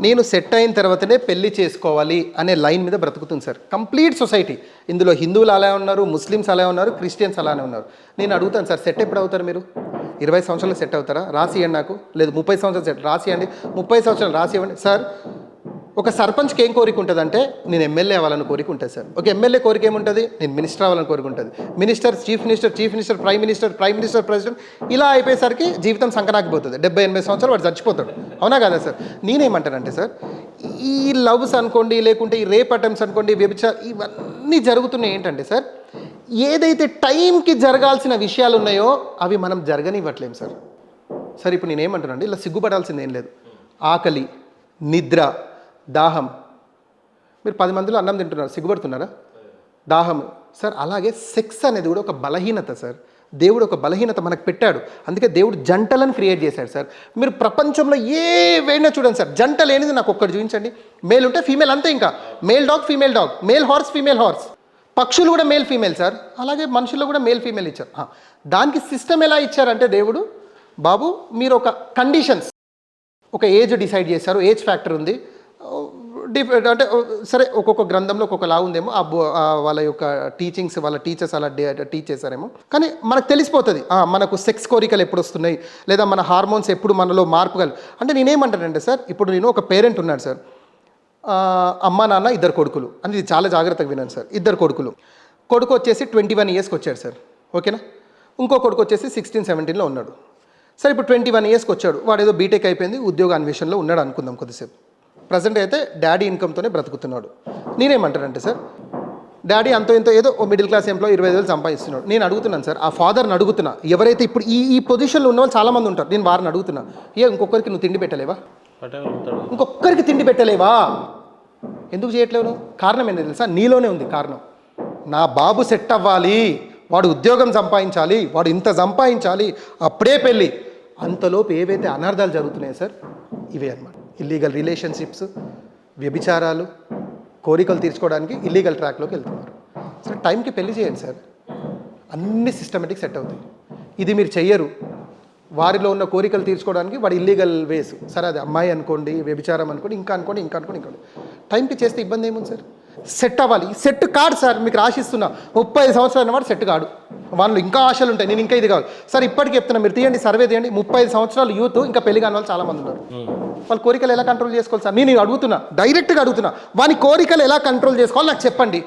S1: నేను సెట్ అయిన తర్వాతనే పెళ్లి చేసుకోవాలి అనే లైన్ మీద బ్రతుకుతుంది సార్ కంప్లీట్ సొసైటీ. ఇందులో హిందువులు అలా ఉన్నారు, ముస్లిమ్స్ అలా ఉన్నారు, క్రిస్టియన్స్ అలానే ఉన్నారు. నేను అడుగుతాను సార్, సెట్ ఎప్పుడు అవుతారు మీరు? 20 సంవత్సరాలు సెట్ అవుతారా? రాసి ఇవ్వండి నాకు. లేదు 30 సంవత్సరాలు సెట్ రాసి ఇవ్వండి, 30 సంవత్సరాలు రాసి ఇవ్వండి సార్. ఒక సర్పంచ్కి ఏం కోరిక ఉంటుందంటే నేను ఎమ్మెల్యే అవ్వాలని కోరిక ఉంటుంది సార్. ఒక ఎమ్మెల్యే కోరిక ఏముంటుంది? నేను మినిస్టర్ అవ్వాలని కోరిక ఉంటుంది. Minister, chief minister, prime minister, president, ఇలా అయిపోయేసరికి జీవితం సంకనాకిపోతుంది. 70-80 సంవత్సరాలు వాడు చచ్చిపోతాడు. అవునా కదా సార్? నేనేమంటానంటే సార్, ఈ లవ్స్ అనుకోండి, లేకుంటే ఈ రేప్ అటెంప్ట్స్ అనుకోండి, వ్యభిచారం, ఇవన్నీ జరుగుతున్నాయి ఏంటంటే సార్, ఏదైతే టైంకి జరగాల్సిన విషయాలు ఉన్నాయో అవి మనం జరగనివ్వట్లేము సార్. సార్ ఇప్పుడు నేనేమంటానండి, ఇలా సిగ్గుపడాల్సింది ఏం లేదు. ఆకలి, నిద్ర, దాహం. మీరు 10 మందిలో అన్నం తింటున్నారు, సిగ్గుపడుతున్నారా? దాహం సార్. అలాగే సెక్స్ అనేది కూడా ఒక బలహీనత సార్. దేవుడు ఒక బలహీనత మనకు పెట్టాడు. అందుకే దేవుడు జంటలను క్రియేట్ చేశాడు సార్. మీరు ప్రపంచంలో ఏవైనా చూడండి సార్, జంట లేనిది నాకు ఒక్కటి చూపించండి. మేల్ ఉంటే ఫీమేల్ అంతే. ఇంకా male dog, female dog, male horse, female horse. పక్షులు కూడా మేల్ ఫీమేల్ సార్. అలాగే మనుషుల్లో కూడా మేల్ ఫీమేల్ ఇచ్చారు. దానికి సిస్టమ్ ఎలా ఇచ్చారంటే దేవుడు, బాబు మీరు ఒక కండిషన్స్, ఒక ఏజ్ డిసైడ్ చేశారు, ఏజ్ ఫ్యాక్టర్ ఉంది. అంటే సరే ఒక్కొక్క గ్రంథంలో ఒక్కొక్క లా ఉందేమో, వాళ్ళ యొక్క టీచింగ్స్, వాళ్ళ టీచర్స్ అలా టీచ్ చేశారేమో. కానీ మనకు తెలిసిపోతుంది మనకు సెక్స్ కోరికలు ఎప్పుడు వస్తున్నాయి, లేదా మన హార్మోన్స్ ఎప్పుడు మనలో మార్పుగలు. అంటే నేనేమంటానంటే సార్, ఇప్పుడు నేను ఒక పేరెంట్ ఉన్నాడు సార్, అమ్మ నాన్న 2 కొడుకులు అని, ఇది చాలా జాగ్రత్తగా వినండి సార్. 2 కొడుకులు. కొడుకు వచ్చేసి 21 ఇయర్స్కి వచ్చాడు సార్, ఓకేనా. ఇంకో కొడుకు వచ్చేసి 16-17లో ఉన్నాడు సార్. ఇప్పుడు 21 ఇయర్స్కి వచ్చాడు, వాడు ఏదో బీటెక్ అయిపోయింది, ఉద్యోగ అన్వేషణలో ఉన్నాడు అనుకుందాం కొద్దిసేపు. ప్రజెంట్ అయితే డాడీ ఇన్కమ్తోనే బ్రతుకుతున్నాడు. నేనేమంటానంటే సార్, డాడీ అంతో ఇంతో ఏదో మిడిల్ క్లాస్ ఎంప్లాయీ 25,000 సంపాదిస్తున్నాడు. నేను అడుగుతున్నాను సార్, ఆ ఫాదర్ని అడుగుతున్నా, ఎవరైతే ఇప్పుడు ఈ పొజిషన్లో ఉన్న వాళ్ళు చాలామంది ఉంటారు, నేను వారిని అడుగుతున్నా, ఇంకొకరికి నువ్వు తిండి పెట్టలేవా? ఇంకొకరికి తిండి పెట్టలేవా? ఎందుకు చేయట్లేవు నువ్వు? కారణం ఏంటి తెలుసా? నీలోనే ఉంది కారణం. నా బాబు సెట్ అవ్వాలి, వాడు ఉద్యోగం సంపాదించాలి, వాడు ఇంత సంపాదించాలి, అప్పుడే పెళ్ళి. అంతలోపు ఏవైతే అనర్థాలు జరుగుతున్నాయో సార్ ఇవే అన్నమాట. ఇల్లీగల్ రిలేషన్షిప్స్, వ్యభిచారాలు, కోరికలు తీర్చుకోవడానికి ఇల్లీగల్ ట్రాక్లోకి వెళ్తున్నారు. సరే టైంకి పెళ్లి చేయండి సార్, అన్ని సిస్టమేటిక్ సెట్ అవుతాయి. ఇది మీరు చెయ్యరు, వారిలో ఉన్న కోరికలు తీర్చుకోవడానికి వాడు ఇల్లీగల్ వేస్. సరే అది అమ్మాయి అనుకోండి, వ్యభిచారం అనుకోండి, ఇంకా అనుకోండి. టైంకి చేస్తే ఇబ్బంది ఏముంది సార్? సెట్ అవ్వాలి. సెట్ కాడు సార్, మీకు రాసిస్తున్నా. 35 సంవత్సరాలు అన్నవాడు సెట్ కాడు. వాళ్ళు ఇంకా ఆశలు ఉంటాయి, నేను ఇంకా ఇది కావాలి సార్. ఇప్పటికీ చెప్తున్నా, మీరు తీయండి, సర్వే తీయండి. 35 సంవత్సరాలు యూత్ ఇంకా పెళ్లి కాని వాళ్ళు చాలామంది ఉన్నారు. వాళ్ళ కోరికలు ఎలా కంట్రోల్ చేసుకోవాలి సార్? నేను అడుగుతున్నా, డైరెక్ట్గా అడుగుతున్నా. వాని కోరికలు ఎలా కంట్రోల్ చేసుకోవాలి నాకు చెప్పండి.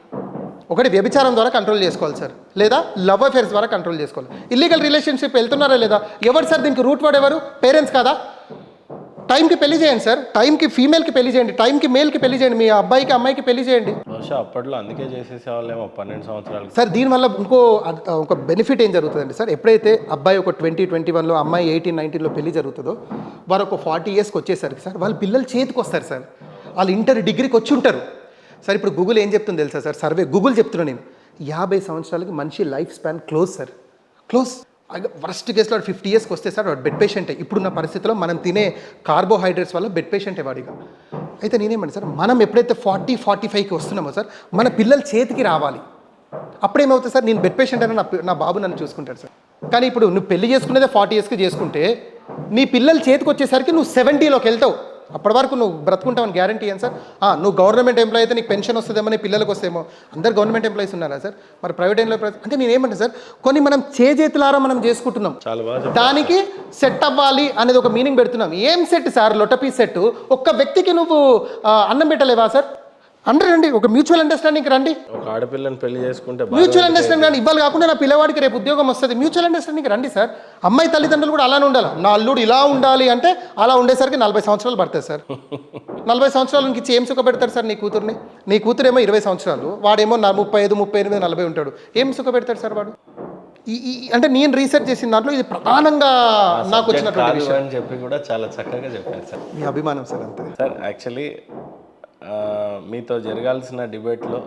S1: ఒకటి వ్యభిచారం ద్వారా కంట్రోల్ చేసుకోవాలి సార్, లేదా లవ్ అఫేర్స్ ద్వారా కంట్రోల్ చేసుకోవాలి. ఇల్లీగల్ రిలేషన్షిప్ వెళ్తున్నారా లేదా? ఎవరు సార్ దీనికి రూట్ వర్డ్? ఎవరు? పేరెంట్స్ కాదా? టైంకి పెళ్లి చేయండి సార్, టైంకి ఫీమేల్కి పెళ్లి చేయండి, టైంకి మేల్కి పెళ్లి చేయండి, మీ అబ్బాయికి అమ్మాయికి పెళ్లి చేయండి.
S2: బహుశా అప్పట్లో అందుకే చేసేసేవాళ్ళేమో 12 సంవత్సరాలు.
S1: సార్ దీనివల్ల ఒక బెనిఫిట్ ఏం జరుగుతుందండి సార్, ఎప్పుడైతే అబ్బాయి ఒక 20-21లో, అమ్మాయి 18-19లో పెళ్లి జరుగుతుందో, వారు ఒక 40 ఇయర్స్కి వచ్చేసరికి సార్ వాళ్ళ పిల్లలు చేతికి వస్తారు సార్. వాళ్ళు ఇంటర్ డిగ్రీకి వచ్చి ఉంటారు సార్. ఇప్పుడు గూగుల్ ఏం చెప్తుంది తెలుసా సార్? సర్వే గూగుల్ చెప్తున్నా నేను, 50 సంవత్సరాలకి మనిషి life span close sir, close. Worst కేసులో 50 ఇయర్స్కి వస్తే సార్ వాడు బెడ్ పేషెంటే. ఇప్పుడున్న పరిస్థితిలో మనం తినే కార్బోహైడ్రేట్స్ వల్ల బెడ్ పేషెంటే వాడిగా. అయితే నేనేమంటే సార్, మనం ఎప్పుడైతే 40-45కి వస్తున్నామో సార్, మన పిల్లలు చేతికి రావాలి. అప్పుడేమవుతుంది సార్, నేను బెడ్ పేషెంట్ అని నా బాబు నన్ను చూసుకుంటాడు సార్. కానీ ఇప్పుడు నువ్వు పెళ్లి చేసుకునేదే 40 ఇయర్స్కి చేసుకుంటే, నీ పిల్లలు చేతికి వచ్చేసరికి నువ్వు 70లోకి వెళ్తావు. అప్పటి వరకు నువ్వు బ్రతుకుంటావని గ్యారంటీ ఏం సార్? నువ్వు గవర్నమెంట్ ఎంప్లాయీ అయితే నీకు పెన్షన్ వస్తుందేమో, నీ పిల్లలకు వస్తేమో. అందరు గవర్నమెంట్ ఎంప్లాయీస్ ఉన్నారా సార్? మరి ప్రైవేట్ ఎంప్లాయీ అంటే నేనేమంటే సార్, కొన్ని మనం చేతులారా మనం చేసుకుంటున్నాం.
S2: చాలా బాగా
S1: దానికి సెట్ అవ్వాలి అనేది ఒక మీనింగ్ పెడుతున్నాం. ఏం సెట్ సార్? లొటపీ సెట్. ఒక్క వ్యక్తికి నువ్వు అన్నం పెట్టలేవా సార్? రండి, ఒక మ్యూచువల్ అండర్స్టాండింగ్ రండి.
S2: ఒక ఆడపిల్లని పెళ్లి చేసుకుంటే
S1: మ్యూచువల్ అండర్స్టాండింగ్ రండి. ఇవ్వాలి కాకుండా నా పిల్లవాడికి రేపు ఉద్యోగం వస్తుంది, మ్యూచువల్ అండర్స్టాండింగ్ రండి సార్. అమ్మాయి తల్లిదండ్రులు కూడా అలానే ఉండాలి. నా అల్లుడు ఇలా ఉండాలి అంటే అలా ఉండేసరికి 40 సంవత్సరాలు పడతాయి సార్. 40 సంవత్సరాలకి ఇచ్చి ఏం సుఖ పెడతారు సార్ నీ కూతుర్ని? నీ కూతురేమో 20 సంవత్సరాలు, వాడేమో 35, 38, 40 ఉంటాడు. ఏం సుఖ పెడతాడు సార్ వాడు? అంటే నేను రీసెర్చ్ చేసిన దాంట్లో ఇది ప్రధానంగా నాకు వచ్చినటువంటి విషయం
S2: అని చెప్పి కూడా చాలా చక్కగా చెప్పారు సార్.
S1: మీ అభిమానం సార్ అంతే
S2: సార్. యాక్చువల్లీ మీతో జరగాల్సిన డిబేట్లో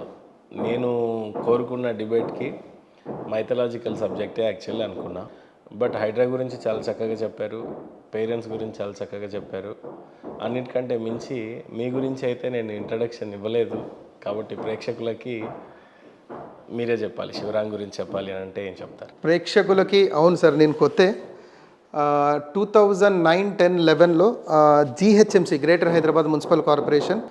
S2: నేను కోరుకున్న డిబేట్కి మైథలాజికల్ సబ్జెక్టే యాక్చువల్లీ అనుకున్నా. బట్ హైడ్రా గురించి చాలా చక్కగా చెప్పారు, పేరెంట్స్ గురించి చాలా చక్కగా చెప్పారు. అన్నిటికంటే మించి మీ గురించి అయితే నేను ఇంట్రడక్షన్ ఇవ్వలేదు. కాబట్టి ప్రేక్షకులకి మీరే చెప్పాలి, శివరాం గురించి చెప్పాలి అని అంటే ఏం చెప్తారు?
S1: ప్రేక్షకులకి అవును సార్, నేను కొత్తే 2009-10-11లో GHMC greater Hyderabad municipal corporation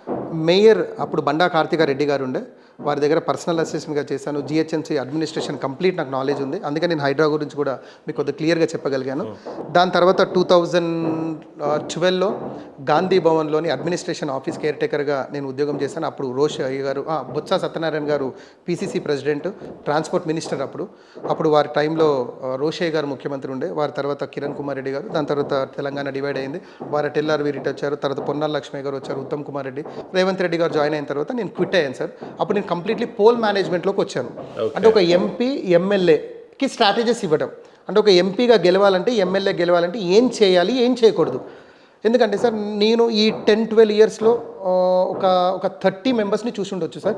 S1: mayor అప్పుడు బండా కార్తికారెడ్డి గారు ఉండే, వారి దగ్గర పర్సనల్ అసిస్టెంట్గా చేశాను. GHMC అడ్మినిస్ట్రేషన్ కంప్లీట్ నాకు నాలెడ్జ్ ఉంది, అందుకని నేను హైడ్రా గురించి కూడా మీకు కొద్దిగా క్లియర్గా చెప్పగలిగాను. దాని తర్వాత 2012లో గాంధీ భవన్లోని అడ్మినిస్ట్రేషన్ ఆఫీస్ కేర్ టేకర్గా నేను ఉద్యోగం చేశాను. అప్పుడు రోష్ అయ్య గారు, బొత్స సత్యనారాయణ గారు PCC ప్రెసిడెంట్, ట్రాన్స్పోర్ట్ మినిస్టర్ అప్పుడు వారి టైంలో రోషయ్య గారు ముఖ్యమంత్రి ఉండే. వారి తర్వాత కిరణ్ కుమార్ రెడ్డి గారు, దాని తర్వాత తెలంగాణ డివైడ్ అయింది. వారి టెల్లార్ వీరిటి వచ్చారు, తర్వాత పొన్నాల లక్ష్మి గారు వచ్చారు, ఉత్తమ్ కుమార్ రెడ్డి, రేవంత్ రెడ్డి గారు జాయిన్ అయిన తర్వాత నేను క్విట్ అయ్యాను సార్. అప్పుడు నేను కంప్లీట్లీ పోల్ మేనేజ్మెంట్లోకి వచ్చాను. అంటే ఒక MP MLAకి స్ట్రాటజీస్ ఇవ్వడం, అంటే ఒక ఎంపీగా గెలవాలంటే, ఎమ్మెల్యే గెలవాలంటే ఏం చేయాలి, ఏం చేయకూడదు. ఎందుకంటే సార్ నేను ఈ 10-12 ఇయర్స్లో ఒక 30 మెంబర్స్ని చూసి ఉండొచ్చు సార్.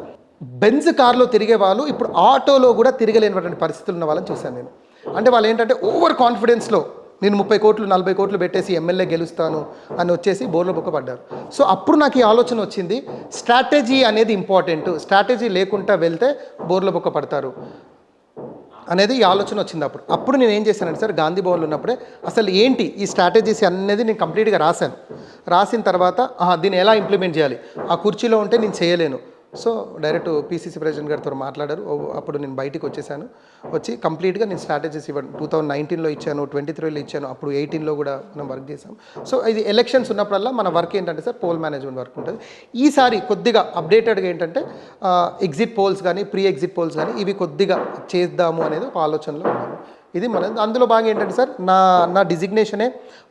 S1: బెంజ్ కార్లో తిరిగే వాళ్ళు ఇప్పుడు ఆటోలో కూడా తిరగలేనటువంటి పరిస్థితులు ఉన్న వాళ్ళని చూశాను నేను. అంటే వాళ్ళు ఏంటంటే ఓవర్ కాన్ఫిడెన్స్లో నేను 30 కోట్లు 40 కోట్లు పెట్టేసి ఎమ్మెల్యే గెలుస్తాను అని వచ్చేసి బోర్లో బొక్క పడ్డారు. సో అప్పుడు నాకు ఈ ఆలోచన వచ్చింది, స్ట్రాటజీ అనేది ఇంపార్టెంట్, స్ట్రాటజీ లేకుండా వెళ్తే బోర్లో బొక్క పడతారు అనేది ఈ ఆలోచన వచ్చింది. అప్పుడు నేను ఏం చేశానంటే సార్, గాంధీ భవన్లో ఉన్నప్పుడే అసలు ఏంటి ఈ స్ట్రాటజీస్ అనేది నేను కంప్లీట్గా రాశాను. రాసిన తర్వాత దీన్ని ఎలా ఇంప్లిమెంట్ చేయాలి, ఆ కుర్చీలో ఉంటే నేను చేయలేను. సో డైరెక్ట్ PCC ప్రెసిడెంట్ గారితో మాట్లాడారు. అప్పుడు నేను బయటికి వచ్చి కంప్లీట్గా నేను స్ట్రాటజీస్ ఇవ్వను. 2019లో ఇచ్చాను, 23లో ఇచ్చాను, అప్పుడు 18లో కూడా మనం వర్క్ చేసాం. సో ఇది ఎలక్షన్స్ ఉన్నప్పుడల్లా మన వర్క్ ఏంటంటే సార్ పోల్ మేనేజ్మెంట్ వర్క్ ఉంటుంది. ఈసారి కొద్దిగా అప్డేటెడ్గా ఏంటంటే ఎగ్జిట్ పోల్స్ కానీ ప్రీ ఎగ్జిట్ పోల్స్ కానీ ఇవి కొద్దిగా చేద్దాము అనేది ఒక ఆలోచనలో ఉన్నాను. ఇది మన అందులో బాగా ఏంటంటే సార్ నా డిజిగ్నేషనే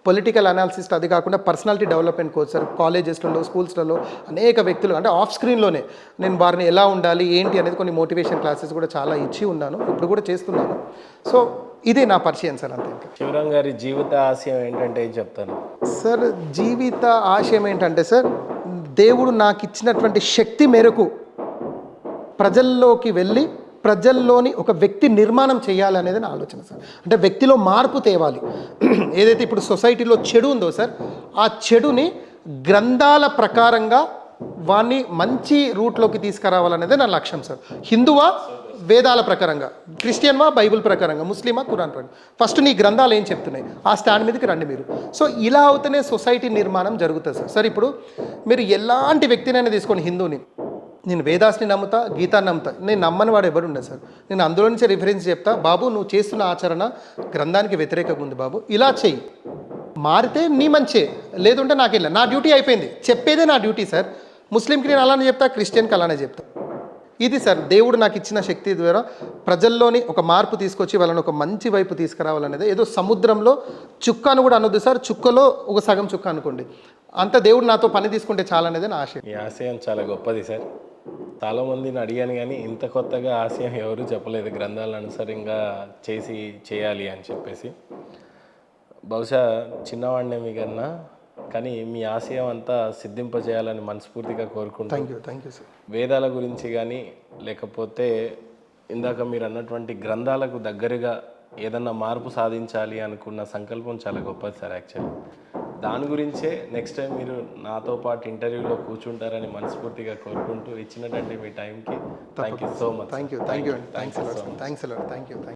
S1: పొలిటికల్ అనాలిసిస్ట్. అది కాకుండా పర్సనాలిటీ డెవలప్మెంట్ కోచ్ సార్. కాలేజెస్లలో స్కూల్స్లలో అనేక వ్యక్తులు అంటే ఆఫ్ స్క్రీన్లోనే నేను వారిని ఎలా ఉండాలి ఏంటి అనేది కొన్ని మోటివేషన్ క్లాసెస్ కూడా చాలా ఇచ్చి ఉన్నాను, ఇప్పుడు కూడా చేస్తున్నాను. సో ఇదే నా పరిచయం సార్. అంతే.
S2: శివరాం గారి జీవిత ఆశయం ఏంటంటే ఏం చెప్తాను
S1: సార్? జీవిత ఆశయం ఏంటంటే సార్, దేవుడు నాకు ఇచ్చినటువంటి శక్తి మేరకు ప్రజల్లోకి వెళ్ళి ప్రజల్లోని ఒక వ్యక్తి నిర్మాణం చేయాలి అనేది నా ఆలోచన సార్. అంటే వ్యక్తిలో మార్పు తేవాలి. ఏదైతే ఇప్పుడు సొసైటీలో చెడు ఉందో సార్, ఆ చెడుని గ్రంథాల ప్రకారంగా వాడిని మంచి రూట్లోకి తీసుకురావాలనేదే నా లక్ష్యం సార్. హిందువా వేదాల ప్రకారంగా, క్రిస్టియన్వా బైబిల్ ప్రకారంగా, ముస్లిమా ఖురాన్ ప్రకారం. ఫస్ట్ నీ గ్రంథాలు ఏం చెప్తున్నాయి ఆ స్టాండ్ మీదకి రండి మీరు. సో ఇలా అవుతూనే సొసైటీ నిర్మాణం జరుగుతుంది సార్. సార్ ఇప్పుడు మీరు ఎలాంటి వ్యక్తినైనా తీసుకోండి, హిందువుని, నేను వేదాస్ని నమ్ముతా, గీతాన్ని నమ్ముతా, నేను నమ్మని వాడు ఎవరు ఉండదు సార్. నేను అందులో నుంచే రిఫరెన్స్ చెప్తా, బాబు నువ్వు చేస్తున్న ఆచరణ గ్రంథానికి వ్యతిరేకంగా ఉంది బాబు, ఇలా చెయ్యి, మారితే నీ మంచే, లేదంటే నాకు వెళ్ళా, నా డ్యూటీ అయిపోయింది, చెప్పేదే నా డ్యూటీ సార్. ముస్లింకి నేను అలానే చెప్తా, క్రిస్టియన్కి అలానే చెప్తా. ఇది సార్ దేవుడు నాకు ఇచ్చిన శక్తి ద్వారా ప్రజల్లోని ఒక మార్పు తీసుకొచ్చి వాళ్ళని ఒక మంచి వైపు తీసుకురావాలనేది. ఏదో సముద్రంలో చుక్కను కూడా అనొద్దు సార్, చుక్కలో ఒక సగం చుక్క అనుకోండి, అంత దేవుడు నాతో పని తీసుకుంటే చాలనేది నా ఆశయం.
S2: ఈ ఆశయం చాలా గొప్పది సార్. చాలామందిని అడిగాను కానీ ఇంత కొత్తగా ఆశయం ఎవరు చెప్పలేదు, గ్రంథాలను అనుసరంగా చేయాలి అని చెప్పేసి. బహుశా చిన్నవాడినే మీకన్నా, కానీ మీ ఆశయం అంతా సిద్ధింపజేయాలని మనస్ఫూర్తిగా కోరుకుంటాను.
S1: Thank you sir.
S2: వేదాల గురించి కానీ లేకపోతే ఇందాక మీరు అన్నటువంటి గ్రంథాలకు దగ్గరగా ఏదన్నా మార్పు సాధించాలి అనుకున్న సంకల్పం చాలా గొప్పది సార్. యాక్చువల్లీ దాని గురించే నెక్స్ట్ టైం మీరు నాతో పాటు ఇంటర్వ్యూలో కూర్చుంటారని మనస్ఫూర్తిగా కోరుకుంటూ ఇచ్చినటువంటి మీ టైంకి thank you so much.
S1: Thank you. Thanks a lot.